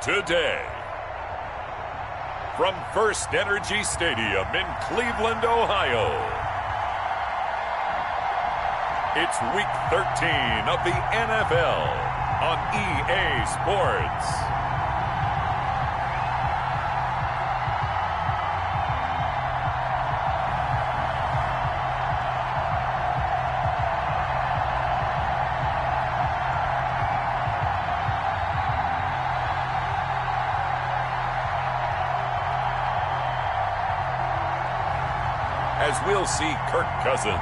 today. From First Energy Stadium in Cleveland, Ohio, it's Week 13 of the NFL on EA Sports. As we'll see Kirk Cousins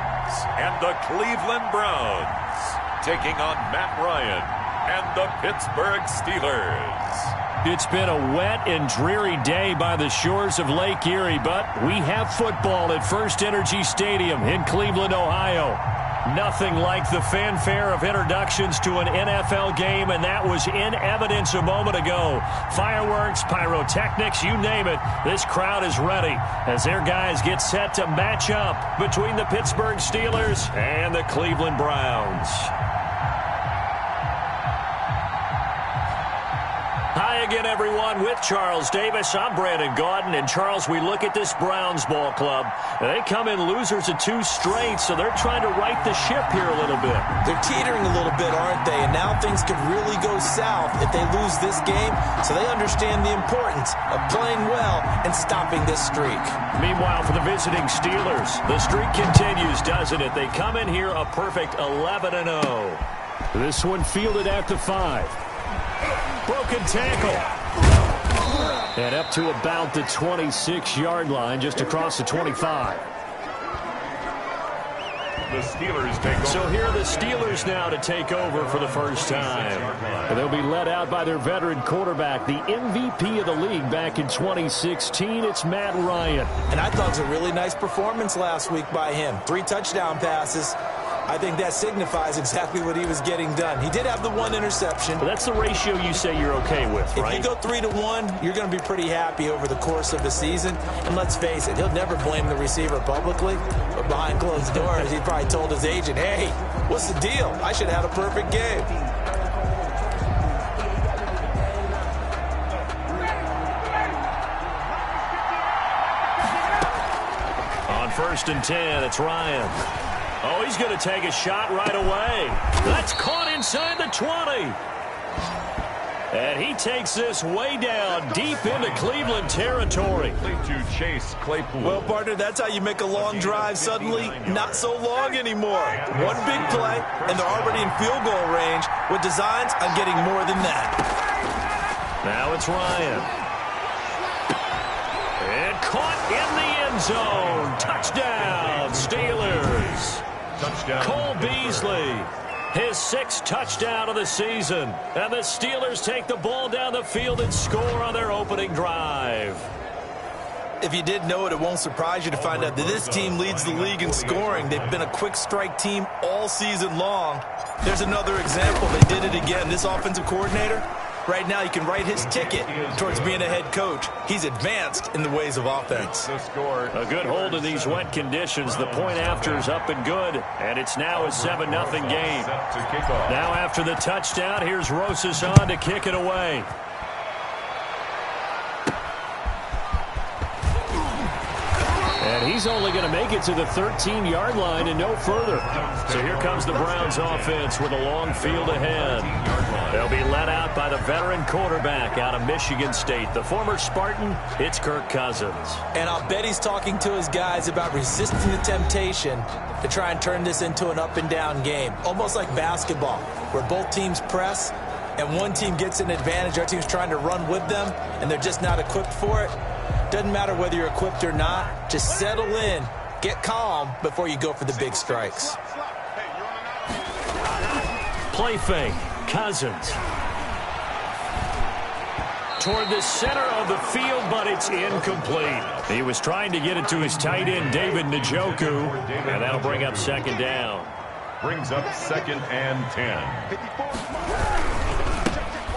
and the Cleveland Browns taking on Matt Ryan and the Pittsburgh Steelers. It's been a wet and dreary day by the shores of Lake Erie, but we have football at First Energy Stadium in Cleveland, Ohio. Nothing like the fanfare of introductions to an NFL game, and that was in evidence a moment ago. Fireworks, pyrotechnics, you name it. This crowd is ready as their guys get set to match up between the Pittsburgh Steelers and the Cleveland Browns. Hi again, everyone. With Charles Davis, I'm Brandon Gaudin. And, Charles, we look at this Browns ball club. They come in losers of 2 straight, so they're trying to right the ship here a little bit. They're teetering a little bit, aren't they? And now things could really go south if they lose this game, so they understand the importance of playing well and stopping this streak. Meanwhile, for the visiting Steelers, the streak continues, doesn't it? They come in here a perfect 11-0. This one fielded at the 5. Broken tackle. And up to about the 26-yard line, just across the 25. The Steelers take over. So here are the Steelers now to take over for the first time. And they'll be led out by their veteran quarterback, the MVP of the league back in 2016. It's Matt Ryan. And I thought it was a really nice performance last week by him. 3 touchdown passes. I think that signifies exactly what he was getting done. He did have the 1 interception. But that's the ratio you say you're okay with, right? If you go 3-1, you're going to be pretty happy over the course of the season. And let's face it, he'll never blame the receiver publicly. But behind closed doors, he probably told his agent, hey, what's the deal? I should have had a perfect game. On 1st and 10, it's Ryan. Oh, he's going to take a shot right away. That's caught inside the 20. And he takes this way down deep into Cleveland territory. To Chase Claypool. Well, partner, that's how you make a long drive suddenly not so long anymore. 1 big play, and they're already in field goal range with designs on getting more than that. Now it's Ryan. And caught in the end zone. Touchdown, Steelers. Touchdown. Cole Beasley, his 6th touchdown of the season. And the Steelers take the ball down the field and score on their opening drive. If you didn't know it, it won't surprise you to find out that this team leads the league in scoring. They've been a quick strike team all season long. There's another example. They did it again. This offensive coordinator, right now, you can write his ticket towards being a head coach. He's advanced in the ways of offense. A good hold in these wet conditions. The point after is up and good, and it's now a 7-0 game. Now after the touchdown, here's Rosas on to kick it away. And he's only going to make it to the 13-yard line and no further. So here comes the Browns offense with a long field ahead. They'll be led out by the veteran quarterback out of Michigan State, the former Spartan. It's Kirk Cousins. And I'll bet he's talking to his guys about resisting the temptation to try and turn this into an up-and-down game, almost like basketball, where both teams press and one team gets an advantage. Our team's trying to run with them, and they're just not equipped for it. Doesn't matter whether you're equipped or not. Just settle in, get calm before you go for the big strikes. Play fake. Cousins. Toward the center of the field, but it's incomplete. He was trying to get it to his tight end, David Njoku, and that'll bring up 2nd down. Brings up 2nd and 10.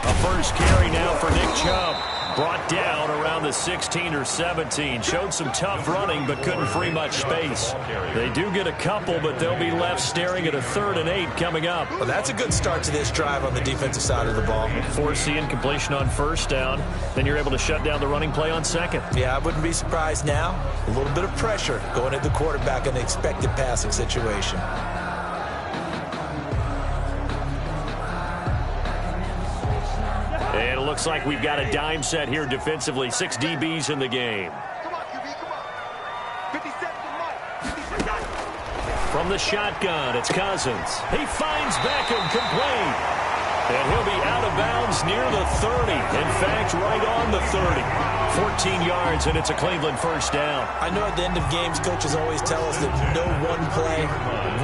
A first carry now for Nick Chubb. Brought down around the 16 or 17. Showed some tough running, but couldn't free much space. They do get a couple, but they'll be left staring at a 3rd and 8 coming up. Well, that's a good start to this drive on the defensive side of the ball. Force the incompletion on 1st down. Then you're able to shut down the running play on 2nd. Yeah, I wouldn't be surprised now. A little bit of pressure going at the quarterback in the expected passing situation. And it looks like we've got a dime set here defensively. 6 DBs in the game. Come on, QB, come on. 57 to Mike. From the shotgun, it's Cousins. He finds Beckham complete. And he'll be out of bounds near the 30. In fact, right on the 30. 14 yards, and it's a Cleveland 1st down. I know at the end of games, coaches always tell us that no one play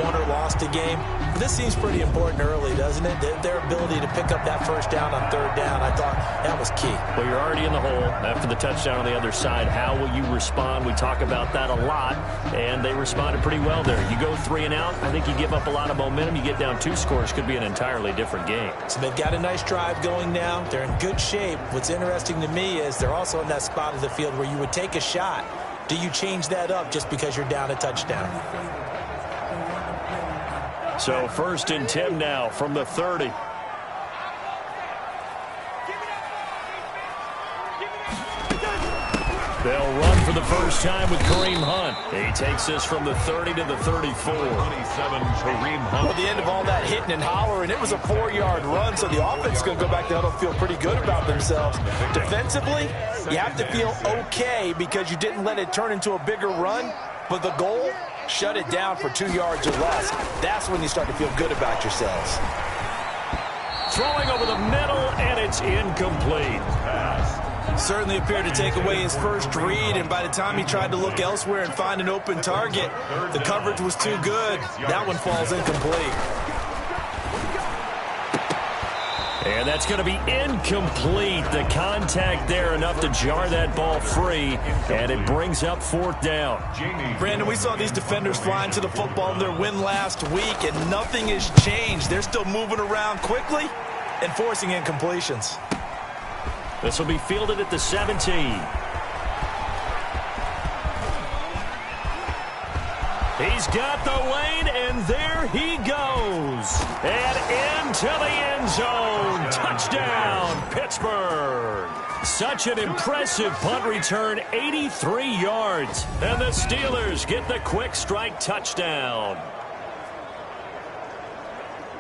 won or lost a game. This seems pretty important early, doesn't it? Their ability to pick up that 1st down on 3rd down, I thought that was key. Well, you're already in the hole after the touchdown on the other side. How will you respond? We talk about that a lot, and they responded pretty well there. You go 3 and out, I think you give up a lot of momentum. You get down 2 scores, could be an entirely different game. So they've got a nice drive going now. They're in good shape. What's interesting to me is they're also in that spot of the field where you would take a shot. Do you change that up just because you're down a touchdown? So 1st and 10 now from the 30. They'll run for the first time with Kareem Hunt. He takes this from the 30 to the 34. 27, Kareem Hunt. Well, the end of all that hitting and hollering, it was a 4-yard run, so the offense is going to go back down and feel pretty good about themselves. Defensively, you have to feel okay because you didn't let it turn into a bigger run, but the goal, shut it down for 2 yards or less. That's when you start to feel good about yourselves. Throwing over the middle, and it's incomplete. Certainly appeared to take away his first read, and by the time he tried to look elsewhere and find an open target, the coverage was too good. That one falls incomplete. And that's going to be incomplete. The contact there enough to jar that ball free, and it brings up 4th down. Brandon, we saw these defenders flying to the football in their win last week, and nothing has changed. They're still moving around quickly and forcing incompletions. This will be fielded at the 17. He's got the lane, and there he goes. And into the end zone. Touchdown, Pittsburgh. Such an impressive punt return, 83 yards. And the Steelers get the quick strike touchdown.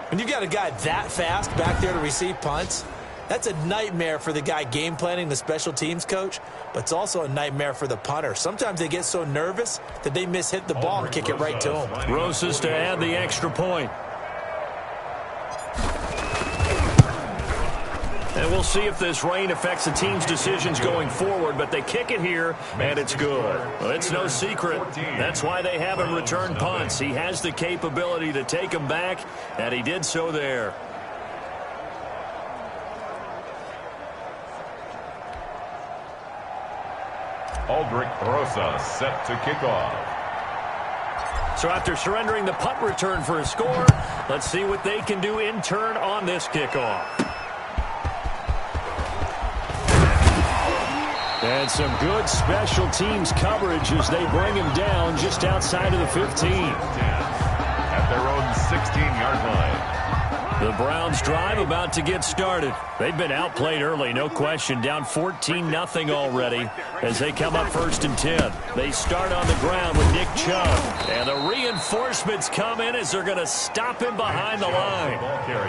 When you got a guy that fast back there to receive punts, that's a nightmare for the guy game planning, the special teams coach, but it's also a nightmare for the punter. Sometimes they get so nervous that they mishit the ball and kick it right to him. Rosas to add the extra point. And we'll see if this rain affects the team's decisions going forward, but they kick it here, and it's good. Well, it's no secret. That's why they have him return punts. He has the capability to take them back, and he did so there. Aldrich Rosas set to kick off. So after surrendering the punt return for a score, let's see what they can do in turn on this kickoff. And some good special teams coverage as they bring him down just outside of the 15. At their own 16-yard line. The Browns drive about to get started. They've been outplayed early, no question. Down 14-0 already as they come up 1st and 10. They start on the ground with Nick Chubb. And the reinforcements come in as they're going to stop him behind the line.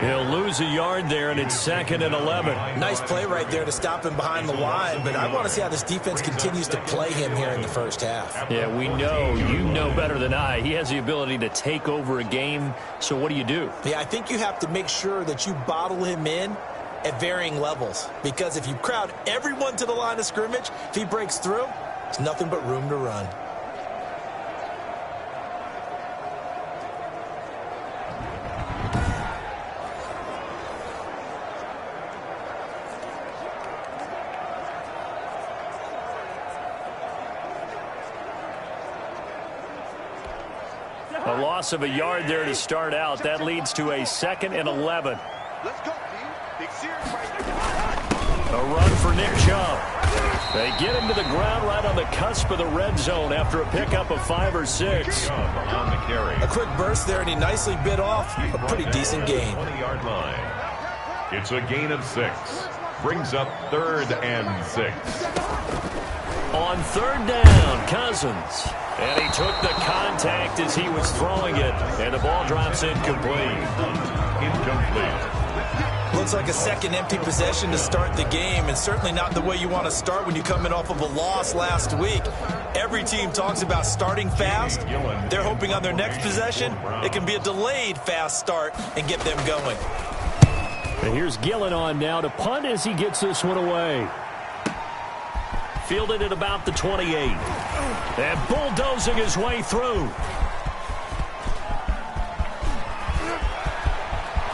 He'll lose a yard there, and it's 2nd and 11. Nice play right there to stop him behind the line, but I want to see how this defense continues to play him here in the first half. Yeah, we know. You know better than I. He has the ability to take over a game, so what do you do? Yeah, I think you have to make sure that you bottle him in at varying levels, because if you crowd everyone to the line of scrimmage, if he breaks through, it's nothing but room to run. A loss of a yard there to start out. That leads to a 2nd and 11. Let's go, team. Big series right A A run for Nick Chubb. They get him to the ground right on the cusp of the red zone after a pickup of 5 or 6. On the carry. A quick burst there, and he nicely bit off a pretty decent gain. 20-yard line. It's a gain of 6. Brings up 3rd and 6. On 3rd down, Cousins. And he took the contact as he was throwing it, and the ball drops incomplete. Incomplete. Looks like a second empty possession to start the game, and certainly not the way you want to start when you're coming off of a loss last week. Every team talks about starting fast. They're hoping on their next possession it can be a delayed fast start and get them going. And here's Gillen on now to punt as he gets this one away. Fielded at about the 28. And bulldozing his way through.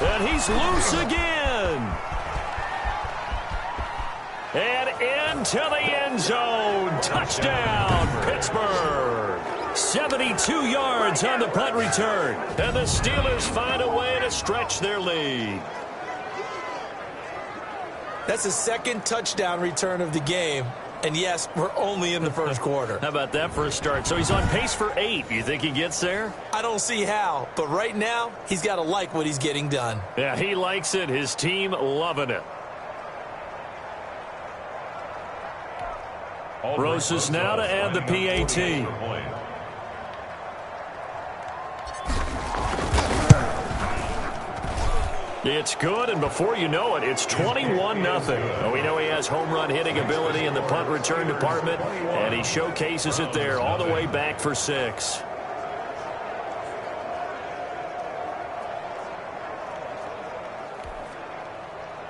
And he's loose again. And into the end zone. Touchdown, Pittsburgh. 72 yards on the punt return. And the Steelers find a way to stretch their lead. That's the second touchdown return of the game. And yes, we're only in the first quarter. How about that for a start? So he's on pace for 8. You think he gets there? I don't see how, but right now, he's got to like what he's getting done. Yeah, he likes it. His team loving it. Rosas now to add the PAT. It's good, and before you know it, it's 21-0. We know he has home run hitting ability in the punt return department, and he showcases it there all the way back for 6.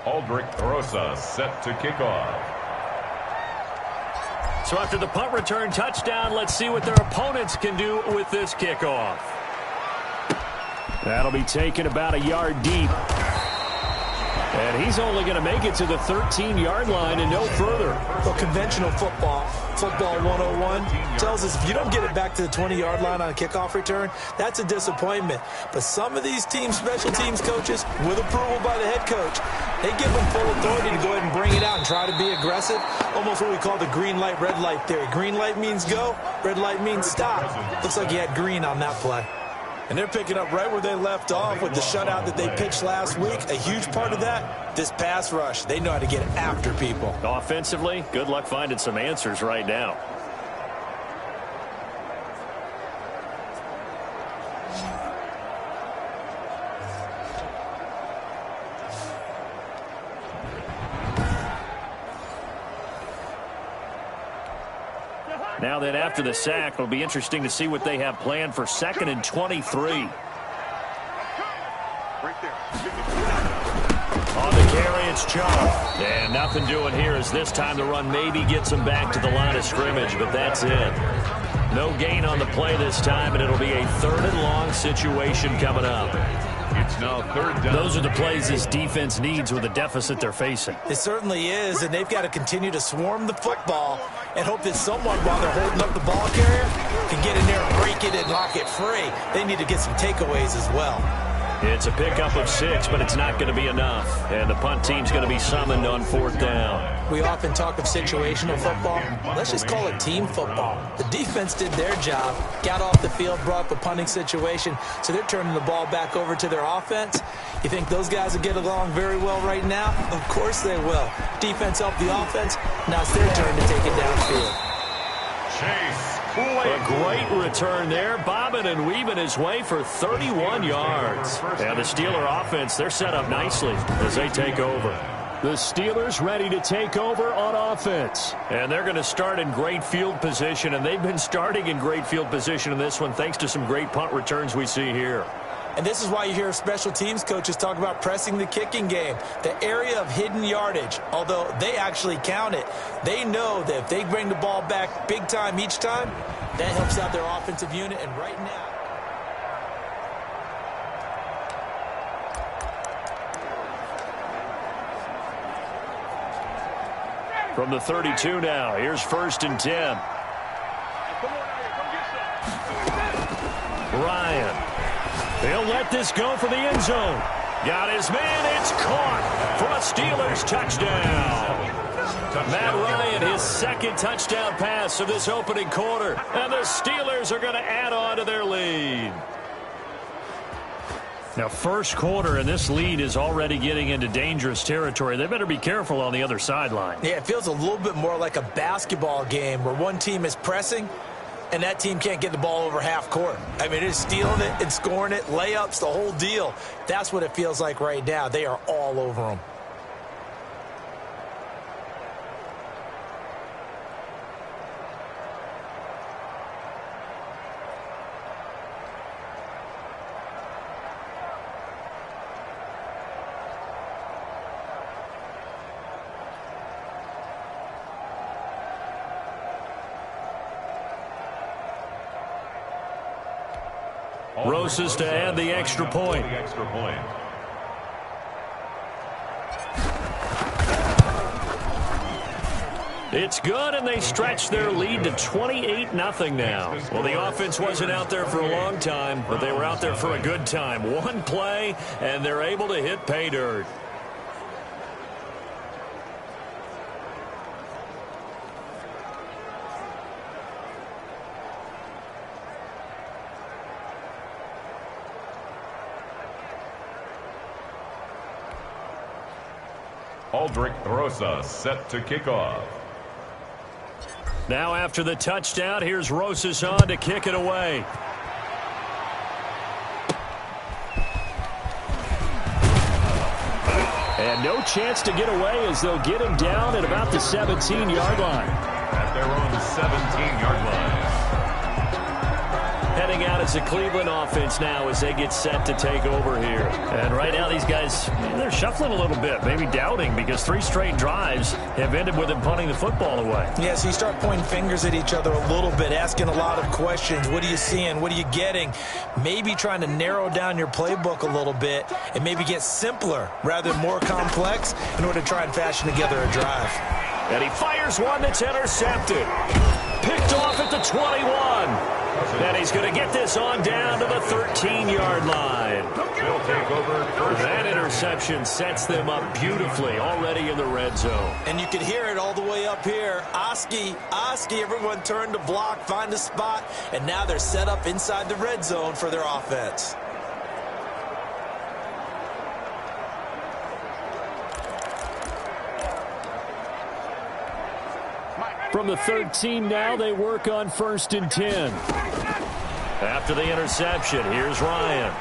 Aldrich Rosas set to kick off. So after the punt return touchdown, let's see what their opponents can do with this kickoff. That'll be taken about a yard deep. And he's only going to make it to the 13-yard line and no further. Well, conventional football 101, tells us if you don't get it back to the 20-yard line on a kickoff return, that's a disappointment. But some of these teams, special teams coaches, with approval by the head coach, they give them full authority to go ahead and bring it out and try to be aggressive. Almost what we call the green light, red light theory. Green light means go, red light means stop. Looks like he had green on that play. And they're picking up right where they left off with the shutout that they pitched last week. A huge part of that, this pass rush. They know how to get after people. Offensively, good luck finding some answers right now. Now then, after the sack, it'll be interesting to see what they have planned for 2nd and 23. Right there. On the carry, it's Chubb. And nothing doing here as this time the run maybe gets him back to the line of scrimmage, but that's it. No gain on the play this time, and it'll be a 3rd and long situation coming up. It's now 3rd down. Those are the plays this defense needs with the deficit they're facing. It certainly is, and they've got to continue to swarm the football and hope that someone, while they're holding up the ball carrier, can get in there and break it and lock it free. They need to get some takeaways as well. It's a pickup of 6, but it's not going to be enough. And the punt team's going to be summoned on 4th down. We often talk of situational football. Let's just call it team football. The defense did their job, got off the field, brought up a punting situation, so they're turning the ball back over to their offense. You think those guys will get along very well right now? Of course they will. Defense helped the offense. Now it's their turn to take it downfield. Chase. A great return there, bobbing and weaving his way for 31 yards. And the Steeler offense, they're set up nicely as they take over. The Steelers ready to take over on offense. And they're going to start in great field position, and they've been starting in great field position in this one thanks to some great punt returns we see here. And this is why you hear special teams coaches talk about pressing the kicking game, the area of hidden yardage. Although they actually count it, they know that if they bring the ball back big time each time, that helps out their offensive unit. And right now, from the 32 now, here's 1st and 10. Ryan. They'll let this go for the end zone. Got his man. It's caught for a Steelers touchdown. Matt Ryan, his second touchdown pass of this opening quarter. And the Steelers are going to add on to their lead. Now, first quarter, and this lead is already getting into dangerous territory. They better be careful on the other sideline. Yeah, it feels a little bit more like a basketball game where one team is pressing and that team can't get the ball over half court. I mean, it's stealing it and scoring it, layups, the whole deal. That's what it feels like right now. They are all over them. Roses to add the extra point. It's good, and they stretch their lead to 28-0 now. Well, the offense wasn't out there for a long time, but they were out there for a good time. One play, and they're able to hit pay dirt. Aldrich Rosa set to kick off. Now after the touchdown, here's Rosas on to kick it away. And no chance to get away as they'll get him down at about the 17-yard line. At their own 17-yard line. Heading out as a Cleveland offense now as they get set to take over here. And right now these guys, they're shuffling a little bit, maybe doubting, because 3 straight drives have ended with them punting the football away. Yeah, so you start pointing fingers at each other a little bit, asking a lot of questions. What are you seeing? What are you getting? Maybe trying to narrow down your playbook a little bit and maybe get simpler rather than more complex in order to try and fashion together a drive. And he fires one that's intercepted. Picked off at the 21. And he's going to get this on down to the 13-yard line. They'll take over first. That interception sets them up beautifully already in the red zone. And you can hear it all the way up here. Oski, everyone turned to block, find a spot, and now they're set up inside the red zone for their offense. From the 13 now, they work on 1st and 10. After the interception, here's Ryan.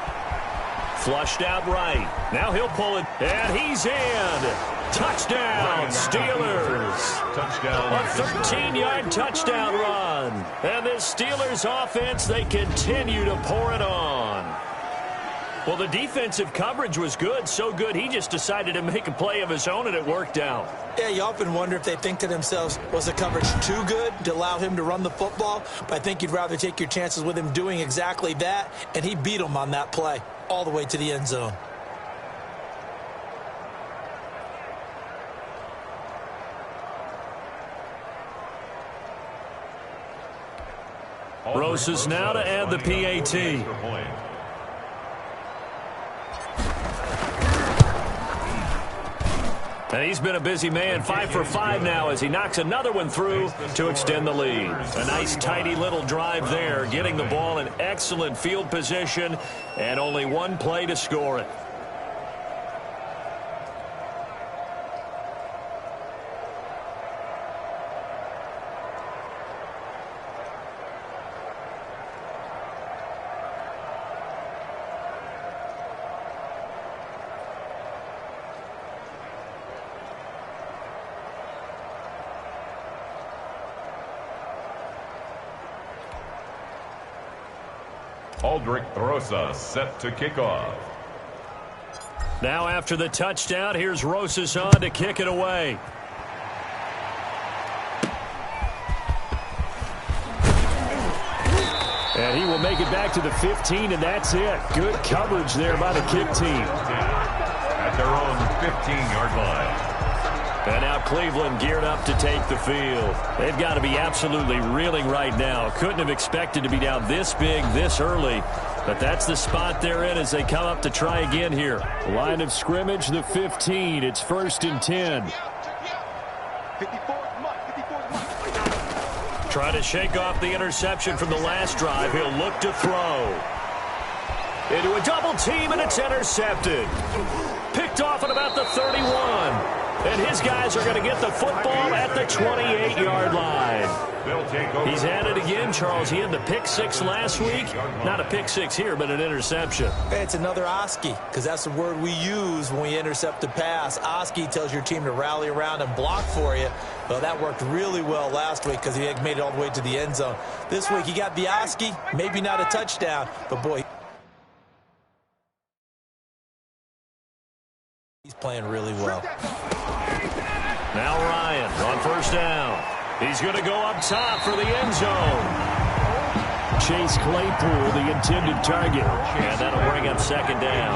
Flushed out right. Now he'll pull it, and he's in. Touchdown, Steelers. Touchdown. A 13-yard touchdown run. And this Steelers offense, they continue to pour it on. Well, the defensive coverage was good, so good he just decided to make a play of his own, and it worked out. Yeah, you often wonder if they think to themselves, was the coverage too good to allow him to run the football? But I think you'd rather take your chances with him doing exactly that, and he beat him on that play all the way to the end zone. Rosas now to add the PAT. And he's been a busy man, 5 for 5 now as he knocks another one through to extend the lead. A nice, tidy little drive there, getting the ball in excellent field position, and only one play to score it. Aldrich Rosa set to kick off. Now after the touchdown, here's Rosas on to kick it away. And he will make it back to the 15, and that's it. Good coverage there by the kick team. At their own 15-yard line. And now Cleveland geared up to take the field. They've got to be absolutely reeling right now. Couldn't have expected to be down this big, this early. But that's the spot they're in as they come up to try again here. Line of scrimmage, the 15. It's 1st and 10. 54's mine. 54's mine. Trying to shake off the interception from the last drive. He'll look to throw. Into a double team, and it's intercepted. Picked off at about the 31. And his guys are going to get the football at the 28-yard line. He's at it again, Charles. He had the pick six last week. Not a pick six here, but an interception. Hey, it's another Oski, because that's the word we use when we intercept a pass. Oski tells your team to rally around and block for you. Well, that worked really well last week because he made it all the way to the end zone. This week, he got the Oski, maybe not a touchdown, but boy, he's playing really well. Now Ryan on first down. He's going to go up top for the end zone. Chase Claypool, the intended target. And that'll bring up second down.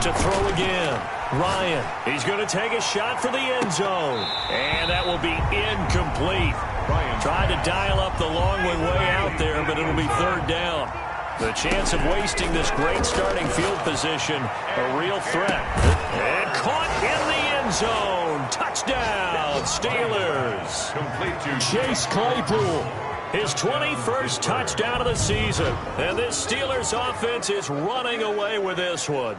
To throw again. Ryan, he's going to take a shot for the end zone. And that will be incomplete. Tried to dial up the long way out there, but it'll be third down. The chance of wasting this great starting field position, a real threat. And caught in the end zone. Touchdown, Steelers. Chase Claypool, his 21st touchdown of the season. And this Steelers offense is running away with this one.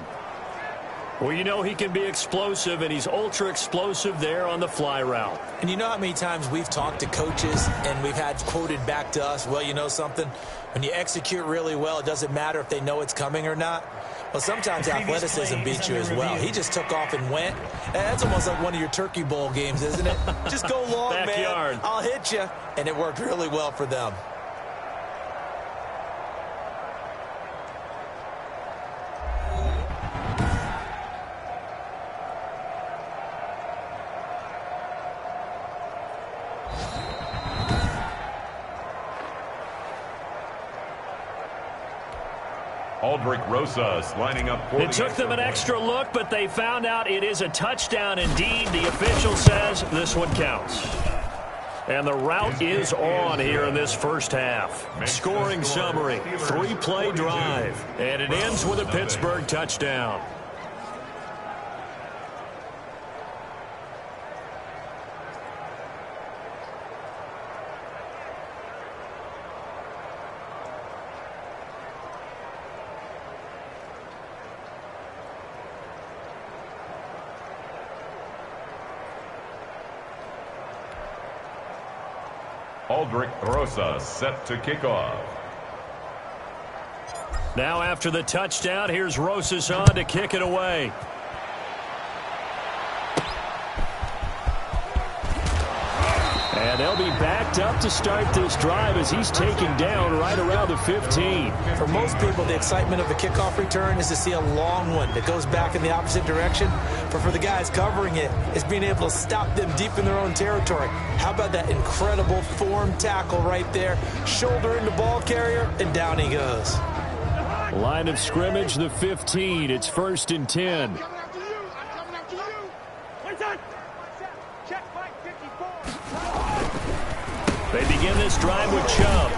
Well, you know he can be explosive, and he's ultra-explosive there on the fly route. And you know how many times we've talked to coaches and we've had quoted back to us, well, you know something? When you execute really well, it doesn't matter if they know it's coming or not. Well, sometimes athleticism beats you as well. He just took off and went. That's almost like one of your Turkey Bowl games, isn't it? Just go long, Backyard. man. I'll hit you. And it worked really well for them. Aldrich Rosas lining up for It took them an extra look, but they found out it is a touchdown indeed. The official says this one counts. And the route is on here in this first half. Scoring summary, 3-play drive. And it ends with a Pittsburgh touchdown. Aldrich Rosas set to kick off. Now after the touchdown, here's Rosas on to kick it away. And they'll be backed up to start this drive as he's taken down right around the 15. For most people, the excitement of a kickoff return is to see a long one that goes back in the opposite direction. But for the guys covering it, it's being able to stop them deep in their own territory. How about that incredible form tackle right there? Shoulder in the ball carrier, and down he goes. Line of scrimmage, the 15. It's 1st and 10. They begin this drive with Chubb.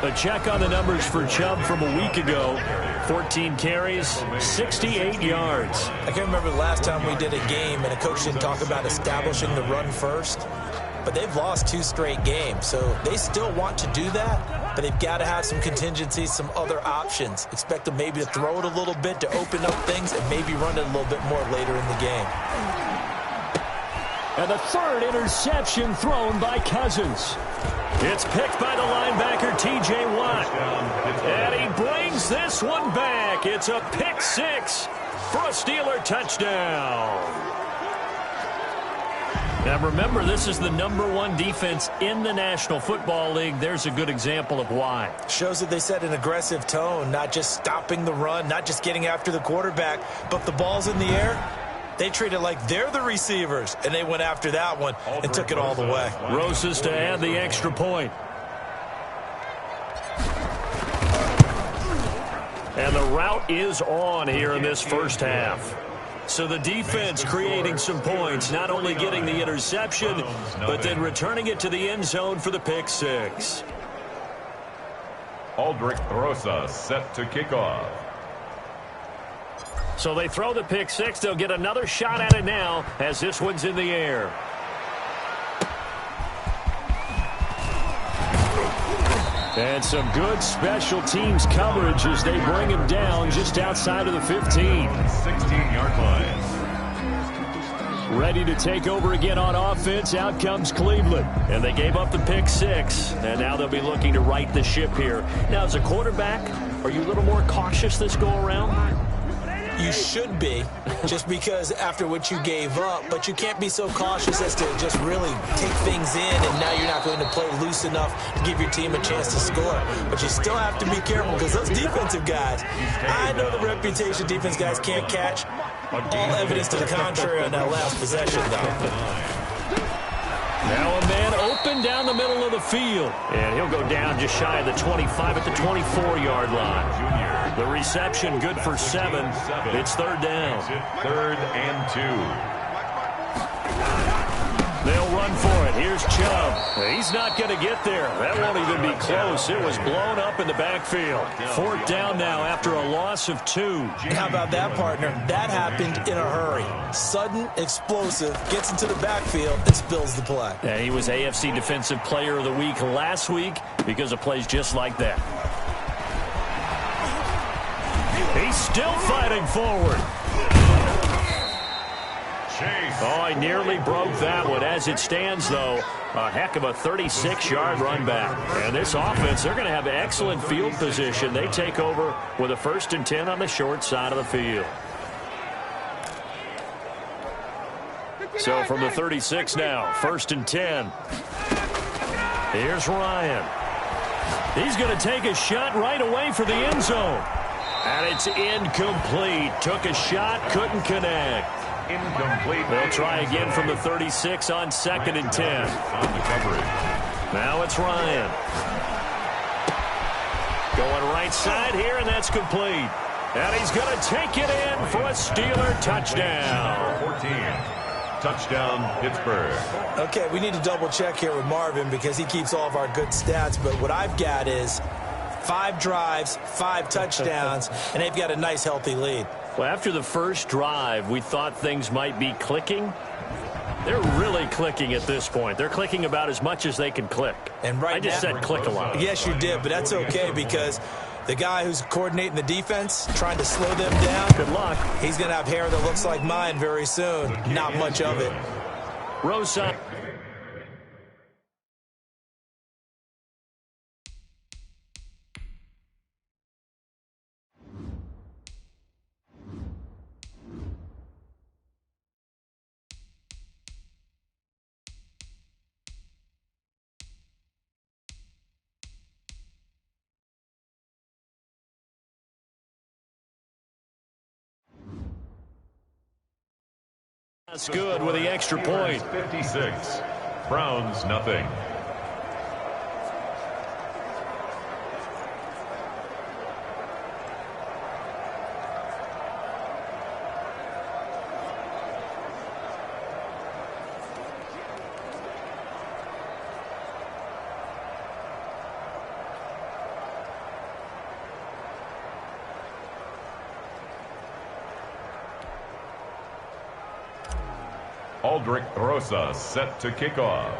A check on the numbers for Chubb from a week ago. 14 carries, 68 yards. I can't remember the last time we did a game and a coach didn't talk about establishing the run first. But they've lost 2 straight games, so they still want to do that. But they've got to have some contingencies, some other options. Expect them maybe to throw it a little bit to open up things and maybe run it a little bit more later in the game. And the third interception thrown by Cousins. It's picked by the linebacker, T.J. Watt. And he brings this one back. It's a pick 6 for a Steeler touchdown. Now remember, this is the #1 defense in the National Football League. There's a good example of why. Shows that they set an aggressive tone, not just stopping the run, not just getting after the quarterback, but the ball's in the air. They treat it like they're the receivers, and they went after that one and took it all the way. Rosas to add the extra point. And the route is on here in this first half. So the defense creating some points, not only getting the interception, but then returning it to the end zone for the pick 6. Aldrich Rosas set to kick off. So they throw the pick six. They'll get another shot at it now as this one's in the air. And some good special teams coverage as they bring him down just outside of the 15. 16-yard line. Ready to take over again on offense. Out comes Cleveland. And they gave up the pick six. And now they'll be looking to right the ship here. Now, as a quarterback, are you a little more cautious this go around? You should be, just because after what you gave up, but you can't be so cautious as to just really take things in, and now you're not going to play loose enough to give your team a chance to score. But you still have to be careful because those defensive guys, I know the reputation defense guys can't catch. All evidence to the contrary on that last possession, though. Now a man open down the middle of the field. And he'll go down just shy of the 25 at the 24-yard line. The reception good for 7. It's third down. 3rd and 2. They'll run for it. Here's Chubb. He's not going to get there. That won't even be close. It was blown up in the backfield. 4th down now after a loss of 2. How about that, partner? That happened in a hurry. Sudden, explosive, gets into the backfield, and spills the play. And he was AFC Defensive Player of the Week last week because of plays just like that. He's still fighting forward. Oh, he nearly broke that one. As it stands, though, a heck of a 36-yard run back. And this offense, they're going to have excellent field position. They take over with a 1st and 10 on the short side of the field. So from the 36 now, 1st and 10. Here's Ryan. He's going to take a shot right away for the end zone. And it's incomplete. Took a shot, couldn't connect. Incomplete. They'll try again from the 36 on 2nd and 10. On the coverage. Now it's Ryan. Going right side here, and that's complete. And he's going to take it in for a Steeler touchdown. 14. Touchdown, Pittsburgh. Okay, we need to double-check here with Marvin because he keeps all of our good stats. But what I've got is 5 drives, 5 touchdowns, and they've got a nice, healthy lead. Well, after the first drive, we thought things might be clicking. They're really clicking at this point. They're clicking about as much as they can click. And right I just said click a lot. Yes, you did, but that's okay because the guy who's coordinating the defense, trying to slow them down, Good luck. he's going to have hair that looks like mine very soon. Not much of it. Rosa. That's good with the extra point. 56. Browns, nothing. Aldrich Rosas set to kick off.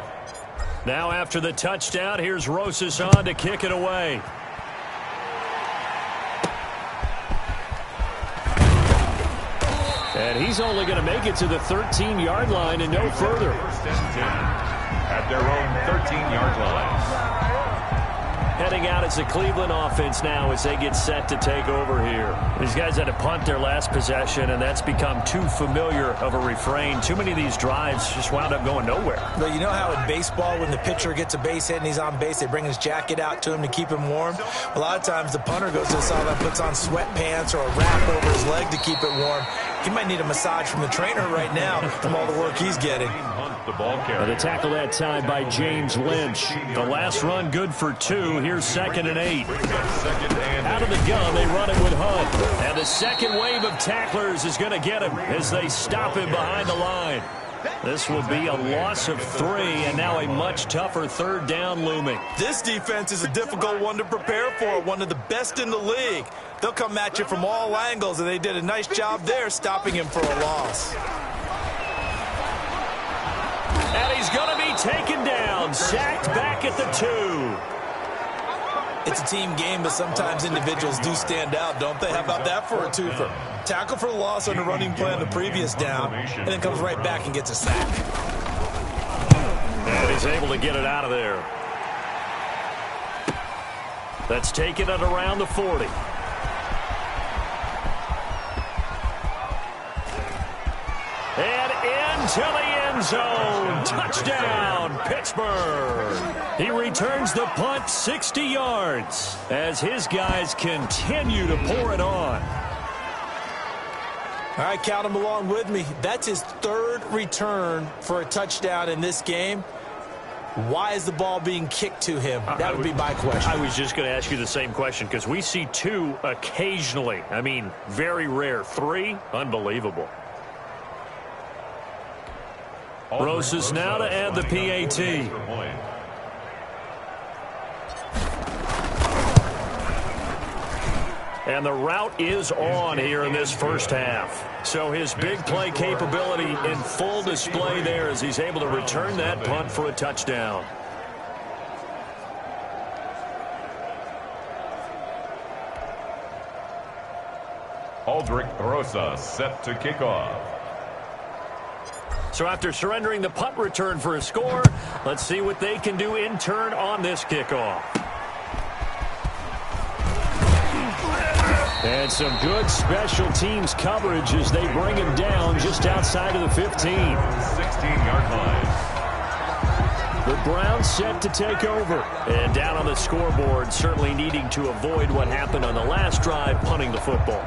Now after the touchdown, here's Rosas on to kick it away. And he's only going to make it to the 13-yard line and no further. 1st and 10 at their own 13-yard line. Heading out as the Cleveland offense now as they get set to take over here. These guys had to punt their last possession, and that's become too familiar of a refrain. Too many of these drives just wound up going nowhere. Well, you know how in baseball when the pitcher gets a base hit and he's on base, they bring his jacket out to him to keep him warm? A lot of times the punter goes to the sideline, puts on sweatpants or a wrap over his leg to keep it warm. He might need a massage from the trainer right now from all the work he's getting. The ball carrier. The tackle that time by James Lynch. The last run good for 2. Here's 2nd and 8. Out of the gun, they run it with Hunt. And the second wave of tacklers is going to get him as they stop him behind the line. This will be a loss of 3, and now a much tougher third down looming. This defense is a difficult one to prepare for, one of the best in the league. They'll come at you from all angles, and they did a nice job there stopping him for a loss. And he's going to be taken down, sacked back at the 2. It's a team game, but sometimes individuals do stand out, don't they? How about that for a twofer? Tackle for loss on the running play on the previous down, and then comes right back and gets a sack. And he's able to get it out of there. That's taken at around the 40. And into the end zone. Touchdown, Pittsburgh. He returns the punt 60 yards as his guys continue to pour it on. All right, count him along with me. That's his 3rd return for a touchdown in this game. Why is the ball being kicked to him? That would be my question. I was just going to ask you the same question because we see 2 occasionally. I mean, very rare. 3, unbelievable. Rosas now to add the PAT. And the route is on here in this first half. So his big play capability in full display there as he's able to return that punt for a touchdown. Aldrich Rosas set to kick off. So after surrendering the punt return for a score, let's see what they can do in turn on this kickoff. And some good special teams coverage as they bring him down just outside of the 15. 16-yard line. The Browns set to take over. And down on the scoreboard, certainly needing to avoid what happened on the last drive, punting the football.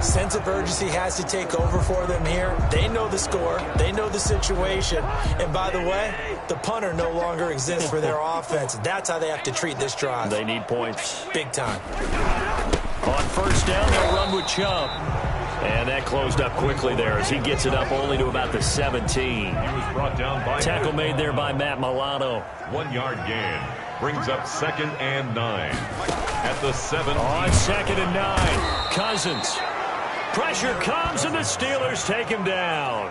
Sense of urgency has to take over for them here. They know the score. They know the situation. And by the way, the punter no longer exists for their offense. That's how they have to treat this drive. They need points. Big time. On first down, they'll run with Chubb. And that closed up quickly there as he gets it up only to about the 17. He was brought down by tackle made there by Matt Milano. 1-yard gain. Brings up 2nd and 9. At the 7. On 2nd and 9. Cousins. Pressure comes, and the Steelers take him down.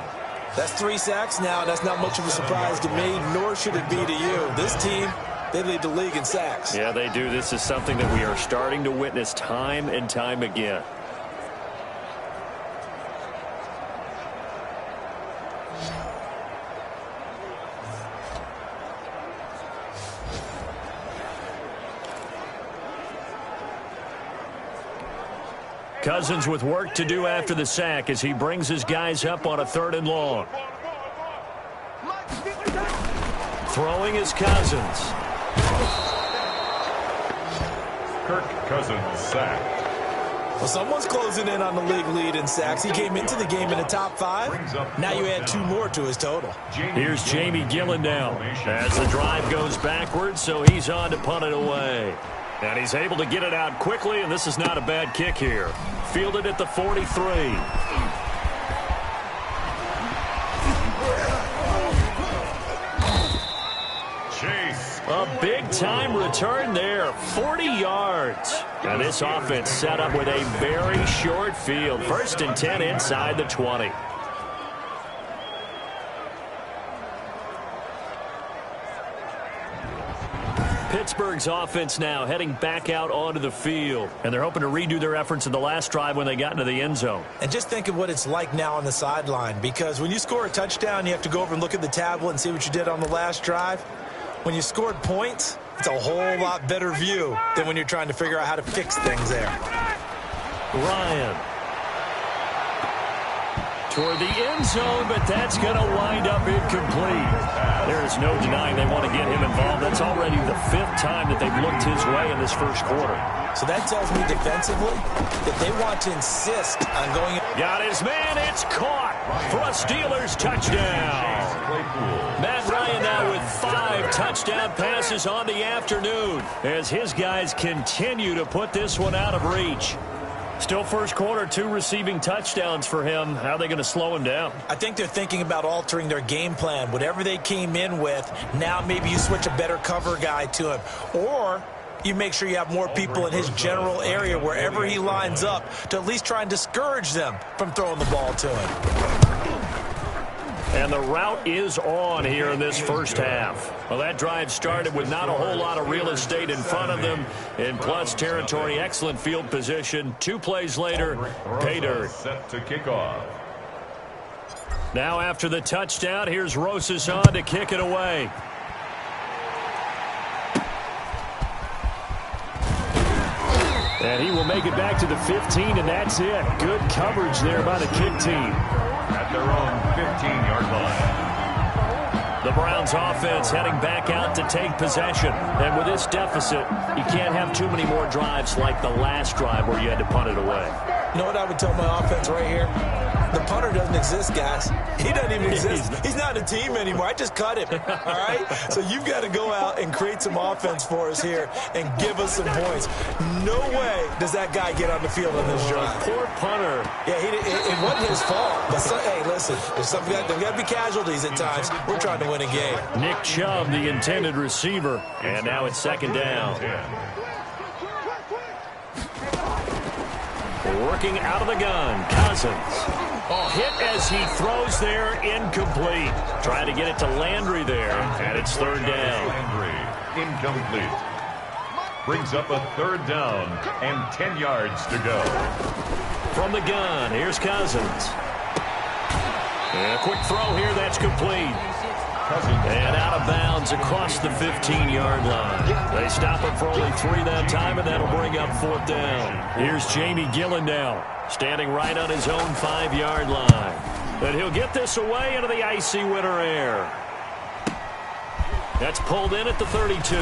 That's 3 sacks now. That's not much of a surprise to me, nor should it be to you. This team, they lead the league in sacks. Yeah, they do. This is something that we are starting to witness time and time again. Cousins with work to do after the sack as he brings his guys up on a 3rd and long. Throwing is Cousins. Kirk Cousins sacked. Well, someone's closing in on the league lead in sacks. He came into the game in the top 5. Now you add 2 more to his total. Here's Jamie Gillen now as the drive goes backwards, so he's on to punt it away. And he's able to get it out quickly, and this is not a bad kick here. Fielded at the 43. Chase. A big-time return there, 40 yards. And this offense set up with a very short field. 1st and 10 inside the 20. Pittsburgh's offense now heading back out onto the field. And they're hoping to redo their efforts in the last drive when they got into the end zone. And just think of what it's like now on the sideline. Because when you score a touchdown, you have to go over and look at the tablet and see what you did on the last drive. When you scored points, it's a whole lot better view than when you're trying to figure out how to fix things there. Ryan. Toward the end zone, but that's going to wind up incomplete. There is no denying they want to get him involved. That's already the 5th time that they've looked his way in this first quarter. So that tells me defensively that they want to insist on going. Got his man. It's caught for a Steelers touchdown. Matt Ryan now with 5 touchdown passes on the afternoon as his guys continue to put this one out of reach. Still first quarter, 2 receiving touchdowns for him. How are they going to slow him down? I think they're thinking about altering their game plan. Whatever they came in with, now maybe you switch a better cover guy to him. Or you make sure you have more people in his general area wherever he lines up to at least try and discourage them from throwing the ball to him. And the route is on here in this first half. Well, that drive started with not a whole lot of real estate in front of them. In plus territory, excellent field position. 2 plays later, pay dirt. Set to kick off. Now after the touchdown, here's Rosas on to kick it away. And he will make it back to the 15, and that's it. Good coverage there by the kick team. At their own 15-yard line. The Browns offense heading back out to take possession. And with this deficit, you can't have too many more drives like the last drive where you had to punt it away. You know what I would tell my offense right here? The punter doesn't exist, guys. He doesn't even exist. He's not a team anymore. I just cut him, all right? So you've got to go out and create some offense for us here and give us some points. No way does that guy get on the field on this drive. Poor punter. Yeah, it wasn't his fault. But, hey, listen, there's got to be casualties at times. We're trying to win a game. Nick Chubb, the intended receiver. And now it's second down. Working out of the gun, Cousins. Hit as he throws there, incomplete. Trying to get it to Landry there, and it's third down. Landry, incomplete. Brings up a third down and 10 yards to go. From the gun, here's Cousins. And a quick throw here, that's complete. And out of bounds across the 15-yard line. They stop him for only 3 that time, and that'll bring up fourth down. Here's Jamie Gillen now, standing right on his own 5-yard line. But he'll get this away into the icy winter air. That's pulled in at the 32.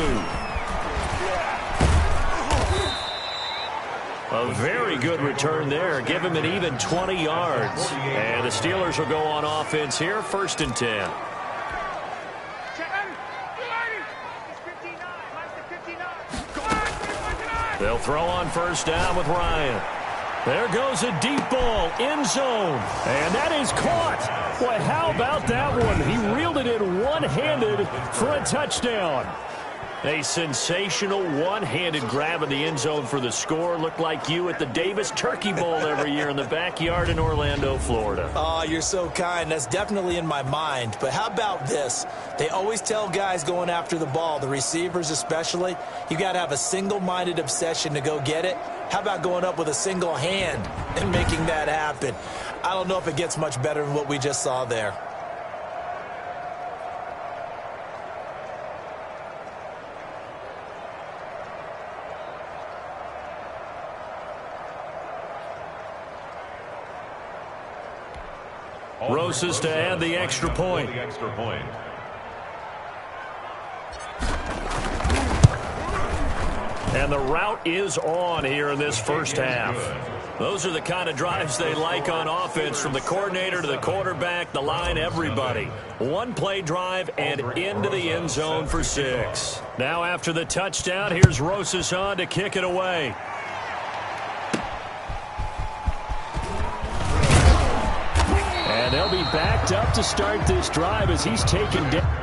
A very good return there. Give him an even 20 yards. And the Steelers will go on offense here, 1st and 10. They'll throw on first down with Ryan. There goes a deep ball, end zone. And that is caught. Boy, how about that one? He reeled it in one-handed for a touchdown. A sensational one-handed grab in the end zone for the score. Looked like you at the Davis Turkey Bowl every year in the backyard in Orlando, Florida. Oh, you're so kind. That's definitely in my mind. But how about this? They always tell guys going after the ball, the receivers especially, you got to have a single-minded obsession to go get it. How about going up with a single hand and making that happen? I don't know if it gets much better than what we just saw there. Rosas to add the extra point. And the route is on here in this first half. Those are the kind of drives they like on offense, from the coordinator to the quarterback, the line, everybody. One-play drive and into the end zone for 6. Now after the touchdown, here's Rosas on to kick it away. And they'll be backed up to start this drive as he's taken down.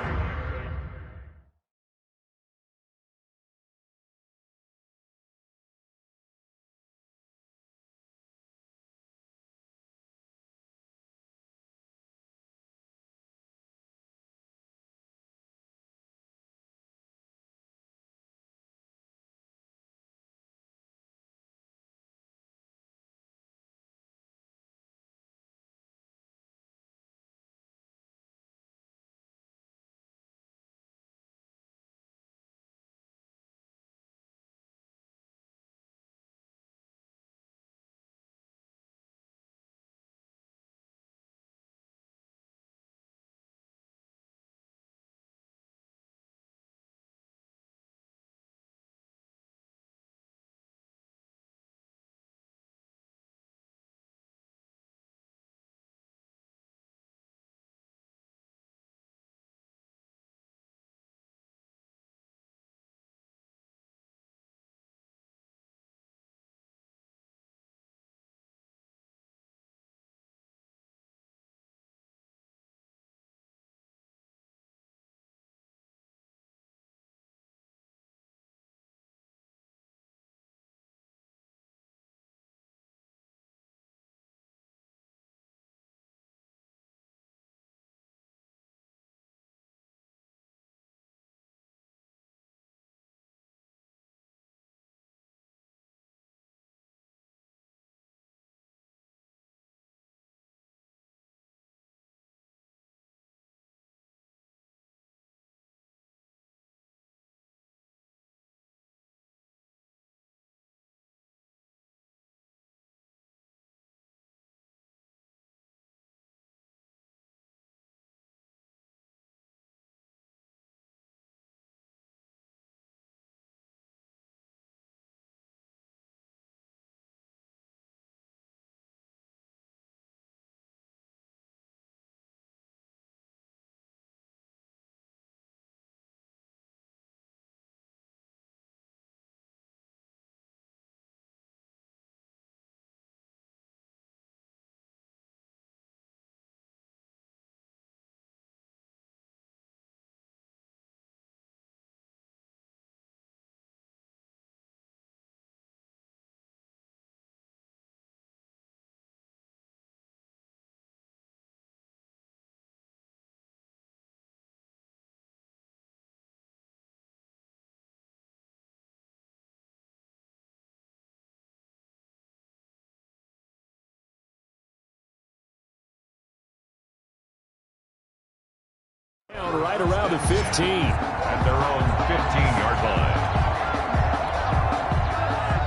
down right around the 15. At their own 15-yard line.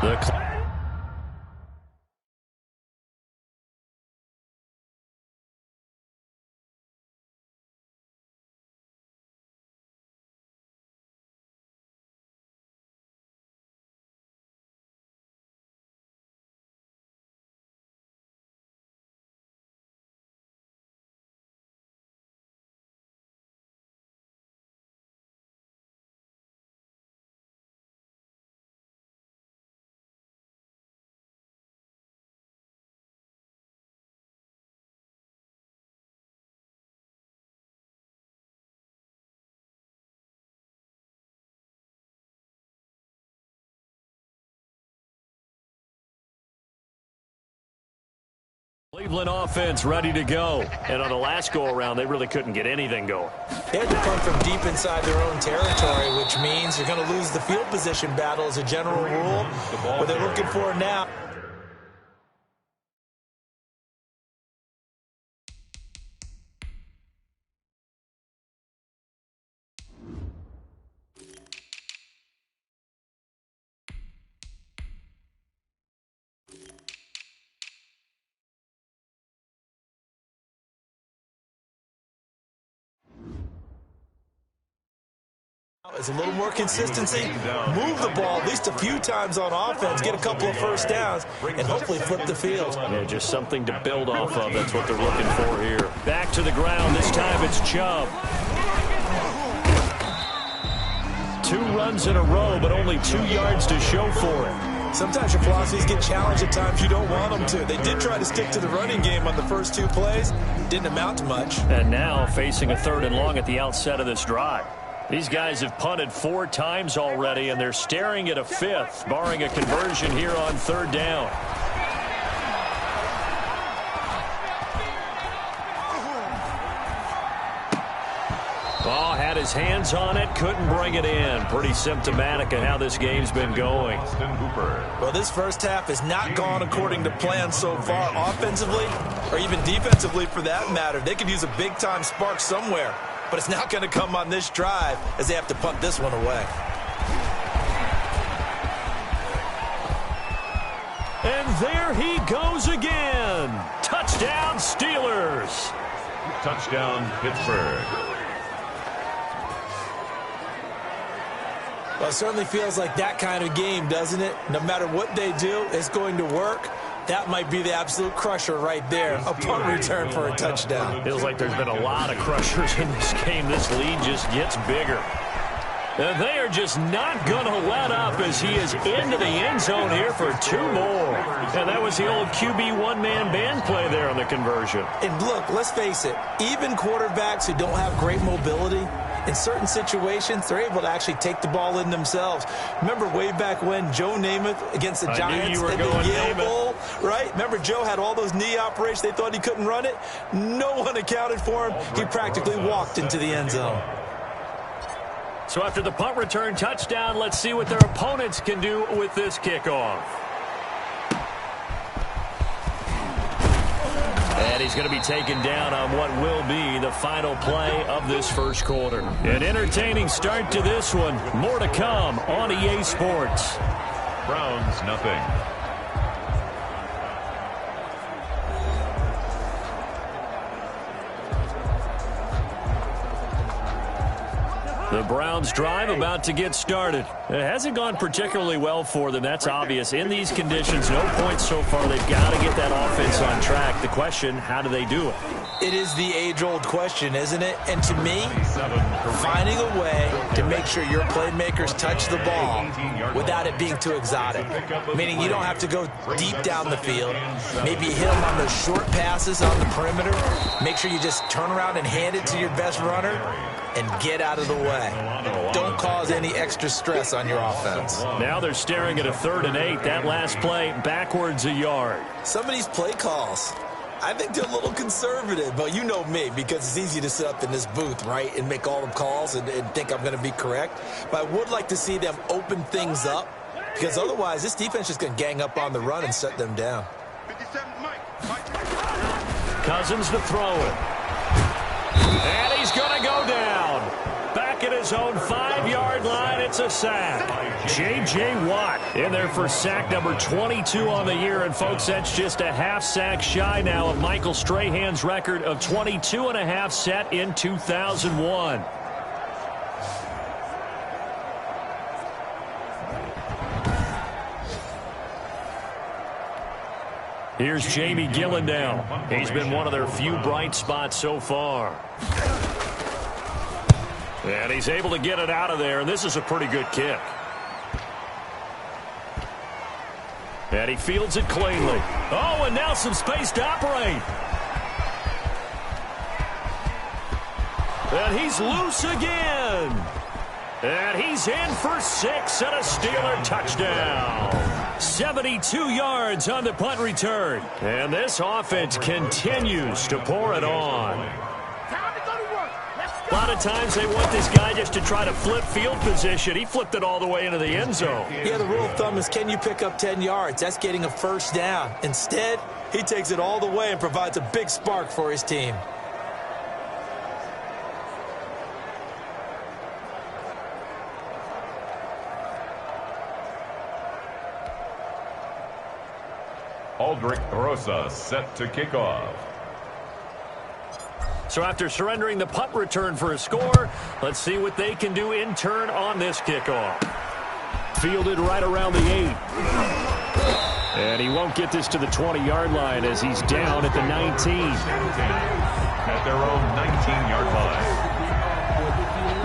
The Cleveland offense ready to go. And on the last go-around, they really couldn't get anything going. They had to punt from deep inside their own territory, which means you're going to lose the field position battle as a general rule. What they're looking for now. Is a little more consistency, move the ball at least a few times on offense, get a couple of first downs, and hopefully flip the field. Yeah, just something to build off of. That's what they're looking for here. Back to the ground. This time it's Chubb. 2 runs in a row, but only 2 yards to show for it. Sometimes your philosophies get challenged at times you don't want them to. They did try to stick to the running game on the first 2 plays. Didn't amount to much. And now facing a 3rd and long at the outset of this drive. These guys have punted 4 times already, and they're staring at a 5th, barring a conversion here on 3rd down. Oh, had his hands on it, couldn't bring it in. Pretty symptomatic of how this game's been going. Well, this first half has not gone according to plan so far offensively, or even defensively for that matter. They could use a big-time spark somewhere. But it's not going to come on this drive as they have to punt this one away. And there he goes again. Touchdown, Steelers. Touchdown, Pittsburgh. Well, it certainly feels like that kind of game, doesn't it? No matter what they do, it's going to work. That might be the absolute crusher right there. A punt return for a touchdown. Feels like there's been a lot of crushers in this game. This lead just gets bigger. And they are just not going to let up as he is into the end zone here for 2 more. And that was the old QB one-man band play there on the conversion. And look, let's face it, even quarterbacks who don't have great mobility, in certain situations, they're able to actually take the ball in themselves. Remember way back when Joe Namath against the Giants in the Yale Bowl, right? Remember Joe had all those knee operations. They thought he couldn't run it. No one accounted for him. He practically walked into the end zone. So after the punt return touchdown, let's see what their opponents can do with this kickoff. And he's going to be taken down on what will be the final play of this first quarter. An entertaining start to this one. More to come on EA Sports. Browns, nothing. The Browns drive about to get started. It hasn't gone particularly well for them. That's obvious. In these conditions, no points so far. They've got to get that offense on track. The question, how do they do it? It is the age-old question, isn't it? And to me, finding a way to make sure your playmakers touch the ball without it being too exotic. Meaning you don't have to go deep down the field. Maybe you hit them on those short passes on the perimeter. Make sure you just turn around and hand it to your best runner and get out of the way. Don't cause any extra stress on your offense. Now they're staring at a 3rd and 8. That last play, backwards a yard. Some of these play calls, I think they're a little conservative, but you know me, because it's easy to sit up in this booth, right, and make all the calls and think I'm going to be correct. But I would like to see them open things up, because otherwise this defense is going to gang up on the run and shut them down. Cousins to throw it. And he's going to go down. at his own 5-yard line. It's a sack. J.J. Watt in there for sack number 22 on the year. And, folks, that's just a half sack shy now of Michael Strahan's record of 22.5 set in 2001. Here's Jamie Gillen now. He's been one of their few bright spots so far. And he's able to get it out of there, and this is a pretty good kick. And he fields it cleanly. Oh, and now some space to operate. And he's loose again. And he's in for 6 and a Steeler touchdown. 72 yards on the punt return. And this offense continues to pour it on. A lot of times they want this guy just to try to flip field position. He flipped it all the way into the end zone. Yeah, the rule of thumb is, can you pick up 10 yards? That's getting a first down. Instead, he takes it all the way and provides a big spark for his team. Aldrich Rosa set to kick off. So after surrendering the punt return for a score, let's see what they can do in turn on this kickoff. Fielded right around the 8. And he won't get this to the 20-yard line as he's down at the 19. At their own 19-yard line.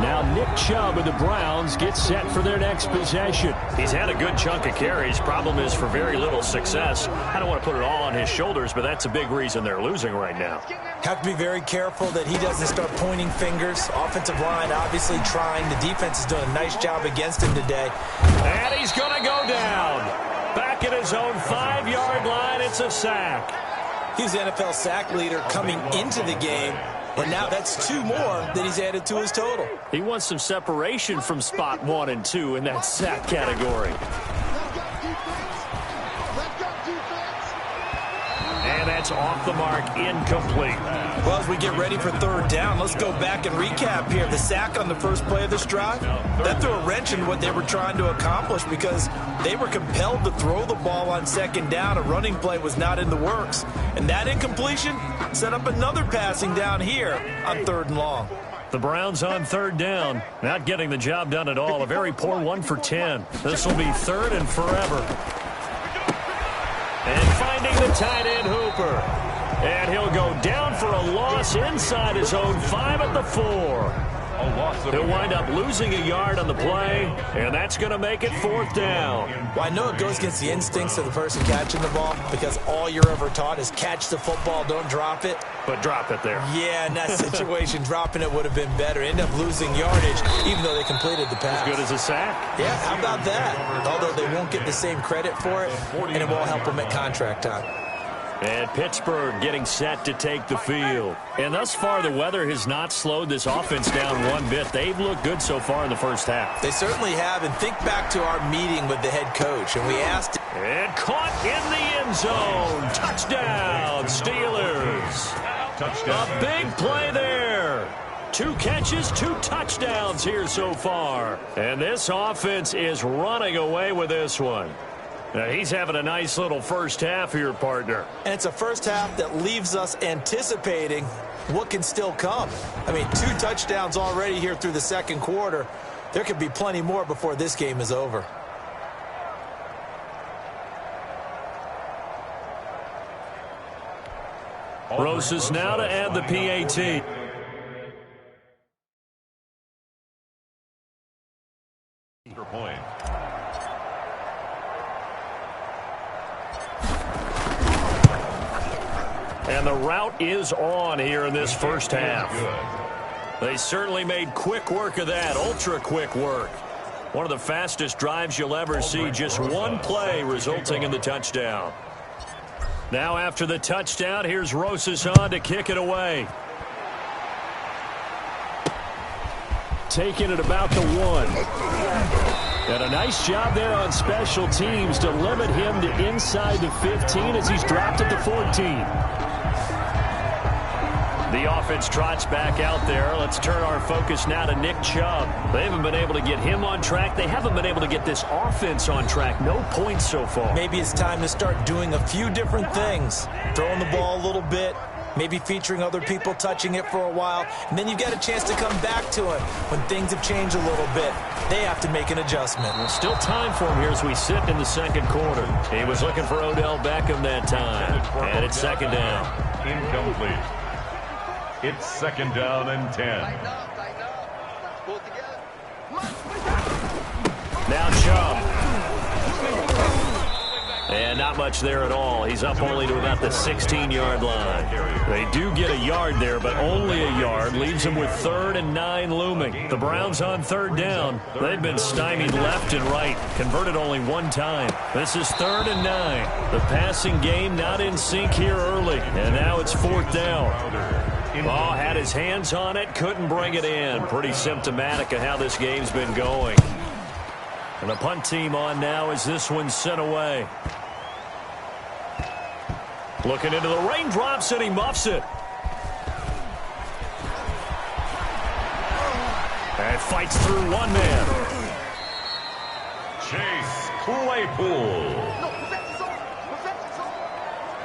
Now Nick Chubb of the Browns gets set for their next possession. He's had a good chunk of carries. Problem is for very little success. I don't want to put it all on his shoulders, but that's a big reason they're losing right now. Have to be very careful that he doesn't start pointing fingers. Offensive line obviously trying. The defense is doing a nice job against him today. And he's going to go down. Back at his own 5-yard line, it's a sack. He's the NFL sack leader coming into the game. And now that's 2 more that he's added to his total. He wants some separation from spot 1 and 2 in that sack category. And that's off the mark, incomplete. Well, as we get ready for third down, let's go back and recap here. The sack on the first play of this drive, that threw a wrench in what they were trying to accomplish because they were compelled to throw the ball on second down. A running play was not in the works. And that incompletion set up another passing down here on 3rd and long. The Browns on 3rd down, not getting the job done at all. A very poor 1 for 10. This will be 3rd and forever. And finding the tight end Hooper. And he'll go down for a loss inside his own 5 at the 4. He'll wind up losing a yard on the play, and that's going to make it 4th down. Well, I know it goes against the instincts of the person catching the ball because all you're ever taught is catch the football, don't drop it. But drop it there. Yeah, in that situation, dropping it would have been better. End up losing yardage, even though they completed the pass. As good as a sack. Yeah, how about that? Although they won't get the same credit for it, and it won't help them at contract time. And Pittsburgh getting set to take the field. And thus far, the weather has not slowed this offense down one bit. They've looked good so far in the first half. They certainly have. And think back to our meeting with the head coach. And we asked him. And caught in the end zone. Touchdown, Steelers. Touchdown. A big play there. 2 catches, 2 touchdowns here so far. And this offense is running away with this one. Now, he's having a nice little first half here, partner. And it's a first half that leaves us anticipating what can still come. I mean, 2 touchdowns already here through the second quarter. There could be plenty more before this game is over. Rosas now to add the PAT. Point. And the route is on here in this first half. They certainly made quick work of that, ultra-quick work. One of the fastest drives you'll ever see, just 1 play resulting in the touchdown. Now after the touchdown, here's Rosas on to kick it away. Taking it about the 1. And a nice job there on special teams to limit him to inside the 15 as he's dropped at the 14. The offense trots back out there. Let's turn our focus now to Nick Chubb. They haven't been able to get him on track. They haven't been able to get this offense on track. No points so far. Maybe it's time to start doing a few different things. Throwing the ball a little bit, maybe featuring other people touching it for a while, and then you've got a chance to come back to it when things have changed a little bit. They have to make an adjustment. Well, still time for him here as we sit in the second quarter. He was looking for Odell Beckham that time, and it's second down. Incomplete. It's second down and 10. Now Chubb. And not much there at all. He's up only to about the 16-yard line. They do get a yard there, but only a yard. Leaves them with 3rd and 9 looming. The Browns on 3rd down. They've been stymied left and right. Converted only one time. This is 3rd and 9. The passing game not in sync here early. And now it's 4th down. Ball had his hands on it. Couldn't bring it in. Pretty symptomatic of how this game's been going. And the punt team on now as this one's sent away. Looking into the raindrops, and he muffs it. And fights through one man. Chase Claypool.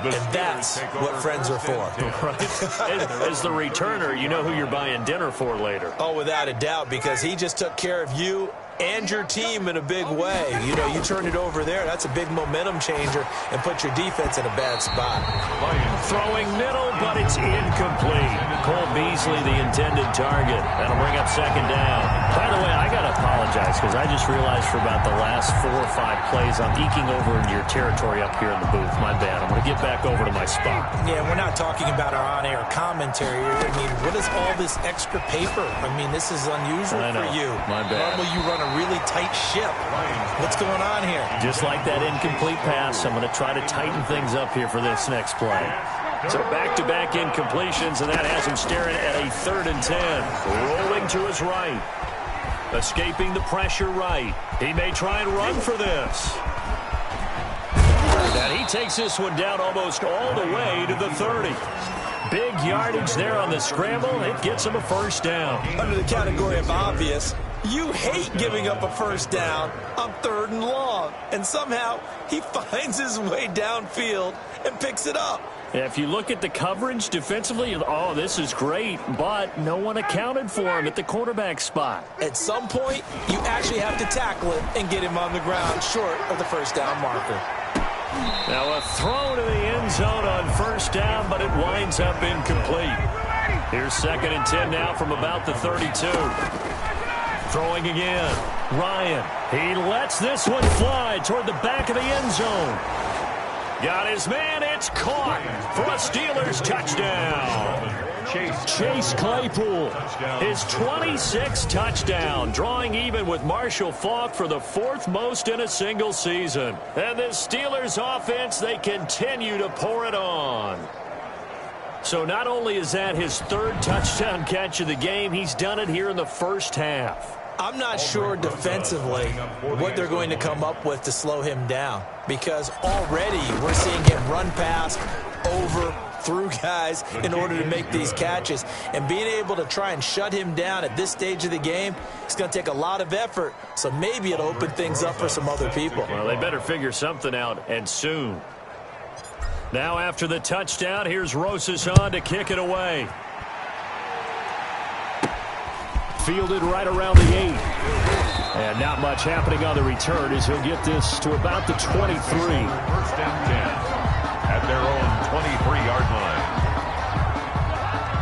And that's what friends are for. As the returner, you know who you're buying dinner for later. Oh, without a doubt, because he just took care of you and your team in a big way. You know, you turn it over there, that's a big momentum changer, and put your defense in a bad spot. Throwing middle, but it's incomplete. Cole Beasley, the intended target. That'll bring up second down. By the way, I got to apologize because I just realized for about the last 4 or 5 plays, I'm eking over into your territory up here in the booth. My bad. I'm going to get back over to my spot. Yeah, we're not talking about our on-air commentary. I mean, what is all this extra paper? I mean, this is unusual for you. My bad. Normally you run a really tight ship. What's going on here? Just like that incomplete pass, I'm going to try to tighten things up here for this next play. So back-to-back incompletions, and that has him staring at a 3rd and 10. Rolling to his right. Escaping the pressure right. He may try and run for this. And he takes this one down almost all the way to the 30. Big yardage there on the scramble. It gets him a first down. Under the category of obvious, you hate giving up a first down on 3rd and long. And somehow he finds his way downfield and picks it up. If you look at the coverage defensively, oh, this is great, but no one accounted for him at the quarterback spot. At some point, you actually have to tackle it and get him on the ground short of the first down marker. Now a throw to the end zone on first down, but it winds up incomplete. Here's 2nd and 10 now from about the 32. Throwing again. Ryan. He lets this one fly toward the back of the end zone. Got his man. It's caught for a Steelers touchdown. Chase Claypool, his 26th touchdown, drawing even with Marshall Faulk for the 4th most in a single season. And the Steelers offense, they continue to pour it on. So not only is that his 3rd touchdown catch of the game, he's done it here in the first half. I'm not sure defensively what they're going to come up with to slow him down, because already we're seeing him run past, over, through guys in order to make these catches. And being able to try and shut him down at this stage of the game, it's going to take a lot of effort. So maybe it'll open things up for some other people. Well, they better figure something out, and soon. Now after the touchdown, here's Rosas on to kick it away. Fielded right around the 8. And not much happening on the return as he'll get this to about the 23. 1st and 10 at their own 23-yard line.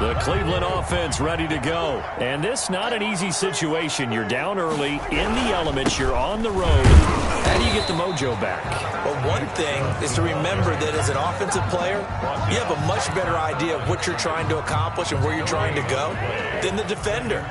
The Cleveland offense ready to go. And this not an easy situation. You're down early, in the elements, you're on the road. How do you get the mojo back? Well, one thing is to remember that as an offensive player, you have a much better idea of what you're trying to accomplish and where you're trying to go than the defender.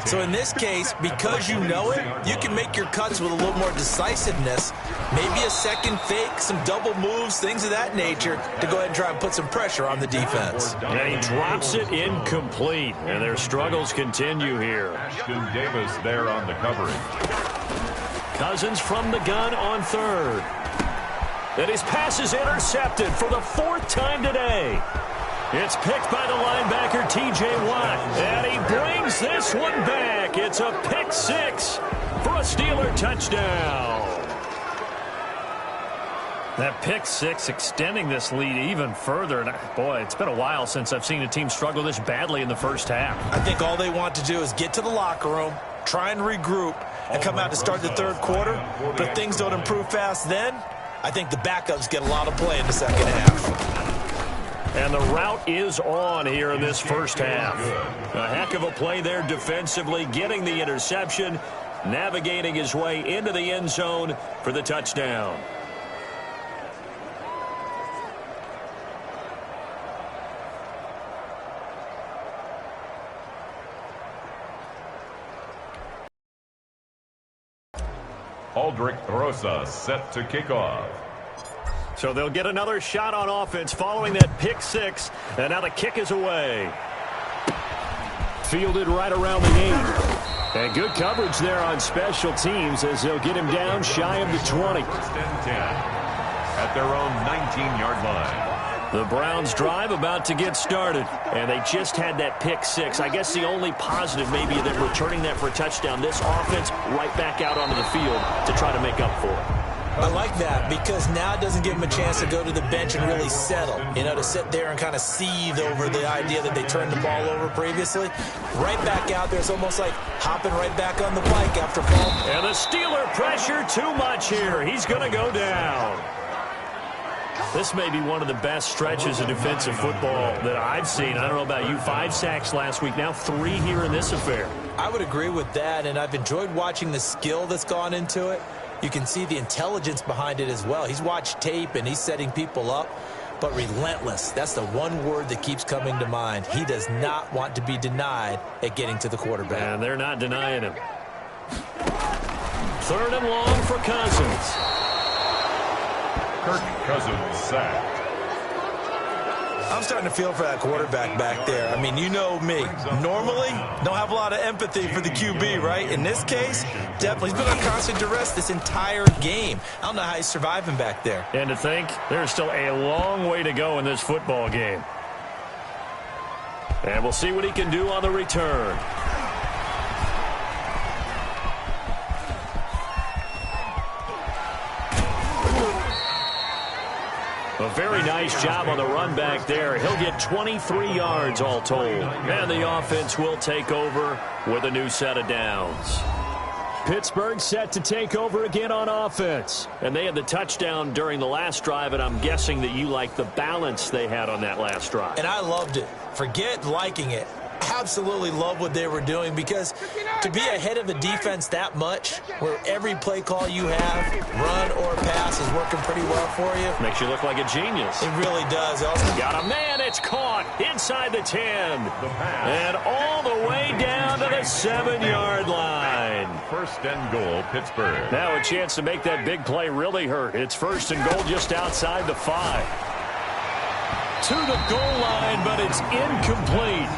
So in this case, because you know it, you can make your cuts with a little more decisiveness, maybe a second fake, some double moves, things of that nature, to go ahead and try and put some pressure on the defense. And he drops it incomplete, and their struggles continue here. Ashton Davis there on the coverage. Cousins from the gun on 3rd. And his pass is intercepted for the 4th time today. It's picked by the linebacker, T.J. Watt, and he brings this one back. It's a pick six for a Steeler touchdown. That pick six extending this lead even further. And boy, it's been a while since I've seen a team struggle this badly in the first half. I think all they want to do is get to the locker room, try and regroup, and come out to start the third quarter. But if things don't improve fast then, I think the backups get a lot of play in the second half. And the route is on here in this first half. A heck of a play there defensively, getting the interception, navigating his way into the end zone for the touchdown. Aldrich Rosa set to kick off. So they'll get another shot on offense following that pick six. And now the kick is away. Fielded right around the 8. And good coverage there on special teams as they'll get him down shy of the 20. First and 10 at their own 19-yard line. The Browns drive about to get started, and they just had that pick six. I guess the only positive maybe that returning that for a touchdown, this offense right back out onto the field to try to make up for it. I like that because now it doesn't give them a chance to go to the bench and really settle, to sit there and kind of seethe over the idea that they turned the ball over previously. Right back out there, it's almost like hopping right back on the bike after fall. And the Steeler pressure too much here. He's going to go down. This may be one of the best stretches of defensive football that I've seen. I don't know about you. 5 sacks last week, now 3 here in this affair. I would agree with that, and I've enjoyed watching the skill that's gone into it. You can see the intelligence behind it as well. He's watched tape, and he's setting people up. But relentless, that's the one word that keeps coming to mind. He does not want to be denied at getting to the quarterback. And they're not denying him. 3rd and long for Cousins. Kirk Cousins sacked. I'm starting to feel for that quarterback back there. I mean, you know me. Normally, don't have a lot of empathy for the QB, right? In this case, definitely. He's been on constant duress this entire game. I don't know how he's surviving back there. And to think, there's still a long way to go in this football game. And we'll see what he can do on the return. A very nice job on the run back there. He'll get 23 yards all told. And the offense will take over with a new set of downs. Pittsburgh set to take over again on offense. And they had the touchdown during the last drive, and I'm guessing that you like the balance they had on that last drive. And I loved it. Forget liking it. Absolutely love what they were doing because to be ahead of a defense that much where every play call you have, run or pass, is working pretty well for you. Makes you look like a genius. It really does. Got a man. It's caught inside the 10. And all the way down to the 7-yard line. 1st and goal, Pittsburgh. Now a chance to make that big play really hurt. It's 1st and goal just outside the 5. To the goal line, but it's incomplete.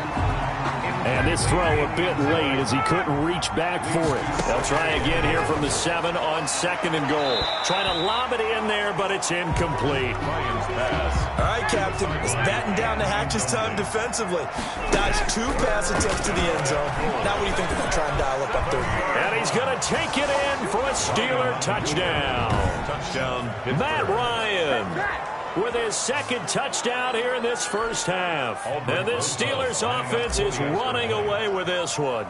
And this throw a bit late as he couldn't reach back for it. They'll try again here from the 7 on 2nd and goal. Trying to lob it in there, but it's incomplete. Lions pass. All right, Captain. It's batting down the hatches time defensively. Dodged 2 pass attempts to the end zone. Now what do you think they're going to try and dial up on 3rd? And he's going to take it in for a Steeler touchdown. Touchdown, Pittsburgh. Matt Ryan with his 2nd touchdown here in this first half. And this Steelers offense is running away with this one.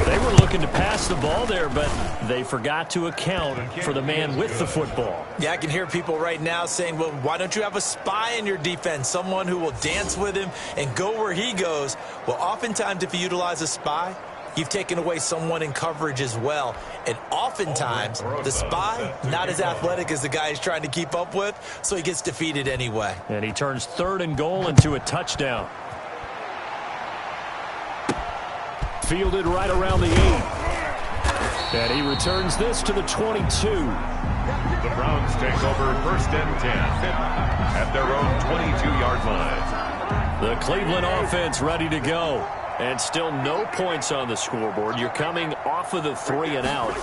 They were looking to pass the ball there, but they forgot to account for the man with the football. Yeah, I can hear people right now saying, well, why don't you have a spy in your defense, someone who will dance with him and go where he goes? Well, oftentimes if you utilize a spy, you've taken away someone in coverage as well. And oftentimes, the spy, not as athletic as the guy he's trying to keep up with, so he gets defeated anyway. And he turns 3rd and goal into a touchdown. Fielded right around the 8. And he returns this to the 22. The Browns take over 1st and 10 at their own 22-yard line. The Cleveland offense ready to go. And still no points on the scoreboard. You're coming off of the 3 and out.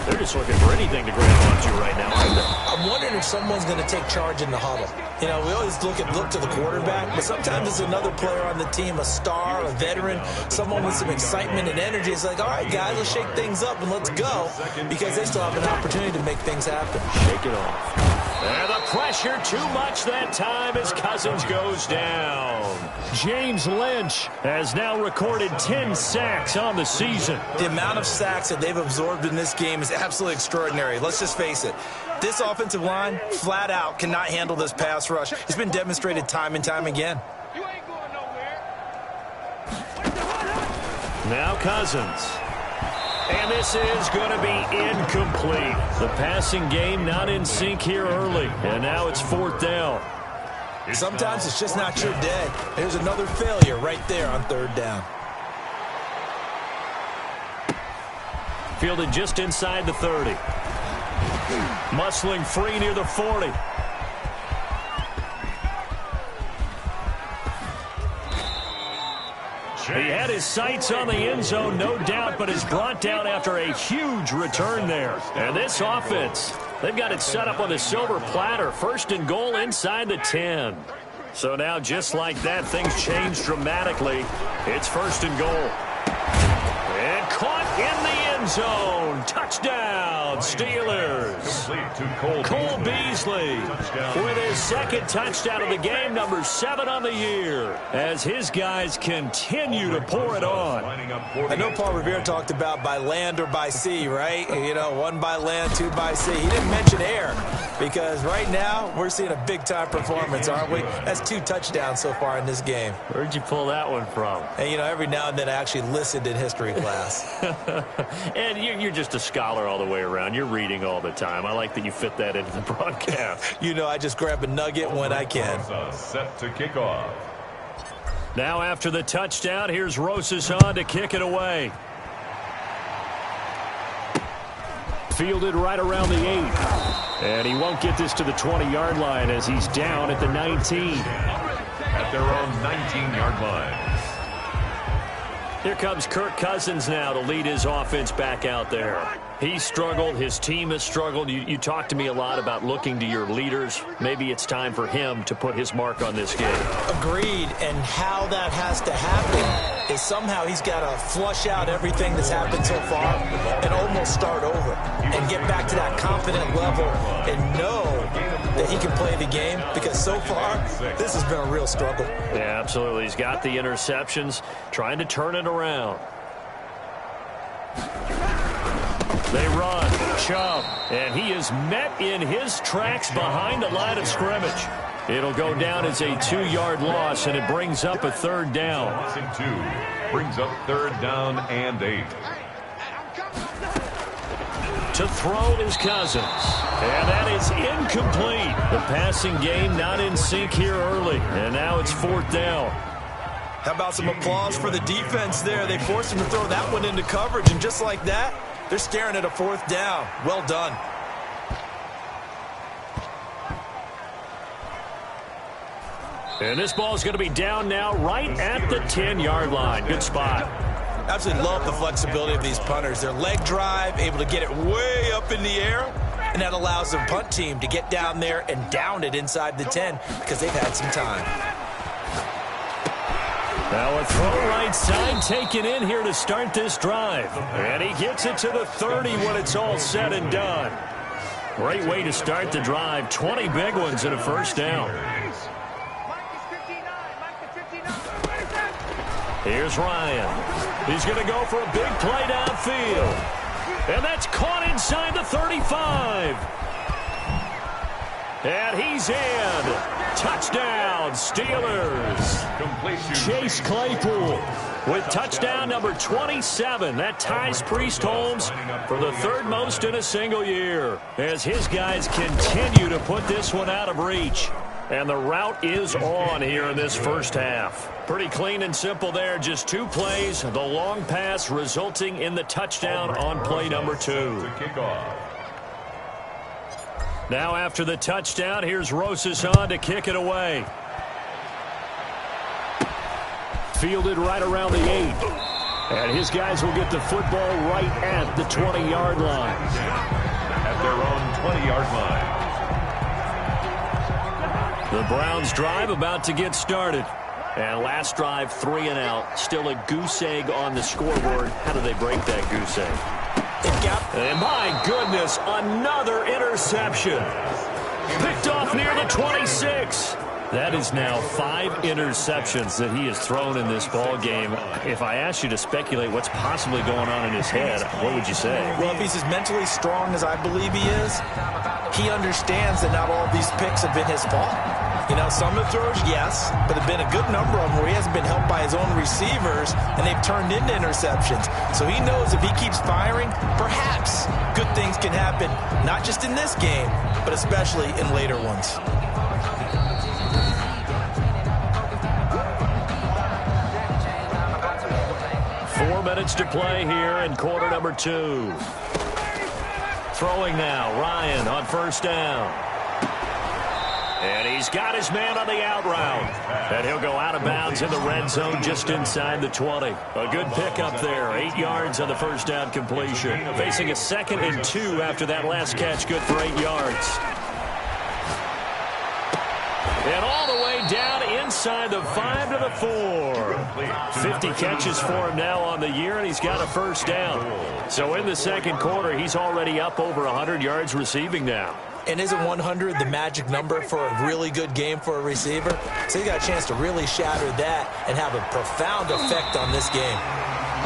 They're just looking for anything to grab onto right now, aren't they? I'm wondering if someone's going to take charge in the huddle. You know, we always look to the quarterback, but sometimes it's another player on the team, a star, a veteran, someone with some excitement and energy. It's like, all right, guys, let's shake things up and let's go, because they still have an opportunity to make things happen. Shake it off. And the pressure too much that time as Cousins goes down. James Lynch has now recorded 10 sacks on the season. The amount of sacks that they've absorbed in this game is absolutely extraordinary. Let's just face it. This offensive line, flat out, cannot handle this pass rush. It's been demonstrated time and time again. You ain't going nowhere. Now Cousins. And this is going to be incomplete. The passing game not in sync here early. And now it's 4th down. Sometimes it's just not your day. There's another failure right there on 3rd down. Fielded just inside the 30. Muscling free near the 40. He had his sights on the end zone, no doubt, but is brought down after a huge return there. And this offense, they've got it set up on the silver platter. 1st and goal inside the 10. So now, just like that, things change dramatically. It's 1st and goal. And caught in the end zone. Touchdown, Steelers. Cole Beasley with his 2nd touchdown of the game, number 7 on the year, as his guys continue to pour it on. I know Paul Revere talked about by land or by sea, right? You know, 1 by land, 2 by sea. He didn't mention air, because right now we're seeing a big-time performance, aren't we? That's 2 touchdowns so far in this game. Where'd you pull that one from? And, you know, every now and then I actually listened in history class. And you're just a scholar all the way around. You're reading all the time. I like that you fit that into the broadcast. You know, I just grab a nugget when I can. Set to kick off. Now after the touchdown, here's Rosas on to kick it away. Fielded right around the 8. And he won't get this to the 20-yard line as he's down at the 19. At their own 19-yard line. Here comes Kirk Cousins now to lead his offense back out there. He struggled. His team has struggled. You talked to me a lot about looking to your leaders. Maybe it's time for him to put his mark on this game. Agreed. And how that has to happen is somehow he's got to flush out everything that's happened so far and almost start over and get back to that confident level and know that he can play the game, because so far this has been a real struggle. Yeah, absolutely. He's got the interceptions, trying to turn it around. They run, Chubb, and he is met in his tracks behind the line of scrimmage. It'll go down as a 2-yard loss, and it brings up a 3rd down. And 2 brings up 3rd down and 8. To throw is Cousins, and that is incomplete. The passing game not in sync here early, and now it's 4th down. How about some applause for the defense there? They forced him to throw that one into coverage, and just like that, they're staring at a 4th down. Well done. And this ball is going to be down now right at the 10-yard line. Good spot. Absolutely love the flexibility of these punters. Their leg drive, able to get it way up in the air, and that allows the punt team to get down there and down it inside the 10 because they've had some time. Now a throw right side taken in here to start this drive. And he gets it to the 30 when it's all said and done. Great way to start the drive. 20 big ones and a 1st down. Here's Ryan. He's going to go for a big play downfield. And that's caught inside the 35. And he's in. Touchdown, Steelers. Completion. Chase Claypool with touchdown number 27. That ties Priest Holmes for the 3rd most in a single year, as his guys continue to put this one out of reach. And the route is on here in this 1st half. Pretty clean and simple there. Just 2 plays. The long pass resulting in the touchdown on play number 2. To kick off. Now after the touchdown, here's Rosas on to kick it away. Fielded right around the 8. And his guys will get the football right at the 20-yard line. At their own 20-yard line. The Browns drive about to get started. And last drive, 3 and out. Still a goose egg on the scoreboard. How do they break that goose egg? And my goodness, another interception. Picked off near the 26. That is now 5 interceptions that he has thrown in this ball game. If I asked you to speculate what's possibly going on in his head, what would you say? Well, if he's as mentally strong as I believe he is, he understands that not all of these picks have been his fault. You know, some of the throws, yes, but there have been a good number of them where he hasn't been helped by his own receivers, and they've turned into interceptions. So he knows if he keeps firing, perhaps good things can happen, not just in this game, but especially in later ones. 4 minutes to play here in quarter number 2. Throwing now, Ryan on first down. And he's got his man on the out route. And he'll go out of bounds in the red zone just inside the 20. A good pickup there. 8 yards on the first down completion. Facing a 2nd and 2 after that last catch. Good for 8 yards. And all the way down inside the 5 to the 4. 50 catches for him now on the year, and he's got a first down. So in the second quarter, he's already up over 100 yards receiving now. And isn't 100 the magic number for a really good game for a receiver? So he got a chance to really shatter that and have a profound effect on this game.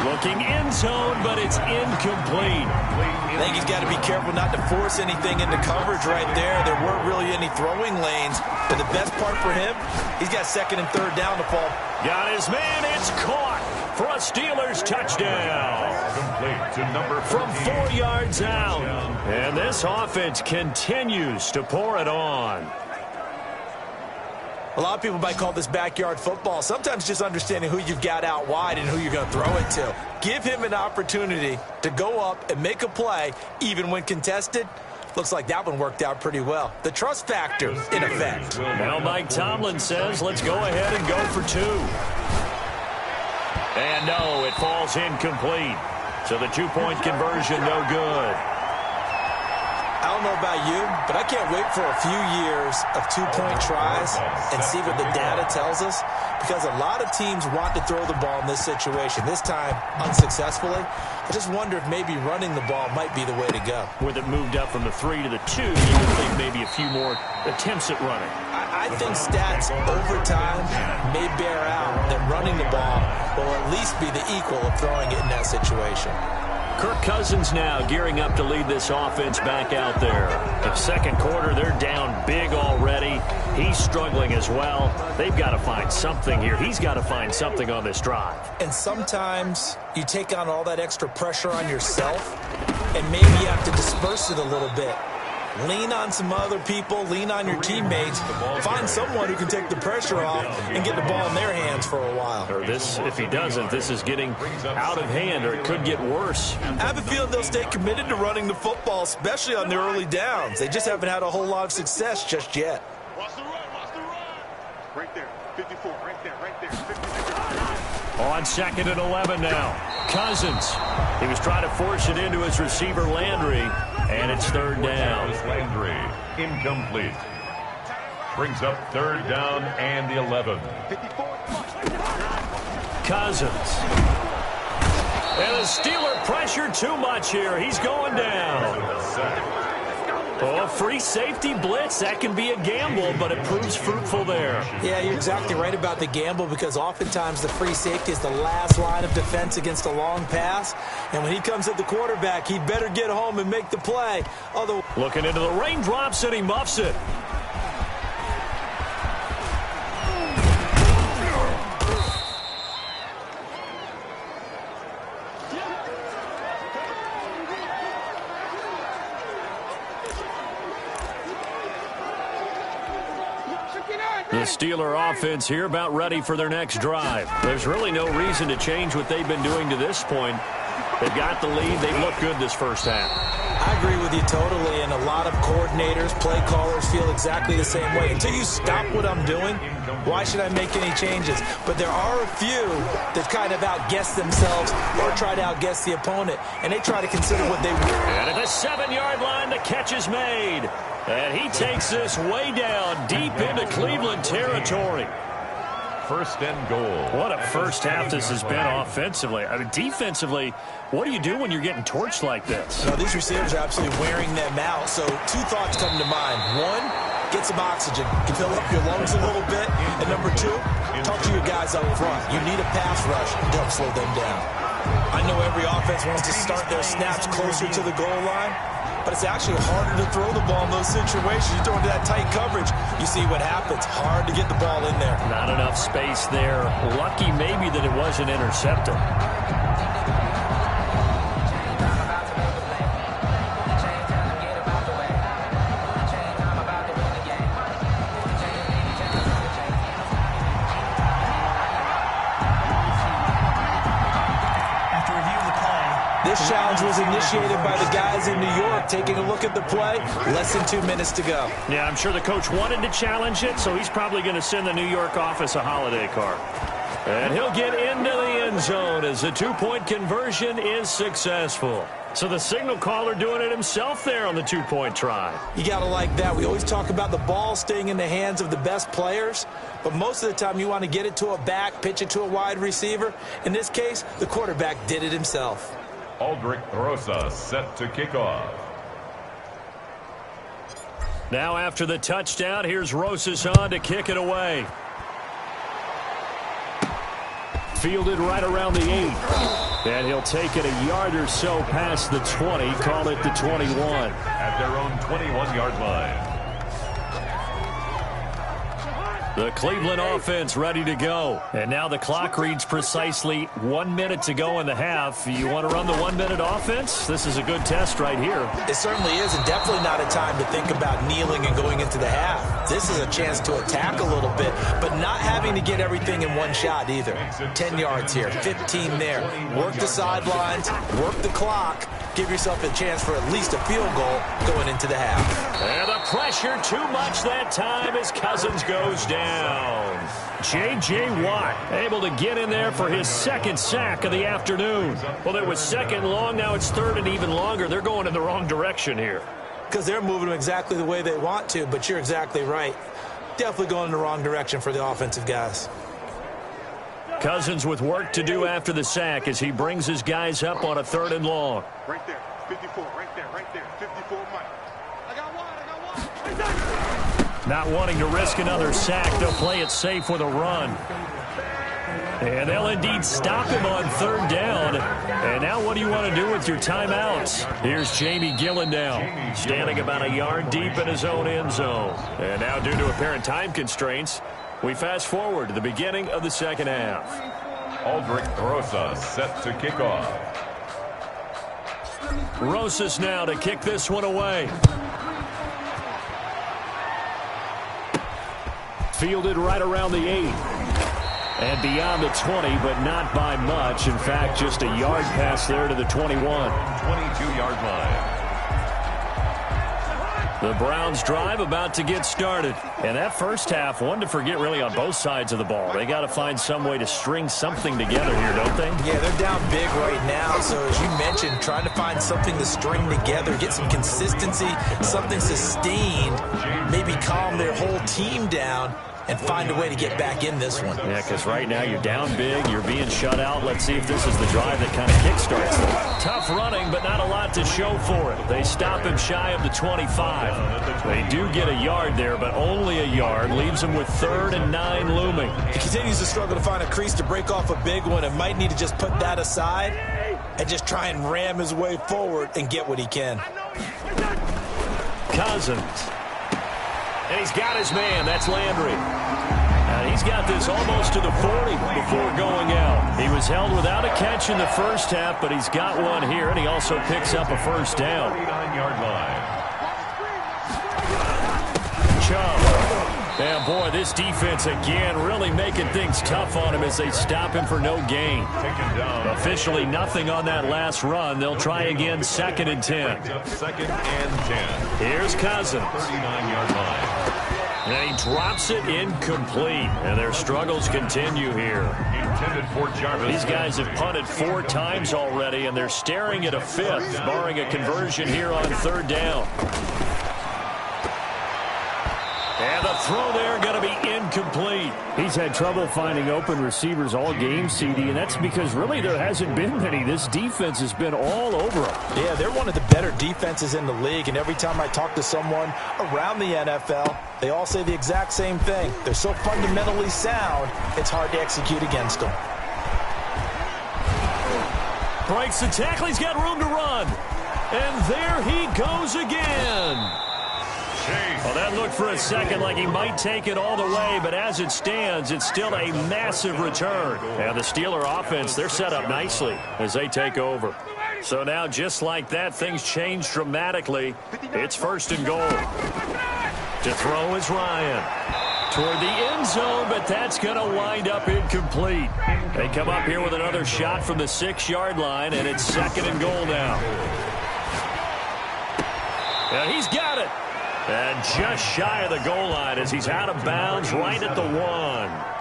Looking end zone, but it's incomplete. I think he's got to be careful not to force anything into coverage right there. There weren't really any throwing lanes. But the best part for him, he's got 2nd and 3rd down to fall. Got his man. It's caught for a Steelers touchdown. Complete to number 14. From 4 yards out. And this offense continues to pour it on. A lot of people might call this backyard football. Sometimes just understanding who you've got out wide and who you're going to throw it to. Give him an opportunity to go up and make a play, even when contested. Looks like that one worked out pretty well. The trust factor in effect. Now Mike Tomlin says, let's go ahead and go for 2. And no, it falls incomplete. So the 2-point conversion, no good. I don't know about you, but I can't wait for a few years of 2-point tries and see what the data tells us, because a lot of teams want to throw the ball in this situation, this time unsuccessfully. I just wonder if maybe running the ball might be the way to go. With it moved up from the 3 to the 2, you would think maybe a few more attempts at running. I think stats over time may bear out that running the ball will at least be the equal of throwing it in that situation. Kirk Cousins now gearing up to lead this offense back out there. In second quarter, they're down big already. He's struggling as well. They've got to find something here. He's got to find something on this drive. And sometimes you take on all that extra pressure on yourself, and maybe you have to disperse it a little bit. Lean on some other people, lean on your teammates, find someone who can take the pressure off and get the ball in their hands for a while. Or this, if he doesn't, this is getting out of hand, or it could get worse. I have a feeling they'll stay committed to running the football, especially on their early downs. They just haven't had a whole lot of success just yet. Watch the run, watch the run. Right there, 54, right there, 54. On 2nd and 11 now. Cousins. He was trying to force it into his receiver, Landry, and it's 3rd down. Landry, incomplete. Brings up 3rd down and 11. Cousins. And the Steeler pressure too much here. He's going down. Oh, free safety blitz. That can be a gamble, but it proves fruitful there. Yeah, you're exactly right about the gamble, because oftentimes the free safety is the last line of defense against a long pass. And when he comes at the quarterback, he'd better get home and make the play. Although, looking into the raindrops, and he muffs it. The Steeler offense here about ready for their next drive. There's really no reason to change what they've been doing to this point. They've got the lead. They've looked good this first half. I agree with you totally, and a lot of coordinators, play callers feel exactly the same way. Until you stop what I'm doing, why should I make any changes? But there are a few that kind of outguess themselves or try to outguess the opponent, and they try to consider what they want. And at the 7-yard line, the catch is made. And he takes this way down, deep into Cleveland territory. First and goal. What a first half this has been offensively. I mean, defensively, what do you do when you're getting torched like this? Now, these receivers are absolutely wearing them out. So 2 thoughts come to mind. 1, get some oxygen. You fill up your lungs a little bit. And number 2, talk to your guys up front. You need a pass rush to help slow them down. I know every offense wants to start their snaps closer to the goal line, but it's actually harder to throw the ball in those situations. You throw into that tight coverage, you see what happens. Hard to get the ball in there. Not enough space there. Lucky maybe that it wasn't intercepted. This challenge was initiated by the guys in New York. Taking a look at the play, less than 2 minutes to go. Yeah, I'm sure the coach wanted to challenge it, so he's probably going to send the New York office a holiday card. And he'll get into the end zone as the 2-point conversion is successful. So the signal caller doing it himself there on the 2-point try. You got to like that. We always talk about the ball staying in the hands of the best players, but most of the time you want to get it to a back, pitch it to a wide receiver. In this case, the quarterback did it himself. Aldrich Rosa set to kick off. Now after the touchdown, here's Rosas on to kick it away. Fielded right around the 8. And he'll take it a yard or so past the 20, call it the 21. At their own 21-yard line. The Cleveland offense ready to go. And now the clock reads precisely 1 minute to go in the half. You want to run the 1-minute offense? This is a good test right here. It certainly is, and definitely not a time to think about kneeling and going into the half. This is a chance to attack a little bit, but not having to get everything in one shot either. 10 yards here, 15 there. Work the sidelines, work the clock. Give yourself a chance for at least a field goal going into the half. And the pressure too much that time as Cousins goes down. J.J. Watt able to get in there for his 2nd sack of the afternoon. Well, it was 2nd long, now it's 3rd and even longer. They're going in the wrong direction here. Because they're moving them exactly the way they want to, but you're exactly right. Definitely going in the wrong direction for the offensive guys. Cousins with work to do after the sack as he brings his guys up on a 3rd and long. Right there, 54, right there, 54, Mike. I got one. Not wanting to risk another sack, they'll play it safe with a run. And they'll indeed stop him on 3rd down. And now what do you want to do with your timeouts? Here's Jamie Gillendow, standing about a yard deep in his own end zone. And now due to apparent time constraints, we fast forward to the beginning of the 2nd half. Aldrich Rosa set to kick off. Rosas now to kick this one away. Fielded right around the 8. And beyond the 20, but not by much. In fact, just a yard pass there to the 21. 22-yard line. The Browns drive about to get started. And that first half, one to forget really on both sides of the ball. They got to find some way to string something together here, don't they? Yeah, they're down big right now. So as you mentioned, trying to find something to string together, get some consistency, something sustained, maybe calm their whole team down and find a way to get back in this one. Yeah, because right now you're down big, you're being shut out. Let's see if this is the drive that kind of kickstarts them. Tough running, but not a lot to show for it. They stop him shy of the 25. They do get a yard there, but only a yard. Leaves him with 3rd and 9 looming. He continues to struggle to find a crease to break off a big one and might need to just put that aside and just try and ram his way forward and get what he can. Cousins. And he's got his man. That's Landry. And he's got this almost to the 40 before going out. He was held without a catch in the first half, but he's got one here, and he also picks up a first down. 49-yard line. Chubb And boy, this defense again really making things tough on him as they stop him for no gain. Officially nothing on that last run. They'll try again, 2nd and 10. 2nd and 10. Here's Cousins. 39-yard line. And he drops it incomplete. And their struggles continue here. Intended for Jarvis. These guys have punted 4 times already, and they're staring at a 5th, barring a conversion here on 3rd down. And the throw there going to be incomplete. He's had trouble finding open receivers all game, CD, and that's because really there hasn't been many. This defense has been all over him. Yeah, they're one of the better defenses in the league, and every time I talk to someone around the NFL, they all say the exact same thing. They're so fundamentally sound, it's hard to execute against them. Breaks the tackle. He's got room to run. And there he goes again. Well, that looked for a second like he might take it all the way, but as it stands, it's still a massive return. And the Steeler offense, they're set up nicely as they take over. So now, just like that, things change dramatically. It's 1st and goal. To throw is Ryan. Toward the end zone, but that's going to wind up incomplete. They come up here with another shot from the 6-yard line, and it's 2nd and goal now. And he's got it. And just shy of the goal line as he's out of bounds right at the 1.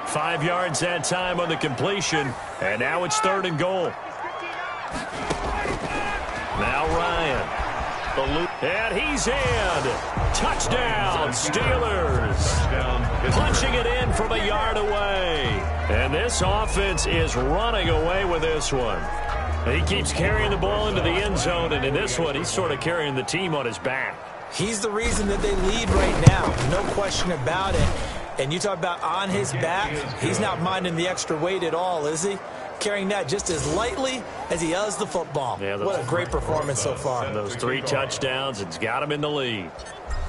5 yards that time on the completion. And now it's 3rd and goal. Now Ryan. And he's in. Touchdown, Steelers. Punching it in from a yard away. And this offense is running away with this one. He keeps carrying the ball into the end zone, and in this one, he's sort of carrying the team on his back. He's the reason that they lead right now. No question about it. And you talk about on his back, he's not minding the extra weight at all, is he? Carrying that just as lightly as he does the football. Yeah, what a great performance so far. Those 3 touchdowns, it's got him in the lead.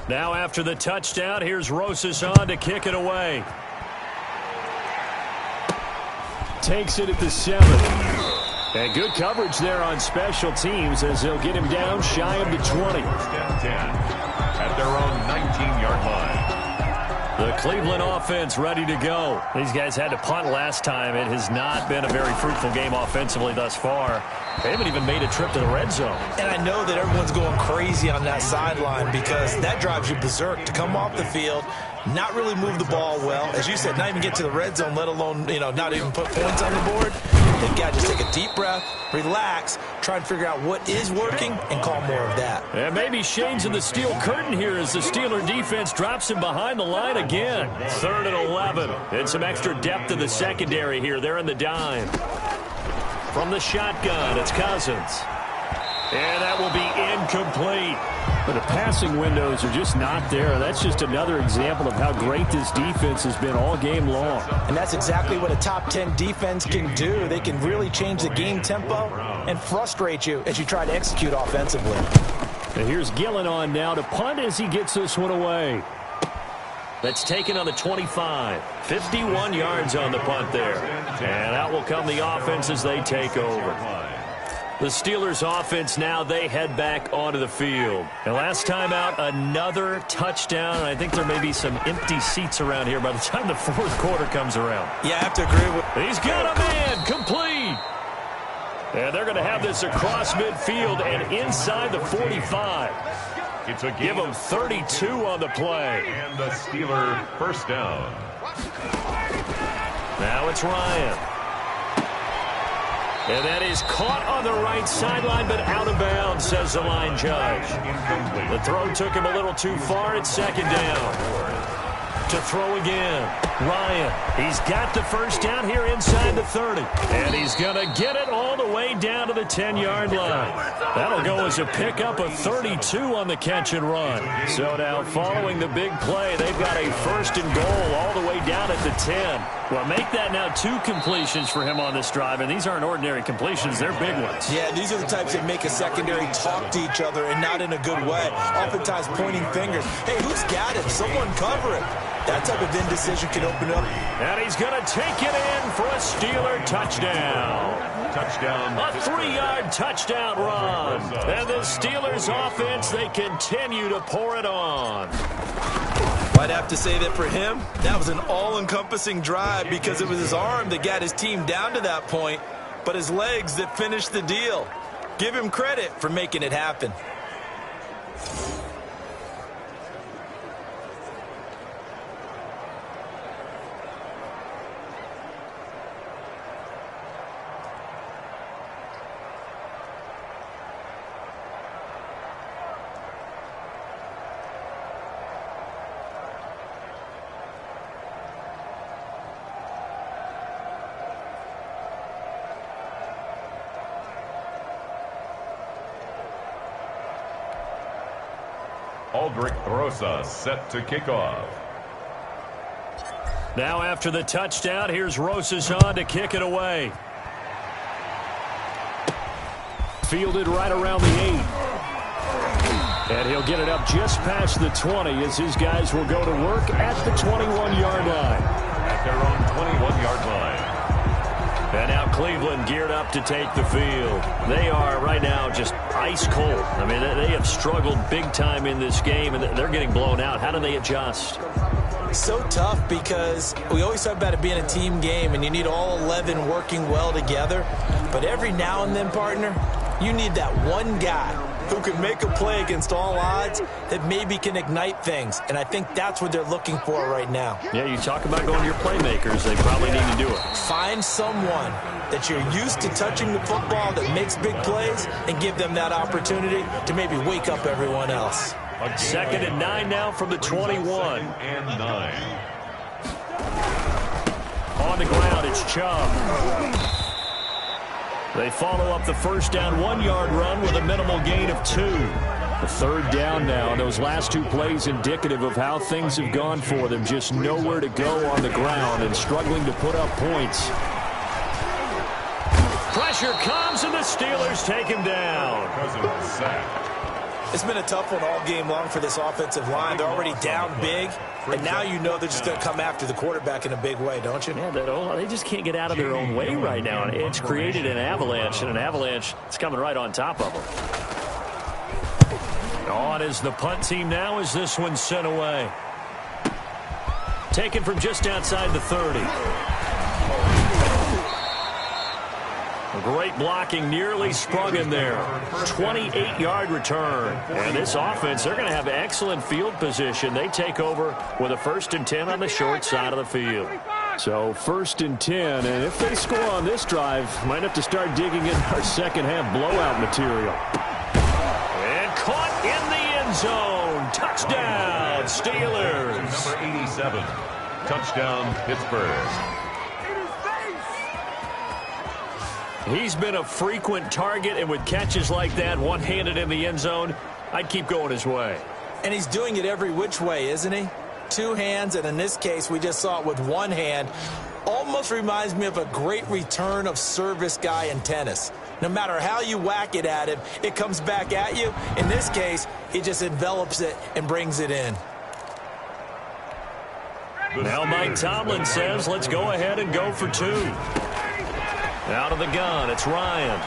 Now after the touchdown, here's Rosas on to kick it away. Takes it at the 7. And good coverage there on special teams as they'll get him down shy of the 20. 10 at their own 19-yard line. The Cleveland offense ready to go. These guys had to punt last time. It has not been a very fruitful game offensively thus far. They haven't even made a trip to the red zone. And I know that everyone's going crazy on that sideline because that drives you berserk to come off the field, not really move the ball well. As you said, not even get to the red zone, let alone, not even put points on the board. They've got to just take a deep breath, relax, try and figure out what is working, and call more of that. And maybe Shane's in the steel curtain here as the Steeler defense drops him behind the line again. 3rd and 11. And some extra depth in the secondary here. They're in the dime. From the shotgun, it's Cousins. And that will be incomplete. But the passing windows are just not there. That's just another example of how great this defense has been all game long. And that's exactly what a top 10 defense can do. They can really change the game tempo and frustrate you as you try to execute offensively. And here's Gillen on now to punt as he gets this one away. That's taken on the 25. 51 yards on the punt there. And out will come the offense as they take over. The Steelers offense now, they head back onto the field. And last time out, another touchdown. I think there may be some empty seats around here by the time the 4th quarter comes around. Yeah, I have to agree with. He's got a man, complete. And they're going to have this across midfield and inside the 45. It's a Give them 32 on the play. And the Steeler 1st down. Now it's Ryan. And that is caught on the right sideline, but out of bounds, says the line judge. The throw took him a little too far. It's 2nd down. To throw again. Ryan, he's got the 1st down here inside the 30. And he's going to get it all the way down to the 10-yard line. That'll go as a pickup of 32 on the catch and run. So now following the big play, they've got a 1st and goal all the way down at the 10. Well, make that now 2 completions for him on this drive, and these aren't ordinary completions. They're big ones. Yeah, these are the types that make a secondary talk to each other and not in a good way. Oftentimes pointing fingers. Hey, who's got it? Someone cover it. That type of indecision can open up. And he's going to take it in for a Steeler touchdown. Touchdown. A 3-yard touchdown run. And the Steelers offense, they continue to pour it on. I'd have to say that for him, that was an all-encompassing drive because it was his arm that got his team down to that point, but his legs that finished the deal. Give him credit for making it happen. Aldrich Rosa set to kick off. Now after the touchdown, here's Rosas on to kick it away. Fielded right around the 8. And he'll get it up just past the 20 as his guys will go to work at the 21-yard line. At their own 21-yard line. And now Cleveland geared up to take the field. They are right now just ice cold. I mean, they have struggled big time in this game, and they're getting blown out. How do they adjust? So tough because we always talk about it being a team game, and you need all 11 working well together. But every now and then, partner, you need that one guy who can make a play against all odds that maybe can ignite things. And I think that's what they're looking for right now. Yeah, you talk about going to your playmakers. They probably need to do it. Find someone that you're used to touching the football that makes big plays and give them that opportunity to maybe wake up everyone else. 2nd and 9 now from the 21. 2nd and 9. On the ground, it's Chubb. They follow up the first down 1-yard run with a minimal gain of 2. The 3rd down now, and those last 2 plays indicative of how things have gone for them. Just nowhere to go on the ground and struggling to put up points. Pressure comes, and the Steelers take him down. Cousins sacked. It's been a tough one all game long for this offensive line. They're already down big, and now you know they're just going to come after the quarterback in a big way, don't you? Yeah, they just can't get out of their own way right now. It's created an avalanche, and an avalanche is coming right on top of them. On is the punt team now as this one's sent away. Taken from just outside the 30. Great blocking, nearly sprung in there. 28-yard return. And this offense, they're going to have excellent field position. They take over with a 1st and 10 on the short side of the field. So 1st and 10, and if they score on this drive, might have to start digging in our second-half blowout material. And caught in the end zone. Touchdown, Steelers. Number 87. Touchdown, Pittsburgh. He's been a frequent target, and with catches like that, one-handed in the end zone, I'd keep going his way. And he's doing it every which way, isn't he? 2 hands, and in this case, we just saw it with 1 hand. Almost reminds me of a great return of service guy in tennis. No matter how you whack it at him, it comes back at you. In this case, he just envelops it and brings it in. Now Mike Tomlin says, let's go ahead and go for 2. Out of the gun, it's Ryan.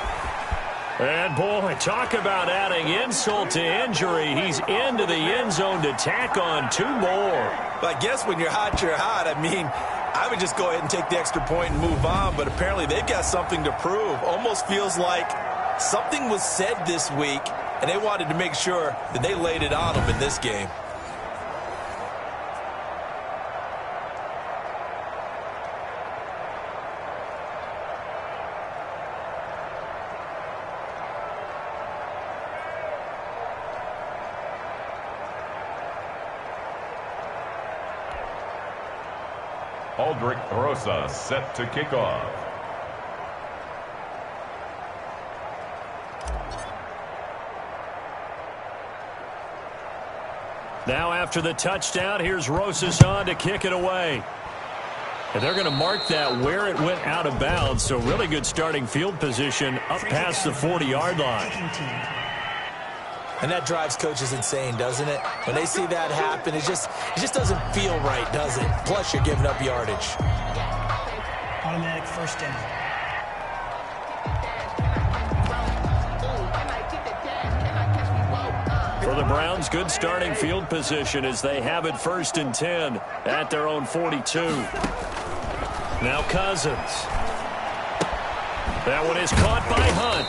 And, boy, talk about adding insult to injury. He's into the end zone to tack on 2 more. But I guess when you're hot, you're hot. I mean, I would just go ahead and take the extra point and move on, but apparently they've got something to prove. Almost feels like something was said this week, and they wanted to make sure that they laid it on them in this game. Aldrich Rosa set to kick off. Now after the touchdown, here's Rosas on to kick it away. And they're going to mark that where it went out of bounds, so really good starting field position up past the 40-yard line. And that drives coaches insane, doesn't it? When they see that happen, it just doesn't feel right, does it? Plus, you're giving up yardage. Automatic 1st down. For the Browns, good starting field position as they have it 1st and 10 at their own 42. Now Cousins. That one is caught by Hunt.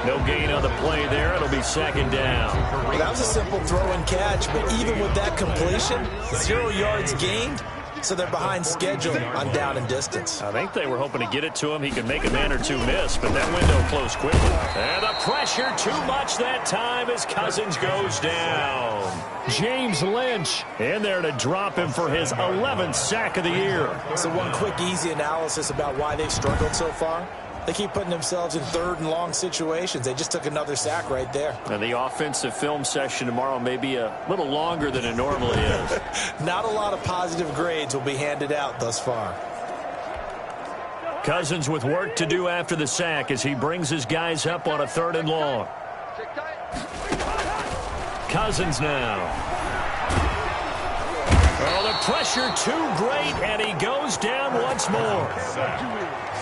No gain on the play there. It'll be 2nd down. Well, that was a simple throw and catch, but even with that completion, 0 yards gained, so they're behind schedule on down and distance. I think they were hoping to get it to him. He could make a man or two miss, but that window closed quickly. And the pressure too much that time as Cousins goes down. James Lynch in there to drop him for his 11th sack of the year. So one quick, easy analysis about why they've struggled so far. They keep putting themselves in 3rd and long situations. They just took another sack right there. And the offensive film session tomorrow may be a little longer than it normally is. Not a lot of positive grades will be handed out thus far. Cousins with work to do after the sack as he brings his guys up on a 3rd and long. Cousins now. Oh, the pressure too great, and he goes down once more.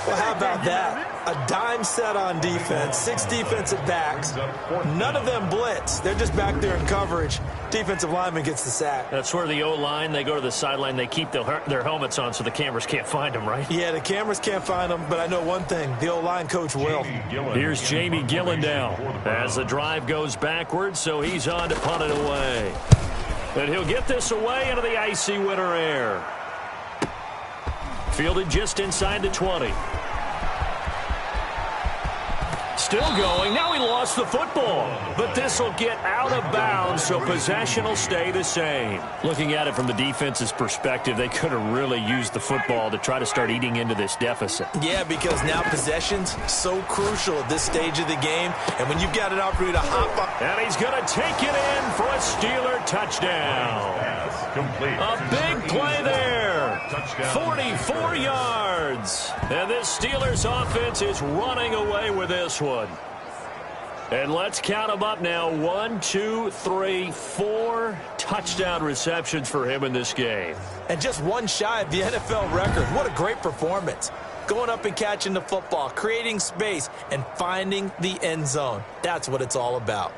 Well, how about that? A dime set on defense, 6 defensive backs. None of them blitz. They're just back there in coverage. Defensive lineman gets the sack. That's where the O-line, they go to the sideline, they keep their helmets on so the cameras can't find them, right? Yeah, the cameras can't find them, but I know one thing. The O-line coach will. Here's Jamie Gillendow as the drive goes backwards, so he's on to punt it away. And he'll get this away into the icy winter air. Fielded just inside the 20. Still going. Now he lost the football. But this will get out of bounds, so possession will stay the same. Looking at it from the defense's perspective, they could have really used the football to try to start eating into this deficit. Yeah, because now possession's so crucial at this stage of the game. And when you've got an opportunity to hop up. And he's going to take it in for a Steeler touchdown. A big play there. 44 yards. And this Steelers offense is running away with this one. And let's count them up now. 1, 2, 3, 4 touchdown receptions for him in this game. And just one shy of the NFL record. What a great performance. Going up and catching the football, creating space, and finding the end zone. That's what it's all about.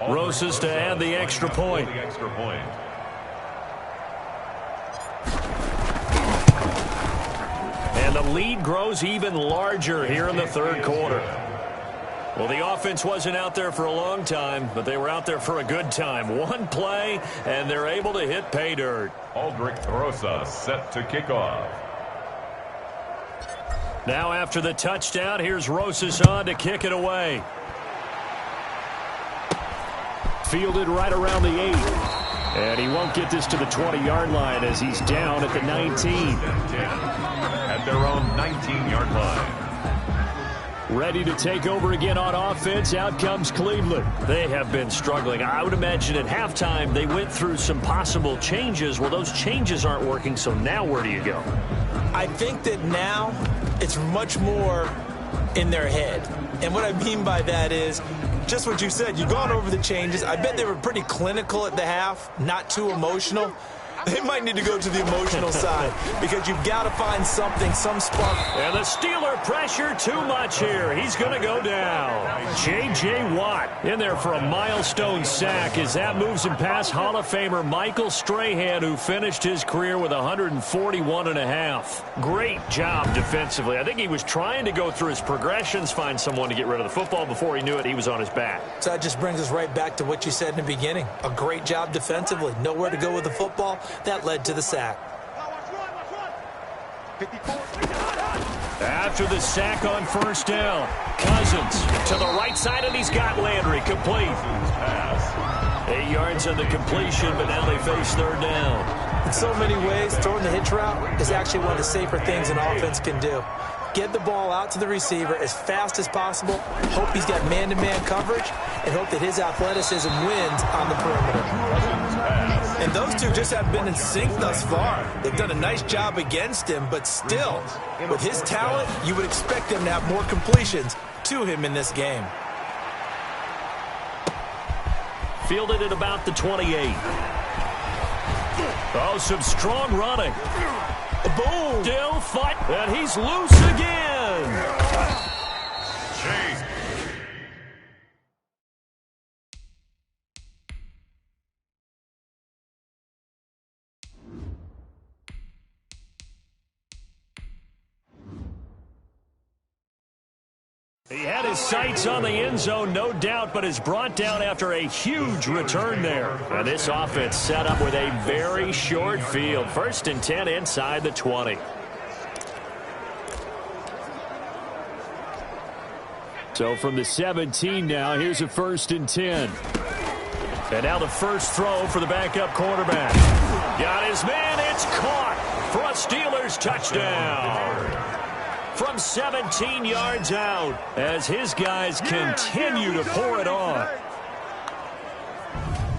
Rosas to add the extra point. And the lead grows even larger here in the 3rd quarter. Well, the offense wasn't out there for a long time, but they were out there for a good time. One play, and they're able to hit pay dirt. Aldrich Rosas set to kick off. Now after the touchdown, here's Rosas on to kick it away. Fielded right around the 8. And he won't get this to the 20-yard line as he's down at the 19. At their own 19-yard line. Ready to take over again on offense. Out comes Cleveland. They have been struggling. I would imagine at halftime they went through some possible changes. Well, those changes aren't working, so now where do you go? I think that now it's much more in their head. And what I mean by that is just what you said. You've gone over the changes. I bet they were pretty clinical at the half, not too emotional. They might need to go to the emotional side because you've got to find something, some spark. And the Steeler pressure too much here. He's going to go down. J.J. Watt in there for a milestone sack as that moves him past Hall of Famer Michael Strahan, who finished his career with 141.5. Great job defensively. I think he was trying to go through his progressions, find someone to get rid of the football. Before he knew it, he was on his back. So that just brings us right back to what you said in the beginning. A great job defensively. Nowhere to go with the football. That led to the sack. After the sack on 1st down, Cousins to the right side, and he's got Landry complete. 8 yards on the completion, but now they face 3rd down. In so many ways, throwing the hitch route is actually one of the safer things an offense can do. Get the ball out to the receiver as fast as possible, hope he's got man-to-man coverage, and hope that his athleticism wins on the perimeter. And those two just have been in sync thus far. They've done a nice job against him, but still, with his talent, you would expect him to have more completions to him in this game. Fielded at about the 28. Oh, some strong running. Boom. Still fight, and he's loose again. Chase. He had his sights on the end zone, no doubt, but is brought down after a huge return there. And this offense set up with a very short field. 1st and 10 inside the 20. So from the 17 now, here's a 1st and 10. And now the first throw for the backup quarterback. Got his man. It's caught for a Steelers touchdown. From 17 yards out as his guys continue to pour it on.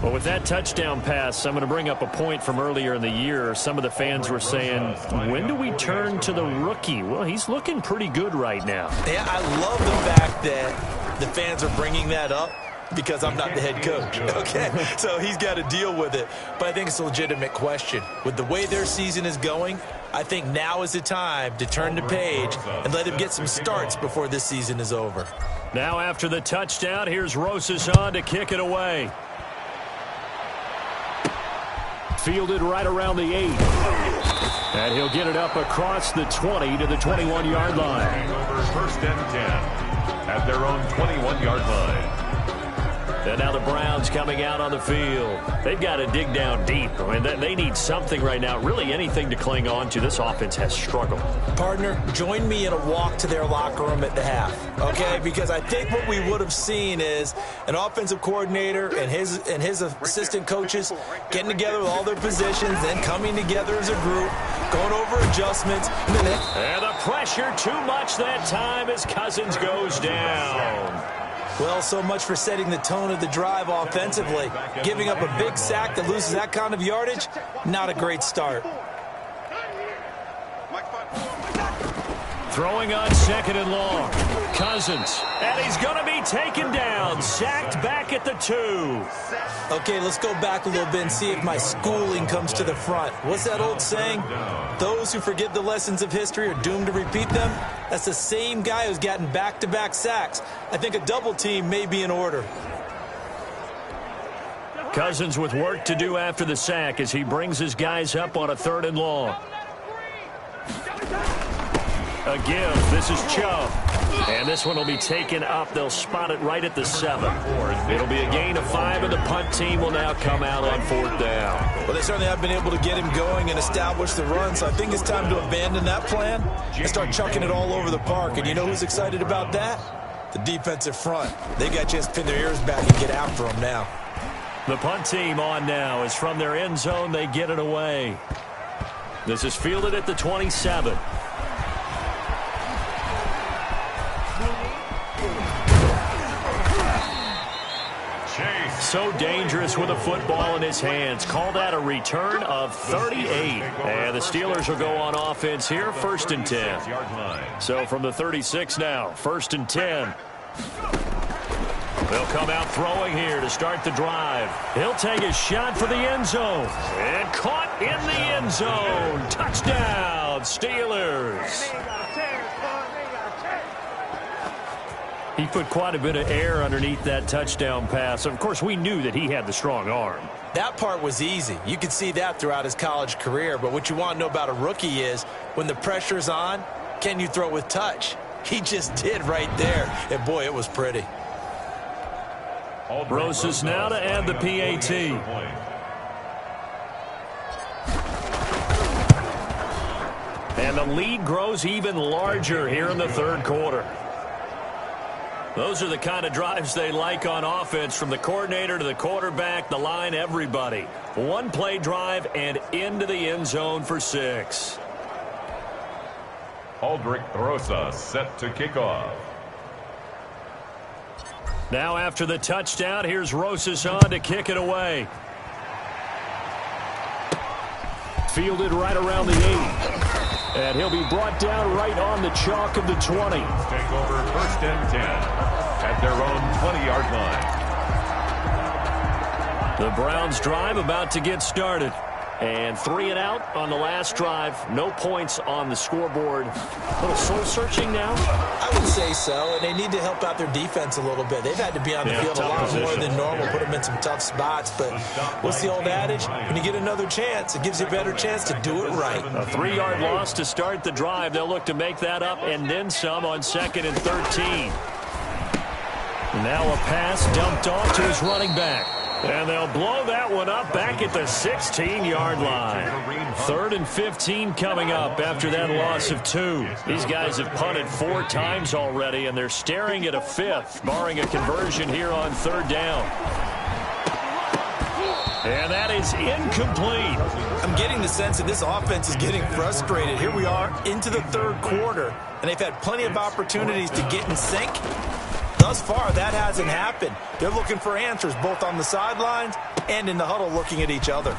Well, with that touchdown pass, I'm going to bring up a point from earlier in the year. Some of the fans were saying, when do we turn to the rookie? Well, he's looking pretty good right now. Yeah, I love the fact that the fans are bringing that up because I'm not the head coach. Okay, so he's got to deal with it. But I think it's a legitimate question. With the way their season is going, I think now is the time to turn the page and let him get some starts before this season is over. Now after the touchdown, here's Rosas on to kick it away. Fielded right around the 8. And he'll get it up across the 20 to the 21-yard line. Over 1st and 10 at their own 21-yard line. And now the Browns coming out on the field. They've got to dig down deep. I mean, they need something right now, really anything to cling on to. This offense has struggled. Partner, join me in a walk to their locker room at the half, okay? Because I think what we would have seen is an offensive coordinator and his assistant coaches getting together with all their positions, then coming together as a group, going over adjustments. And the pressure too much that time as Cousins goes down. Well, so much for setting the tone of the drive offensively. Giving up a big sack that loses that kind of yardage, not a great start. Throwing on 2nd and long. Cousins. And he's going to be taken down. Sacked back at the 2. Okay, let's go back a little bit and see if my schooling comes to the front. What's that old saying? Those who forget the lessons of history are doomed to repeat them. That's the same guy who's gotten back-to-back sacks. I think a double team may be in order. Cousins with work to do after the sack as he brings his guys up on a 3rd and long. A give. This is Chubb. And this one will be taken up. They'll spot it right at the 7. It'll be a gain of 5, and the punt team will now come out on 4th down. Well, they certainly have been able to get him going and establish the run, so I think it's time to abandon that plan and start chucking it all over the park. And you know who's excited about that? The defensive front. They got a chance to pin their ears back and get after them now. The punt team on now is from their end zone. They get it away. This is fielded at the 27. So dangerous with a football in his hands. Call that a return of 38. And the Steelers will go on offense here, 1st and 10. So from the 36 now, 1st and 10. They'll come out throwing here to start the drive. He'll take a shot for the end zone. And caught in the end zone. Touchdown, Steelers. He put quite a bit of air underneath that touchdown pass. Of course, we knew that he had the strong arm. That part was easy. You could see that throughout his college career. But what you want to know about a rookie is when the pressure's on, can you throw with touch? He just did right there. And, boy, it was pretty. Rosas now to add the PAT. And the lead grows even larger here in the 3rd quarter. Those are the kind of drives they like on offense, from the coordinator to the quarterback, the line, everybody. One-play drive and into the end zone for 6. Aldrich Rosas set to kick off. Now after the touchdown, here's Rosas on to kick it away. Fielded right around the 8. And he'll be brought down right on the chalk of the 20. Take over 1st and 10 at their own 20-yard line. The Browns drive about to get started. And 3 and out on the last drive. No points on the scoreboard. A little soul-searching now? I would say so, and they need to help out their defense a little bit. They've had to be on the field a lot more than normal, put them in some tough spots. But what's the old adage? When you get another chance, it gives you a better chance to do it right. A 3-yard loss to start the drive. They'll look to make that up and then some on 2nd and 13. Now a pass dumped off to his running back. And they'll blow that one up back at the 16-yard line. 3rd and 15 coming up after that loss of 2. These guys have punted 4 times already, and they're staring at a 5th, barring a conversion here on 3rd down. And that is incomplete. I'm getting the sense that this offense is getting frustrated. Here we are into the 3rd quarter, and they've had plenty of opportunities to get in sync. Thus far, that hasn't happened. They're looking for answers both on the sidelines and in the huddle looking at each other.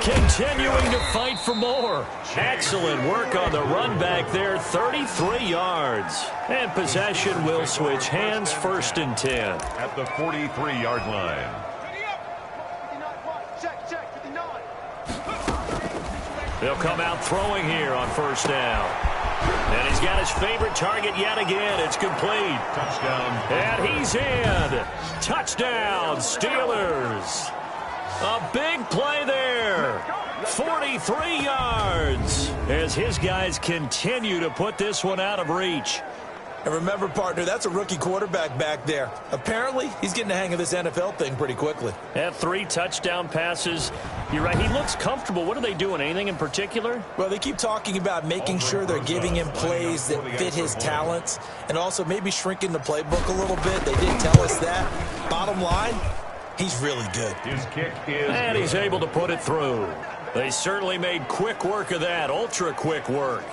Continuing to fight for more. Excellent work on the run back there, 33 yards. And possession will switch hands, 1st and 10. At the 43-yard line. They'll come out throwing here on 1st down. And he's got his favorite target yet again. It's complete. Touchdown. And he's in. Touchdown, Steelers. A big play there. 43 yards as his guys continue to put this one out of reach. And remember, partner, that's a rookie quarterback back there. Apparently, he's getting the hang of this NFL thing pretty quickly. Had 3 touchdown passes. You're right, he looks comfortable. What are they doing? Anything in particular? Well, they keep talking about making sure they're giving him plays that fit his talents and also maybe shrinking the playbook a little bit. They did tell us that. Bottom line, he's really good. His kick is and he's able to put it through. They certainly made quick work of that, ultra-quick work.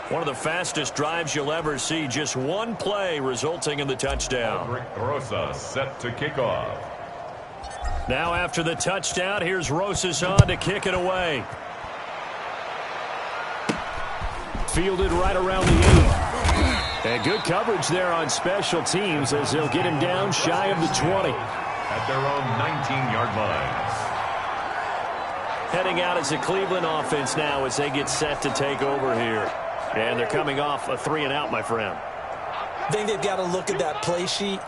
One of the fastest drives you'll ever see. Just one play resulting in the touchdown. Rosa set to kick off. Now after the touchdown, here's Rosas on to kick it away. Fielded right around the 8. And good coverage there on special teams as they'll get him down shy of the 20. At their own 19-yard line. Heading out as the Cleveland offense now as they get set to take over here. And they're coming off a 3 and out, my friend. I think they've got to look at that play sheet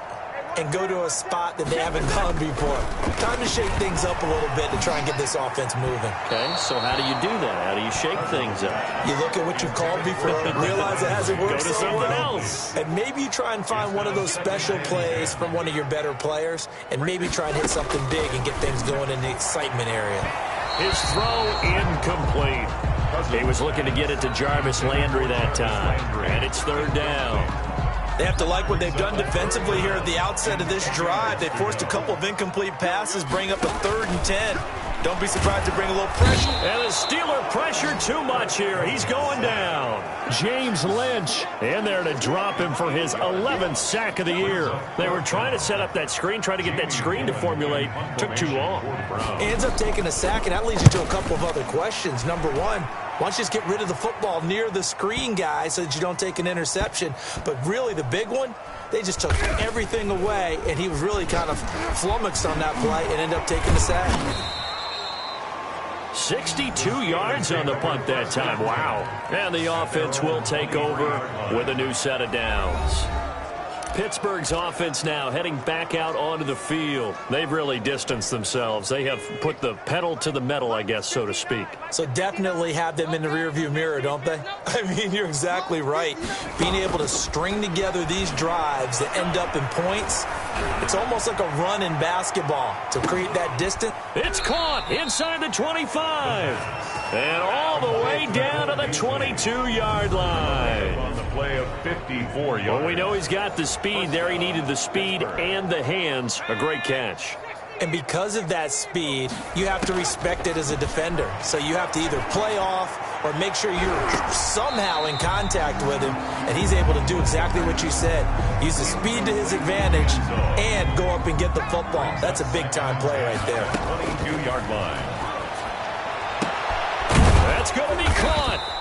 and go to a spot that they haven't gone before. Time to shake things up a little bit to try and get this offense moving. Okay, so how do you do that? How do you shake things up? You look at what you've called before, realize it hasn't worked Go to so something well, else. and maybe you try and find one of those special plays from one of your better players, and maybe try and hit something big and get things going in the excitement area. His throw incomplete. He was looking to get it to Jarvis Landry that time. And it's 3rd down. They have to like what they've done defensively here at the outset of this drive. They forced a couple of incomplete passes, bring up a 3rd and 10. Don't be surprised to bring a little pressure. And the Steeler pressure too much here. He's going down. James Lynch in there to drop him for his 11th sack of the year. They were trying to set up that screen, trying to get that screen to formulate. Took too long. Ends up taking a sack, and that leads you to a couple of other questions. Number one, why don't you just get rid of the football near the screen guy so that you don't take an interception? But really the big one, they just took everything away, and he was really kind of flummoxed on that play and ended up taking the sack. 62 yards on the punt that time. Wow. And the offense will take over with a new set of downs. Pittsburgh's offense now heading back out onto the field. They've really distanced themselves. They have put the pedal to the metal, I guess, so to speak. So definitely have them in the rearview mirror, don't they? I mean, you're exactly right. Being able to string together these drives that end up in points, it's almost like a run in basketball to create that distance. It's caught inside the 25. And all the way down to the 22-yard line. On the play of 54 yards. Well, we know he's got the speed there. He needed the speed and the hands. A great catch. And because of that speed, you have to respect it as a defender. So you have to either play off or make sure you're somehow in contact with him, and he's able to do exactly what you said. Use the speed to his advantage and go up and get the football. That's a big-time play right there. 22-yard line. That's going to be caught.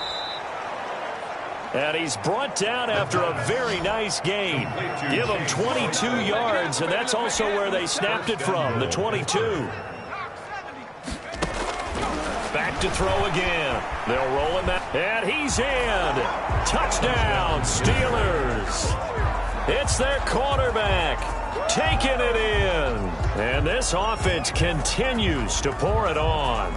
And he's brought down after a very nice gain. Give him 22 yards, and that's also where they snapped it from, the 22. Back to throw again. They'll roll him out, and he's in. Touchdown, Steelers. It's their quarterback taking it in. And this offense continues to pour it on.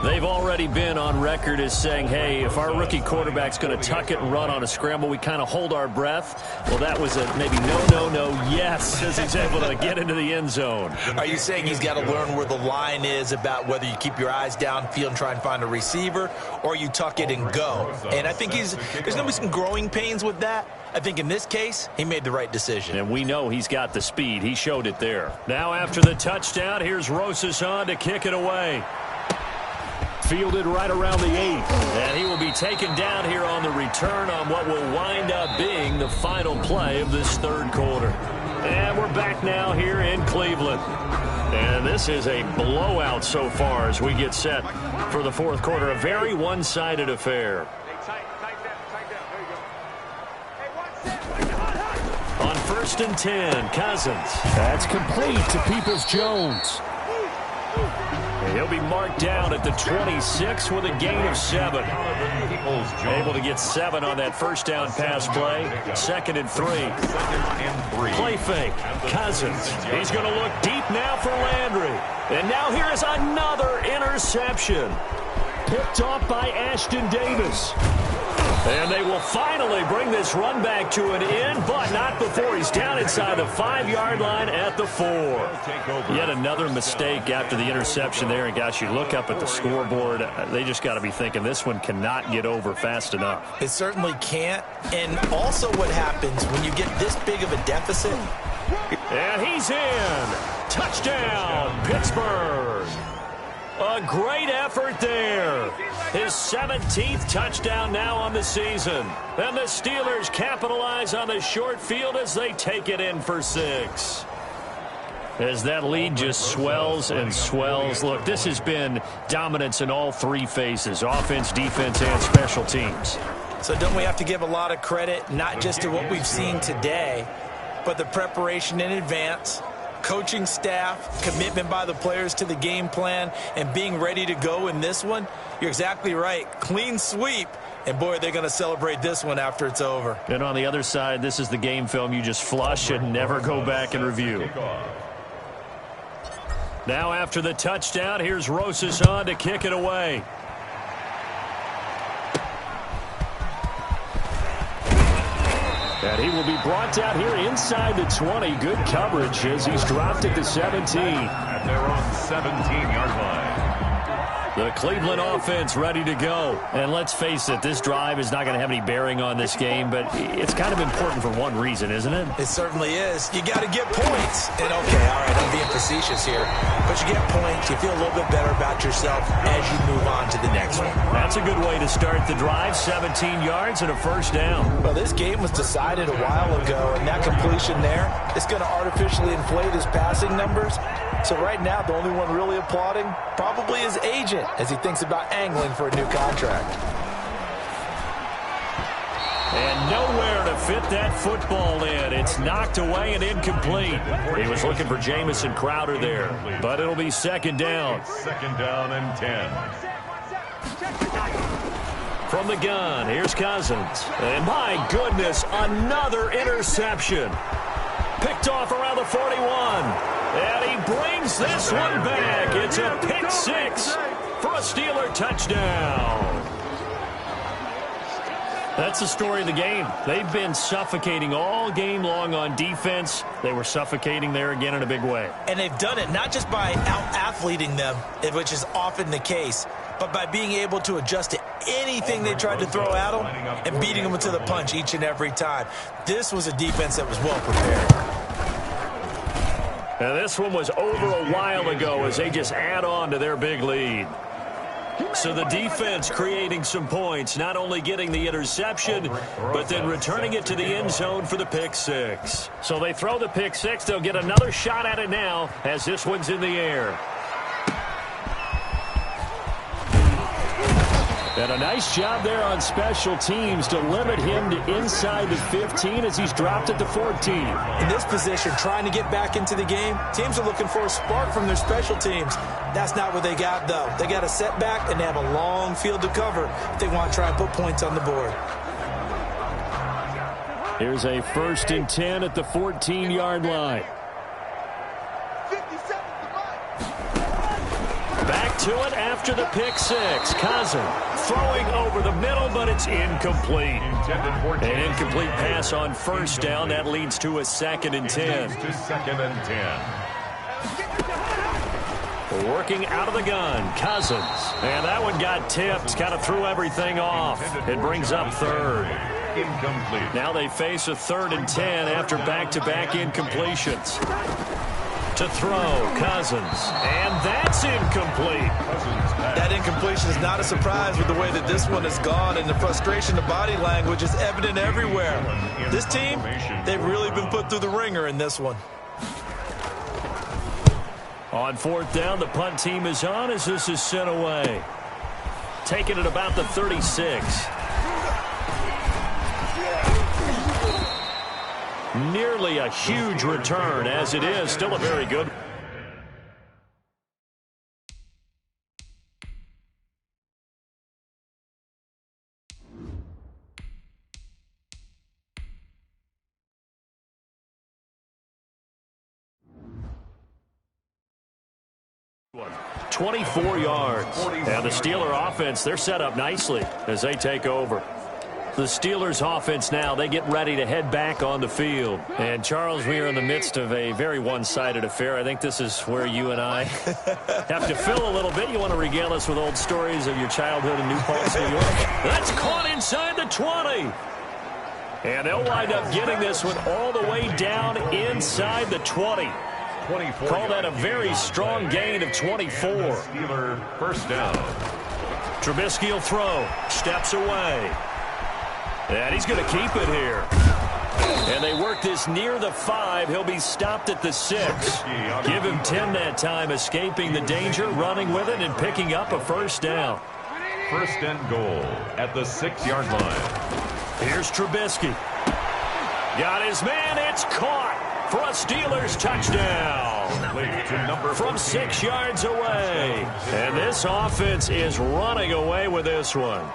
They've already been on record as saying, hey, if our rookie quarterback's going to tuck it and run on a scramble, we kind of hold our breath. Well, that was a maybe no, yes, as he's able to get into the end zone. Are you saying he's got to learn where the line is about whether you keep your eyes downfield and try and find a receiver, or you tuck it and go? And I think there's going to be some growing pains with that. I think in this case, he made the right decision. And we know he's got the speed. He showed it there. Now after the touchdown, here's Rosas on to kick it away. Fielded right around the 8. And he will be taken down here on the return on what will wind up being the final play of this third quarter. And we're back now here in Cleveland. And this is a blowout so far as we get set for the fourth quarter. A very one-sided affair. On 1st and 10, Cousins. That's complete to Peoples-Jones. He'll be marked down at the 26 with a gain of 7. Able to get 7 on that first down pass play. 2nd and 3. Play fake. Cousins. He's going to look deep now for Landry. And now here is another interception. Picked off by Ashton Davis. And they will finally bring this run back to an end, but not before he's down inside the 5-yard line at the 4. Yet another mistake after the interception there. And, gosh, you look up at the scoreboard, they just got to be thinking this one cannot get over fast enough. It certainly can't. And also what happens when you get this big of a deficit. And he's in. Touchdown, Pittsburgh. A great effort there. His 17th touchdown now on the season. And the Steelers capitalize on the short field as they take it in for 6. As that lead just swells and swells. Look, this has been dominance in all 3 phases, offense, defense, and special teams. So don't we have to give a lot of credit, not just to what we've seen today, but the preparation in advance, coaching staff, commitment by the players to the game plan, and being ready to go in this one? You're exactly right. Clean sweep. And, boy, they're going to celebrate this one after it's over. And on the other side, this is the game film you just flush and never go back and review. Now after the touchdown, here's Rosas on to kick it away. And he will be brought down here inside the 20. Good coverage as he's dropped at the 17. And they're on the 17-yard line. The Cleveland offense ready to go. And let's face it, this drive is not going to have any bearing on this game, but it's kind of important for one reason, isn't it? It certainly is. You got to get points. And, okay, all right, I'm being facetious here. But you get points, you feel a little bit better about yourself as you move on to the next one. That's a good way to start the drive. 17 yards and a first down. Well, this game was decided a while ago, and that completion there is going to artificially inflate his passing numbers. So right now, the only one really applauding probably his agent as he thinks about angling for a new contract. And nowhere to fit that football in. It's knocked away and incomplete. He was looking for Jamison Crowder there, but it'll be 2nd down. 2nd down and 10. From the gun, here's Cousins. And my goodness, another interception. Picked off around the 41. And he brings this one back. It's a pick 6 for a Steeler touchdown. That's the story of the game. They've been suffocating all game long on defense. They were suffocating there again in a big way. And they've done it not just by out-athleting them, which is often the case, but by being able to adjust to anything they tried to throw at them and beating them to the punch each and every time. This was a defense that was well prepared. And this one was over a while ago as they just add on to their big lead. So the defense creating some points, not only getting the interception, but then returning it to the end zone for the pick 6. So they throw the pick 6. They'll get another shot at it now as this one's in the air. And a nice job there on special teams to limit him to inside the 15 as he's dropped at the 14. In this position, trying to get back into the game, teams are looking for a spark from their special teams. That's not what they got, though. They got a setback, and they have a long field to cover if they want to try and put points on the board. Here's a 1st and 10 at the 14-yard line. Back to it after the pick six. Cousin throwing over the middle, but it's incomplete. An incomplete pass on 1st down. That leads to a 2nd and 10. Working out of the gun, Cousins. And that one got tipped, kind of threw everything off. It brings up 3rd. Incomplete. Now they face a 3rd and 10 after back-to-back incompletions. To throw, Cousins. And that's incomplete. That incompletion is not a surprise with the way that this one has gone, and the frustration, the body language is evident everywhere. This team, they've really been put through the ringer in this one. On 4th down, the punt team is on as this is sent away. Taking it about the 36. Nearly a huge return, as it is still a very good. One. 24 yards. And the Steeler offense, they're set up nicely as they take over. The Steelers offense now, they get ready to head back on the field. And, Charles, we are in the midst of a very one-sided affair. I think this is where you and I have to fill a little bit. You want to regale us with old stories of your childhood in New Paltz, New York? That's caught inside the 20. And they'll wind up getting this one all the way down inside the 20. Call that a very strong gain of 24. Steeler 1st down. Trubisky will throw. Steps away. And he's going to keep it here. And they work this near the 5. He'll be stopped at the 6. Give him 10 that time, escaping the danger, running with it, and picking up a 1st down. 1st and goal at the 6-yard line. Here's Trubisky. Got his man. It's caught for a Steelers touchdown. From 6 yards away. And this offense is running away with this one.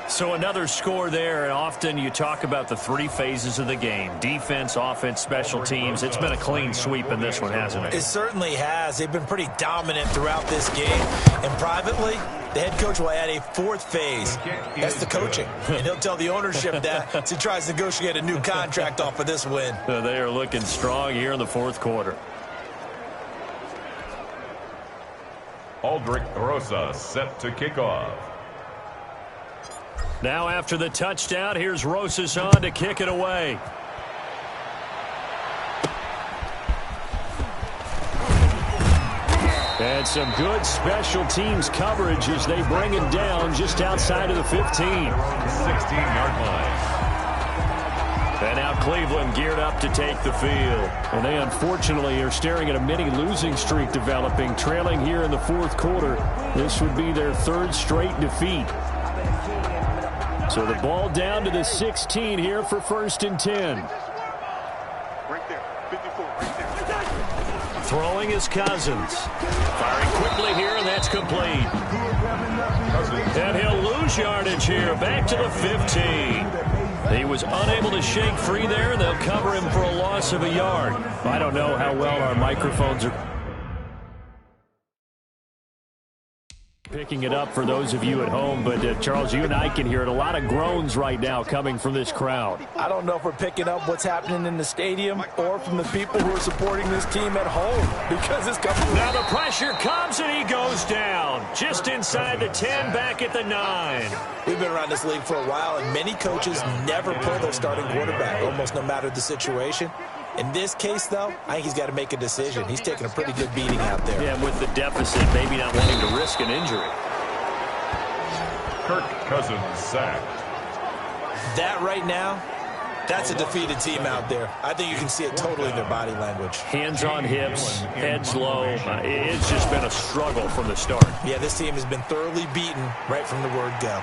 So another score there, and often you talk about the 3 phases of the game. Defense, offense, special teams. It's been a clean sweep in this one, hasn't it? It certainly has. They've been pretty dominant throughout this game. And privately, the head coach will add a 4th phase. That's the coaching. And he'll tell the ownership that as he tries to negotiate a new contract off of this win. They are looking strong here in the 4th quarter. Aldrich Rosa set to kick off. Now after the touchdown, here's Rosas on to kick it away. And some good special teams coverage as they bring him down just outside of the 15. 16-yard line. And now Cleveland geared up to take the field. And they unfortunately are staring at a mini losing streak developing, trailing here in the 4th quarter. This would be their 3rd straight defeat. So the ball down to the 16 here for 1st and 10. Right there, 54, right there. Throwing is Cousins. Firing quickly here, and that's complete. And he'll lose yardage here, back to the 15. He was unable to shake free there. They'll cover him for a loss of a yard. I don't know how well our microphones are picking it up for those of you at home, but Charles, you and I can hear it. A lot of groans right now coming from this crowd. I don't know if we're picking up what's happening in the stadium or from the people who are supporting this team at home, because it's coming. Now the pressure comes and he goes down just inside the 10, back at the 9. We've been around this league for a while, and many coaches never pull their starting quarterback, almost no matter the situation. In this case, though, I think he's got to make a decision. He's taking a pretty good beating out there. Yeah, with the deficit, maybe not wanting to risk an injury. Kirk Cousins sacked. That right now, that's a defeated team out there. I think you can see it totally in their body language. Hands on hips, heads low. It's just been a struggle from the start. Yeah, this team has been thoroughly beaten right from the word go.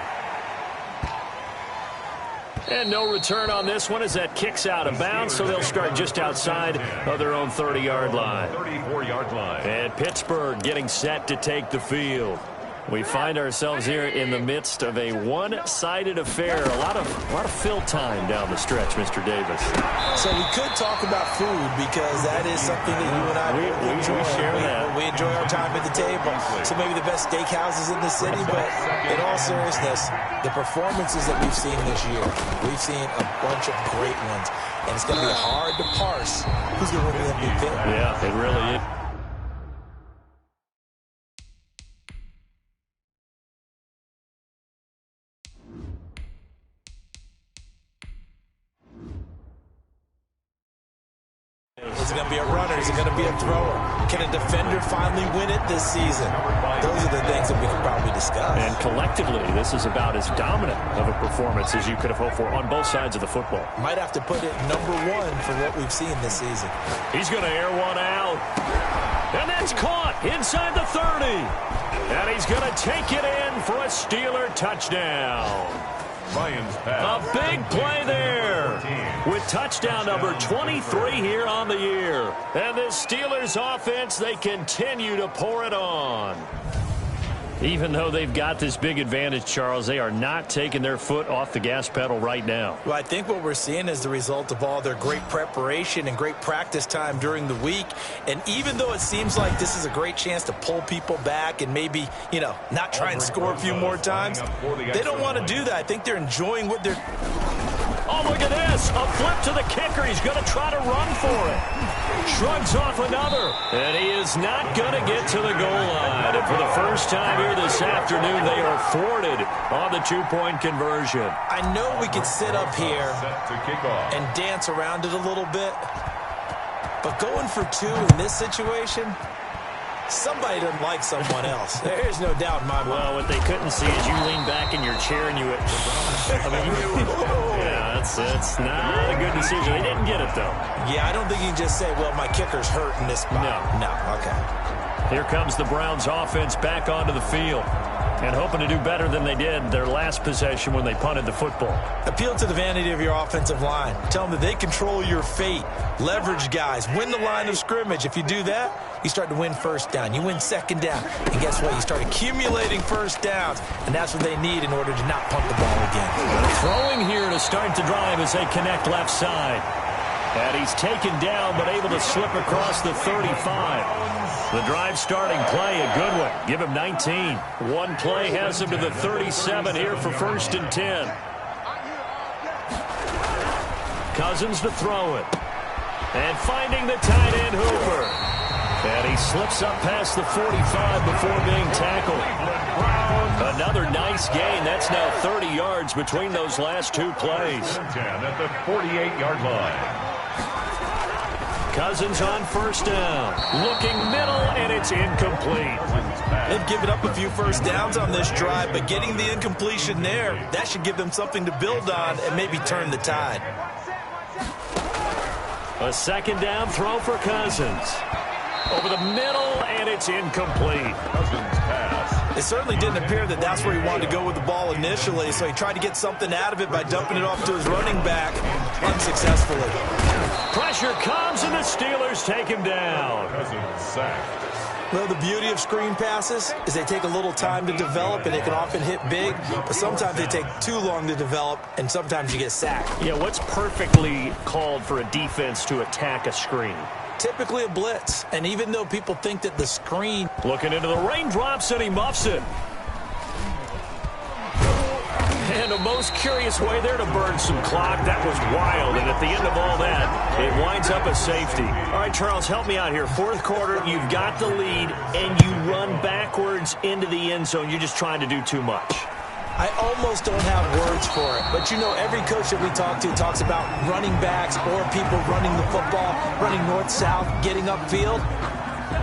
And no return on this one as that kicks out of bounds, so they'll start just outside of their own 30-yard line. 34-yard line. And Pittsburgh getting set to take the field. We find ourselves here in the midst of a one-sided affair. A lot of fill time down the stretch, Mr. Davis. So we could talk about food because that is something that you and I enjoy. We share that. We enjoy our time at the table. So maybe the best steakhouses in the city, but in all seriousness, the performances that we've seen this year, we've seen a bunch of great ones, and it's going to be hard to parse who's going to win the MVP. Yeah, it really is. Is it going to be a runner? Is it going to be a thrower? Can a defender finally win it this season? Those are the things that we can probably discuss. And collectively, this is about as dominant of a performance as you could have hoped for on both sides of the football. Might have to put it number one for what we've seen this season. He's going to air one out. And that's caught inside the 30. And he's going to take it in for a Steeler touchdown. Ryan's pass. A big play there with touchdown number 23 here on the year. And the Steelers offense, they continue to pour it on. Even though they've got this big advantage, Charles, they are not taking their foot off the gas pedal right now. Well, I think what we're seeing is the result of all their great preparation and great practice time during the week. And even though it seems like this is a great chance to pull people back and maybe, not try and score a few more times, they don't want to do that. I think they're enjoying what they're... Oh, look at this. A flip to the kicker. He's going to try to run for it. Shrugs off another. And he is not going to get to the goal line. And for the first time here this afternoon, they are thwarted on the two-point conversion. I know we could sit up here and dance around it a little bit, but going for two in this situation, somebody doesn't like someone else. There's no doubt in my mind. Well, what they couldn't see is you lean back in your chair and you... That's not a good decision. They didn't get it, though. Yeah, I don't think you can just say, well, my kicker's hurt in this spot. No, okay. Here comes the Browns offense back onto the field and hoping to do better than they did their last possession when they punted the football. Appeal to the vanity of your offensive line. Tell them that they control your fate. Leverage guys. Win the line of scrimmage. If you do that, you start to win first down. You win second down. And guess what? You start accumulating first downs. And that's what they need in order to not punt the ball again. Throwing here to start the drive as they connect left side. And he's taken down but able to slip across the 35. The drive starting play, a good one. Give him 19. One play has him to the 37 here for 1st and 10. Cousins to throw it. And finding the tight end Hooper. And he slips up past the 45 before being tackled. Another nice gain. That's now 30 yards between those last two plays. At the 48-yard line. Cousins on 1st down. Looking middle, and it's incomplete. They've given up a few first downs on this drive, but getting the incompletion there, that should give them something to build on and maybe turn the tide. A 2nd down throw for Cousins. Over the middle, and it's incomplete. Cousins pass. It certainly didn't appear that that's where he wanted to go with the ball initially, so he tried to get something out of it by dumping it off to his running back unsuccessfully. Pressure comes, and the Steelers take him down. Cousins sacked. Well, the beauty of screen passes is they take a little time to develop, and they can often hit big, but sometimes they take too long to develop, and sometimes you get sacked. Yeah, what's perfectly called for a defense to attack a screen? Typically a blitz, and even though people think that the screen... Looking into the raindrops, and he muffs it. And a most curious way there to burn some clock. That was wild, and at the end of all that, it winds up a safety. All right, Charles, help me out here. 4th quarter, you've got the lead, and you run backwards into the end zone. You're just trying to do too much. I almost don't have words for it, but every coach that we talk to talks about running backs or people running the football, running north-south, getting upfield.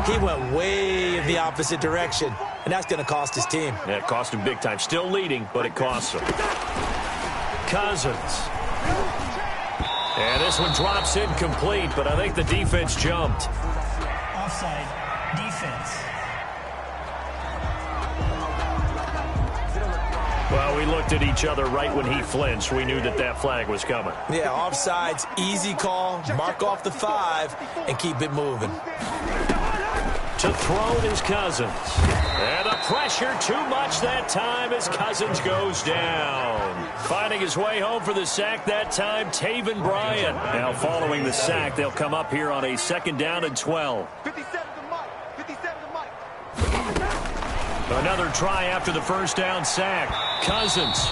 He went way in the opposite direction, and that's going to cost his team. Yeah, it cost him big time. Still leading, but it costs him. Cousins. And this one drops incomplete, but I think the defense jumped. Offside. Defense. Well, we looked at each other right when he flinched. We knew that that flag was coming. Yeah, offsides, easy call. Mark off the 5 and keep it moving. To throw is Cousins. And the pressure too much that time as Cousins goes down. Finding his way home for the sack that time, Taven Bryan. Now following the sack, they'll come up here on a 2nd down and 12. 57 to Mike. 57 to Mike. Another try after the 1st down sack. Cousins.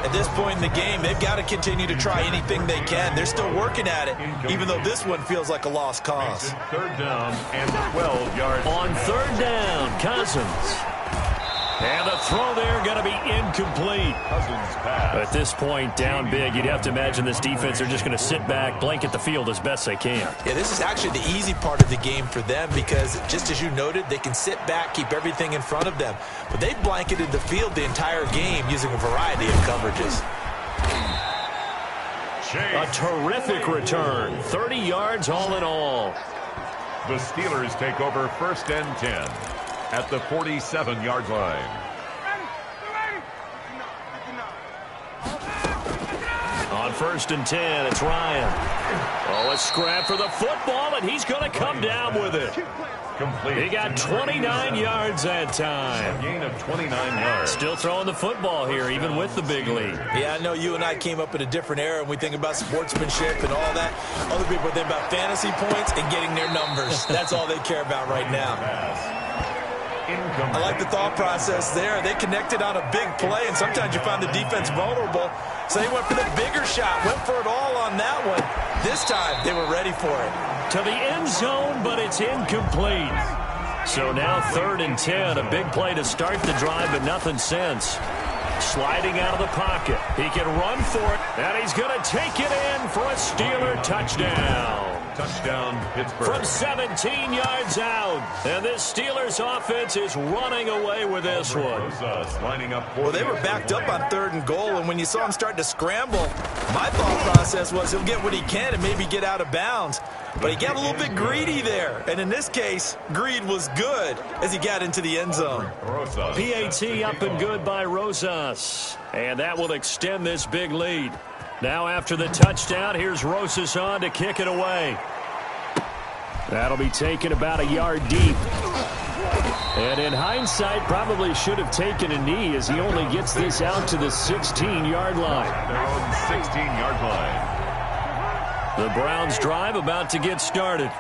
At this point in the game, they've got to continue to try anything they can. They're still working at it, even though this one feels like a lost cause. 3rd down and 12 yards. On 3rd down, Cousins. And the throw there going to be incomplete. Cousins pass. At this point, down big, you'd have to imagine this defense are just going to sit back, blanket the field as best they can. Yeah, this is actually the easy part of the game for them because, just as you noted, they can sit back, keep everything in front of them. But they've blanketed the field the entire game using a variety of coverages. A terrific return. 30 yards all in all. The Steelers take over 1st and 10 at the 47-yard line. On 1st and 10, it's Ryan. Oh, a scrap for the football, and he's going to come down with it. Complete. He got 29 yards that time. A gain of 29 yards. Still throwing the football here, even with the big lead. Yeah, I know you and I came up in a different era, and we think about sportsmanship and all that. Other people think about fantasy points and getting their numbers. That's all they care about right now. I like the thought process there. They connected on a big play, and sometimes you find the defense vulnerable. So they went for the bigger shot, went for it all on that one. This time, they were ready for it. To the end zone, but it's incomplete. So now 3rd and 10, a big play to start the drive, but nothing since. Sliding out of the pocket. He can run for it, and he's going to take it in for a Steeler touchdown. Touchdown, Pittsburgh. From 17 yards out. And this Steelers offense is running away with this one. Lining up. Well, they were backed up on 3rd and goal, and when you saw him start to scramble, my thought process was he'll get what he can and maybe get out of bounds. But he got a little bit greedy there. And in this case, greed was good as he got into the end zone. PAT up and good by Rosas. And that will extend this big lead. Now after the touchdown, here's Rosas on to kick it away. That'll be taken about a yard deep. And in hindsight, probably should have taken a knee as he only gets this out to the 16-yard line. Their own 16-yard line. The Browns drive about to get started.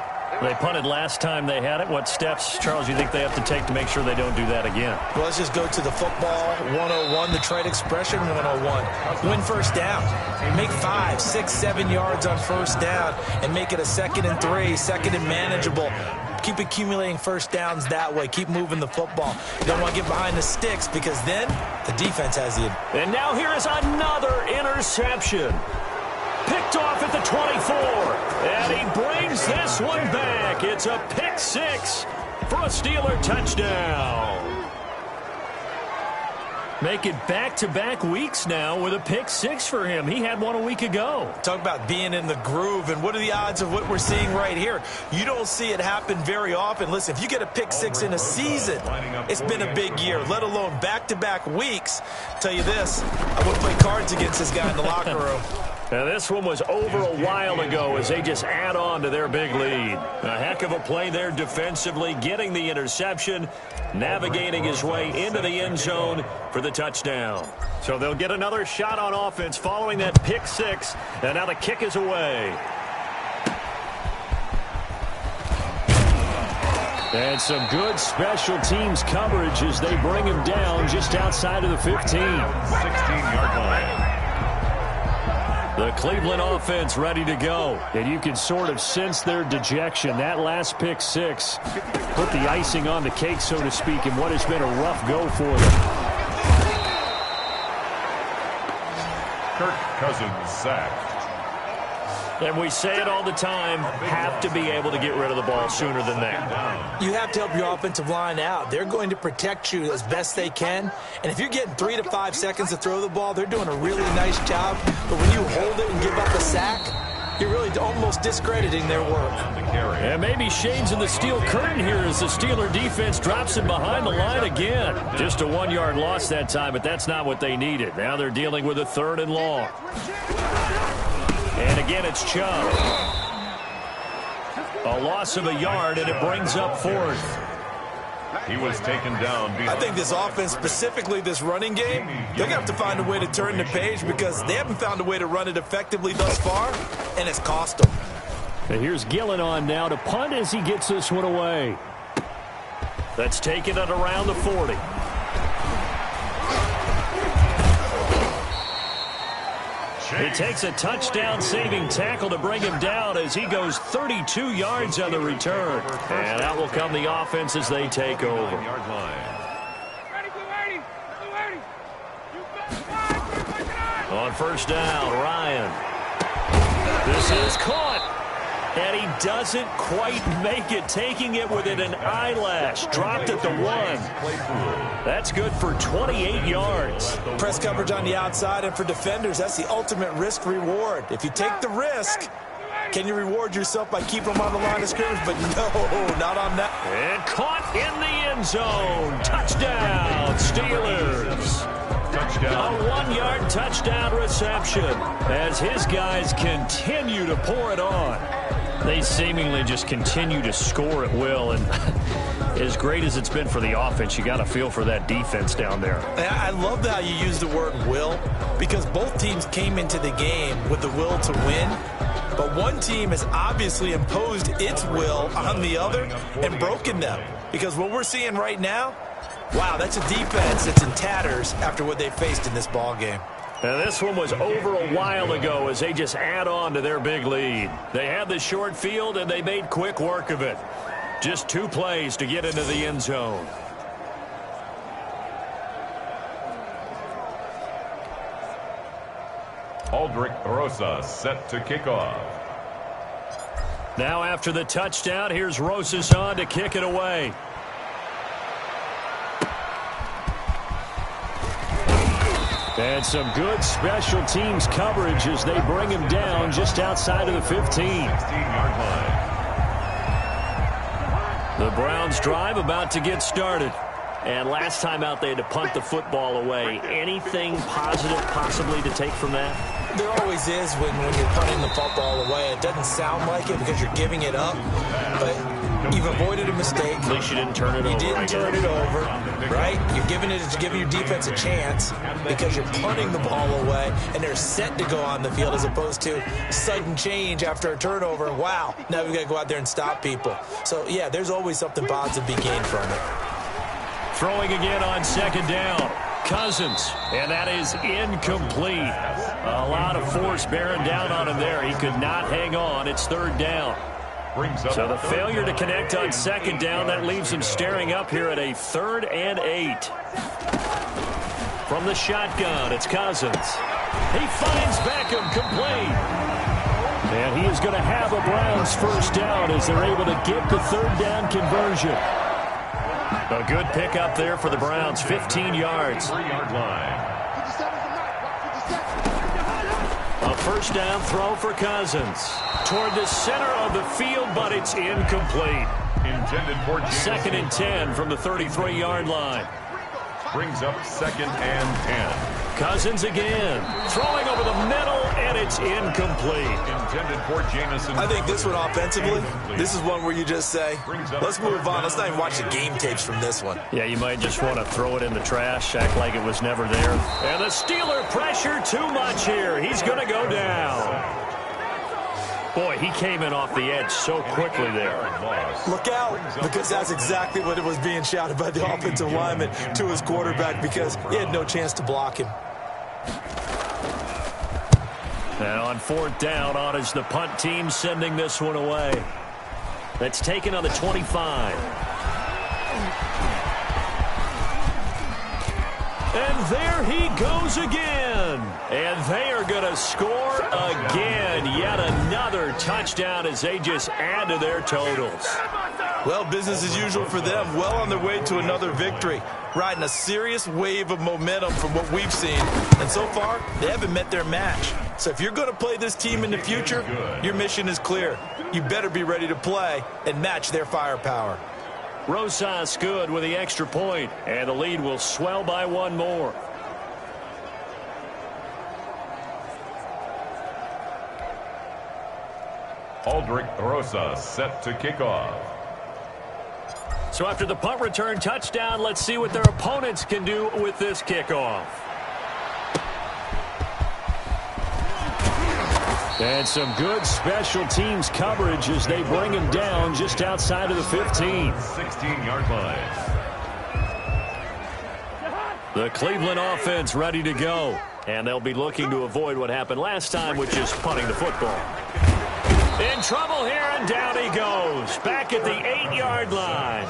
They punted last time they had it. What steps, Charles, you think they have to take to make sure they don't do that again? Well, let's just go to the football 101, the trade expression 101. Win 1st down. Make 5, 6, 7 yards on 1st down and make it a 2nd and 3, 2nd and manageable. Keep accumulating 1st downs that way. Keep moving the football. You don't want to get behind the sticks because then the defense has you. And now here is another interception. Picked off at the 24. And he brings this one back. It's a pick 6 for a Steeler touchdown. Make it back-to-back weeks now with a pick 6 for him. He had one a week ago. Talk about being in the groove, and what are the odds of what we're seeing right here? You don't see it happen very often. Listen, if you get a pick 6 in a season, it's been a big year, let alone back-to-back weeks. I'll tell you this, I would play cards against this guy in the locker room. Now, this one was over a while ago as they just add on to their big lead. A heck of a play there defensively, getting the interception, navigating his way into the end zone for the touchdown. So they'll get another shot on offense following that pick 6, and now the kick is away. And some good special teams coverage as they bring him down just outside of the 15. 16-yard line. The Cleveland offense ready to go. And you can sort of sense their dejection. That last pick 6 put the icing on the cake, so to speak, in what has been a rough go for them. Kirk Cousins sacked. And we say it all the time, have to be able to get rid of the ball sooner than that. You have to help your offensive line out. They're going to protect you as best they can. And if you're getting 3 to 5 seconds to throw the ball, they're doing a really nice job. But when you hold it and give up a sack, You're really almost discrediting their work. And maybe shades in the steel curtain here as the Steeler defense drops him behind the line again. Just a 1-yard loss that time, but that's not what they needed. Now they're dealing with a 3rd and long. And again, it's Chubb. A loss of a yard, and it brings up 4th. He was taken down. I think this offense, specifically this running game, they're going to have to find a way to turn the page because they haven't found a way to run it effectively thus far, and it's cost them. And here's Gillen on now to punt as he gets this one away. That's taken at around the 40. He takes a touchdown-saving tackle to bring him down as he goes 32 yards on the return. And out will come the offense as they take over. On 1st down, Ryan. This is caught. And he doesn't quite make it, taking it within an eyelash. Dropped at the 1. That's good for 28 yards. Press coverage on the outside, and for defenders, that's the ultimate risk-reward. If you take the risk, can you reward yourself by keeping them on the line of scrimmage? But no, not on that. And caught in the end zone. Touchdown, Steelers. Touchdown. A 1-yard touchdown reception as his guys continue to pour it on. They seemingly just continue to score at will, and as great as it's been for the offense, you got to feel for that defense down there. I love how you use the word will, because both teams came into the game with the will to win, but one team has obviously imposed its will on the other and broken them, because what we're seeing right now, wow, that's a defense that's in tatters after what they faced in this ball game. And this one was over a while ago as they just add on to their big lead. They had the short field, and they made quick work of it. Just 2 plays to get into the end zone. Aldrich Rosas set to kick off. Now after the touchdown, here's Rosas on to kick it away. And some good special teams coverage as they bring him down just outside of the 15. 16-yard line. The Browns drive about to get started. And last time out, they had to punt the football away. Anything positive possibly to take from that? There always is when you're punting the football away. It doesn't sound like it because you're giving it up, but you've avoided a mistake. At least you didn't turn it over. You didn't turn it over, right? You're giving your defense a chance because you're punting the ball away, and they're set to go on the field as opposed to sudden change after a turnover. Wow, now we've got to go out there and stop people. So, yeah, there's always something positive to be gained from it. Throwing again on 2nd down. Cousins, and that is incomplete. A lot of force bearing down on him there. He could not hang on. It's 3rd down. So the failure to connect on 2nd down, that leaves him staring up here at a 3rd and 8. From the shotgun, it's Cousins. He finds Beckham complete. And he is going to have a Browns 1st down as they're able to get the 3rd down conversion. A good pickup there for the Browns, 15 yards. 3-yard line. A 1st down throw for Cousins. Toward the center of the field, but it's incomplete. Intended for 2nd and 10 from the 33-yard line. Brings up 2nd and 10. Cousins again. Throwing over the middle, and it's incomplete. Intended for Jamison. I think this one offensively, this is one where you just say, let's move on. Let's not even watch the game tapes from this one. Yeah, you might just want to throw it in the trash, act like it was never there. And the Steeler pressure too much here. He's going to go down. Boy, he came in off the edge so quickly there. Look out, because that's exactly what it was being shouted by the offensive lineman to his quarterback because he had no chance to block him. And on 4th down, on is the punt team sending this one away. That's taken on the 25. And there he goes again. And they are going to score again. Yet another touchdown as they just add to their totals. Well, business as usual for them. Well on their way to another victory. Riding a serious wave of momentum from what we've seen. And so far, they haven't met their match. So if you're going to play this team in the future, your mission is clear. You better be ready to play and match their firepower. Rosas good with the extra point, and the lead will swell by one more. Aldrich Rosas set to kick off. So after the punt return touchdown, let's see what their opponents can do with this kickoff. And some good special teams coverage as they bring him down just outside of the 15. 16-yard line. The Cleveland offense ready to go. And they'll be looking to avoid what happened last time, which is punting the football. In trouble here, and down he goes. Back at the 8-yard line.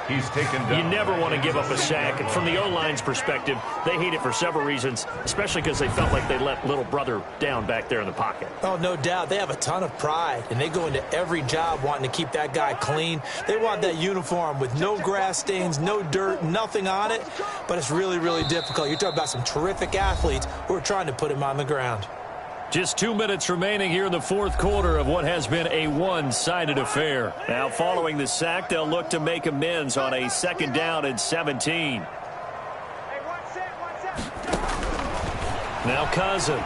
He's taken down. You never want to give up a sack. And from the O-line's perspective, they hate it for several reasons, especially because they felt like they let little brother down back there in the pocket. Oh, no doubt. They have a ton of pride, and they go into every job wanting to keep that guy clean. They want that uniform with no grass stains, no dirt, nothing on it. But it's really, really difficult. You're talking about some terrific athletes who are trying to put him on the ground. Just 2 minutes remaining here in the fourth quarter of what has been a one-sided affair. Now following the sack, they'll look to make amends on a 2nd down and 17. Now Cousins.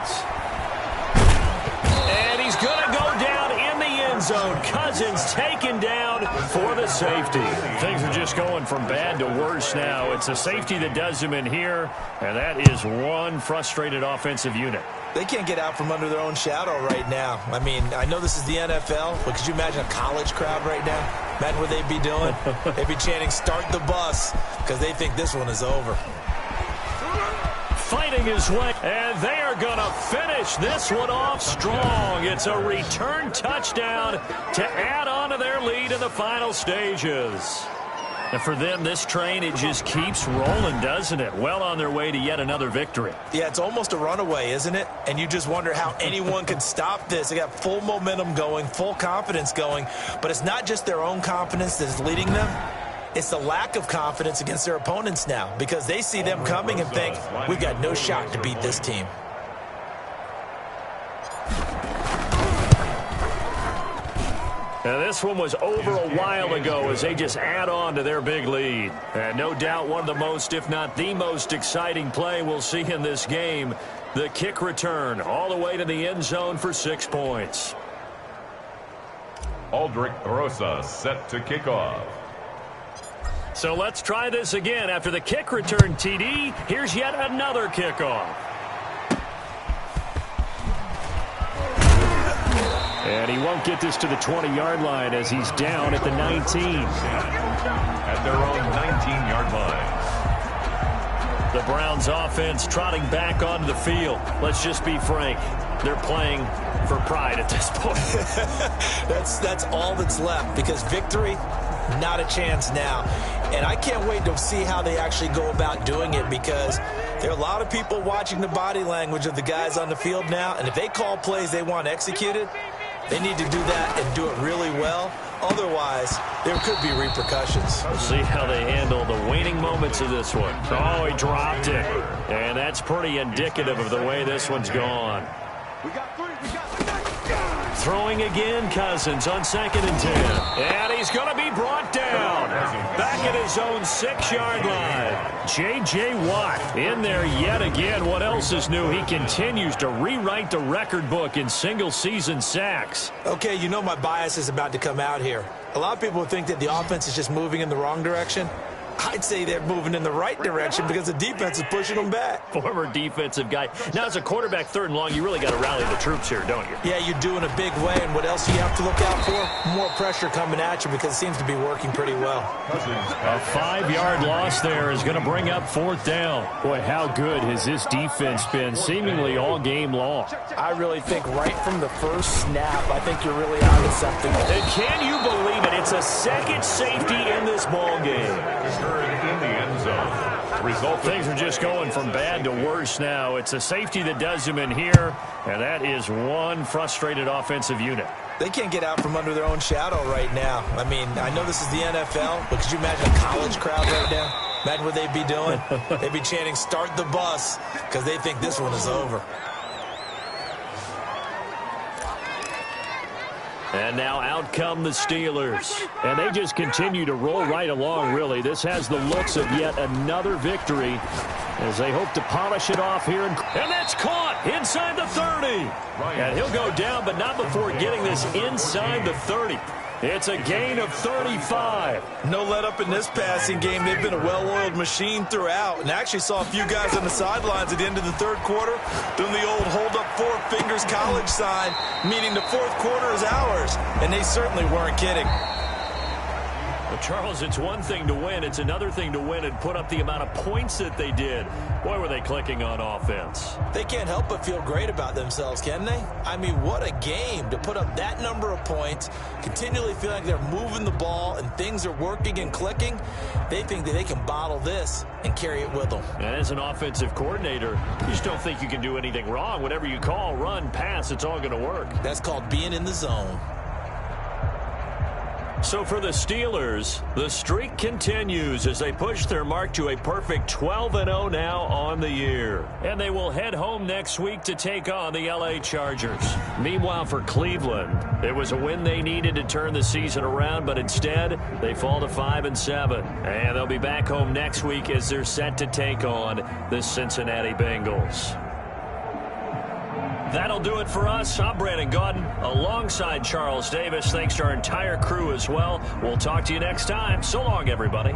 And he's going to go down in the end zone. Cousins taken down for the safety. Things are just going from bad to worse now. It's a safety that does him in here, and that is one frustrated offensive unit. They can't get out from under their own shadow right now. I mean, I know this is the NFL, but could you imagine a college crowd right now? Imagine what they'd be doing. They'd be chanting, "Start the bus," because they think this one is over. Fighting his way, and they are going to finish this one off strong. It's a return touchdown to add on to their lead in the final stages. And for them, this train, it just keeps rolling, doesn't it? Well on their way to yet another victory. Yeah, it's almost a runaway, isn't it? And you just wonder how anyone could stop this. They got full momentum going, full confidence going. But it's not just their own confidence that's leading them. It's the lack of confidence against their opponents now, because they see them coming and think, we've got no shot to beat this team. Now, this one was over a while ago as they just add on to their big lead. And no doubt one of the most, if not the most exciting play we'll see in this game, the kick return all the way to the end zone for 6 points. Aldrich Rosas set to kick off. So let's try this again. After the kick return, TD, here's yet another kickoff. And he won't get this to the 20-yard line as he's down at the 19. At their own 19-yard line. The Browns offense trotting back onto the field. Let's just be frank. They're playing for pride at this point. That's all that's left, because victory, not a chance now. And I can't wait to see how they actually go about doing it, because there are a lot of people watching the body language of the guys on the field now, and if they call plays they want executed, they need to do that and do it really well. Otherwise, there could be repercussions. We'll see how they handle the waning moments of this one. Oh, he dropped it. And that's pretty indicative of the way this one's gone. Throwing again, Cousins on 2nd and 10. And he's going to be brought down. Back at his own 6-yard line. J.J. Watt in there yet again. What else is new? He continues to rewrite the record book in single-season sacks. Okay, you know my bias is about to come out here. A lot of people think that the offense is just moving in the wrong direction. I'd say they're moving in the right direction because the defense is pushing them back. Former defensive guy. Now, as a quarterback 3rd and long, you really got to rally the troops here, don't you? Yeah, you do in a big way. And what else do you have to look out for? More pressure coming at you, because it seems to be working pretty well. A 5-yard loss there is going to bring up 4th down. Boy, how good has this defense been seemingly all game long? I really think right from the first snap, I think you're really onto something. And can you believe it? It's a second safety in this ball game. In the end zone. Things are just going from bad to worse now. It's a safety that does them in here, and that is one frustrated offensive unit. They can't get out from under their own shadow right now. I mean, I know this is the NFL, but could you imagine a college crowd right now? Imagine what they'd be doing. They'd be chanting, "Start the bus," because they think this one is over. And now out come the Steelers. And they just continue to roll right along, really. This has the looks of yet another victory as they hope to polish it off here. And that's caught inside the 30. And he'll go down, but not before getting this inside the 30. It's a gain of 35. No let up in this passing game. They've been a well-oiled machine throughout. And actually saw a few guys on the sidelines at the end of the third quarter doing the old hold up four fingers college sign, meaning the fourth quarter is ours. And they certainly weren't kidding. Well, Charles, it's one thing to win. It's another thing to win and put up the amount of points that they did. Boy, were they clicking on offense. They can't help but feel great about themselves, can they? I mean, what a game to put up that number of points, continually feeling like they're moving the ball and things are working and clicking. They think that they can bottle this and carry it with them. And as an offensive coordinator, you just don't think you can do anything wrong. Whatever you call, run, pass, it's all going to work. That's called being in the zone. So for the Steelers, the streak continues as they push their mark to a perfect 12-0 now on the year. And they will head home next week to take on the LA Chargers. Meanwhile, for Cleveland, it was a win they needed to turn the season around, but instead, they fall to 5-7. And they'll be back home next week as they're set to take on the Cincinnati Bengals. That'll do it for us. I'm Brandon Gaudin alongside Charles Davis. Thanks to our entire crew as well. We'll talk to you next time. So long, everybody.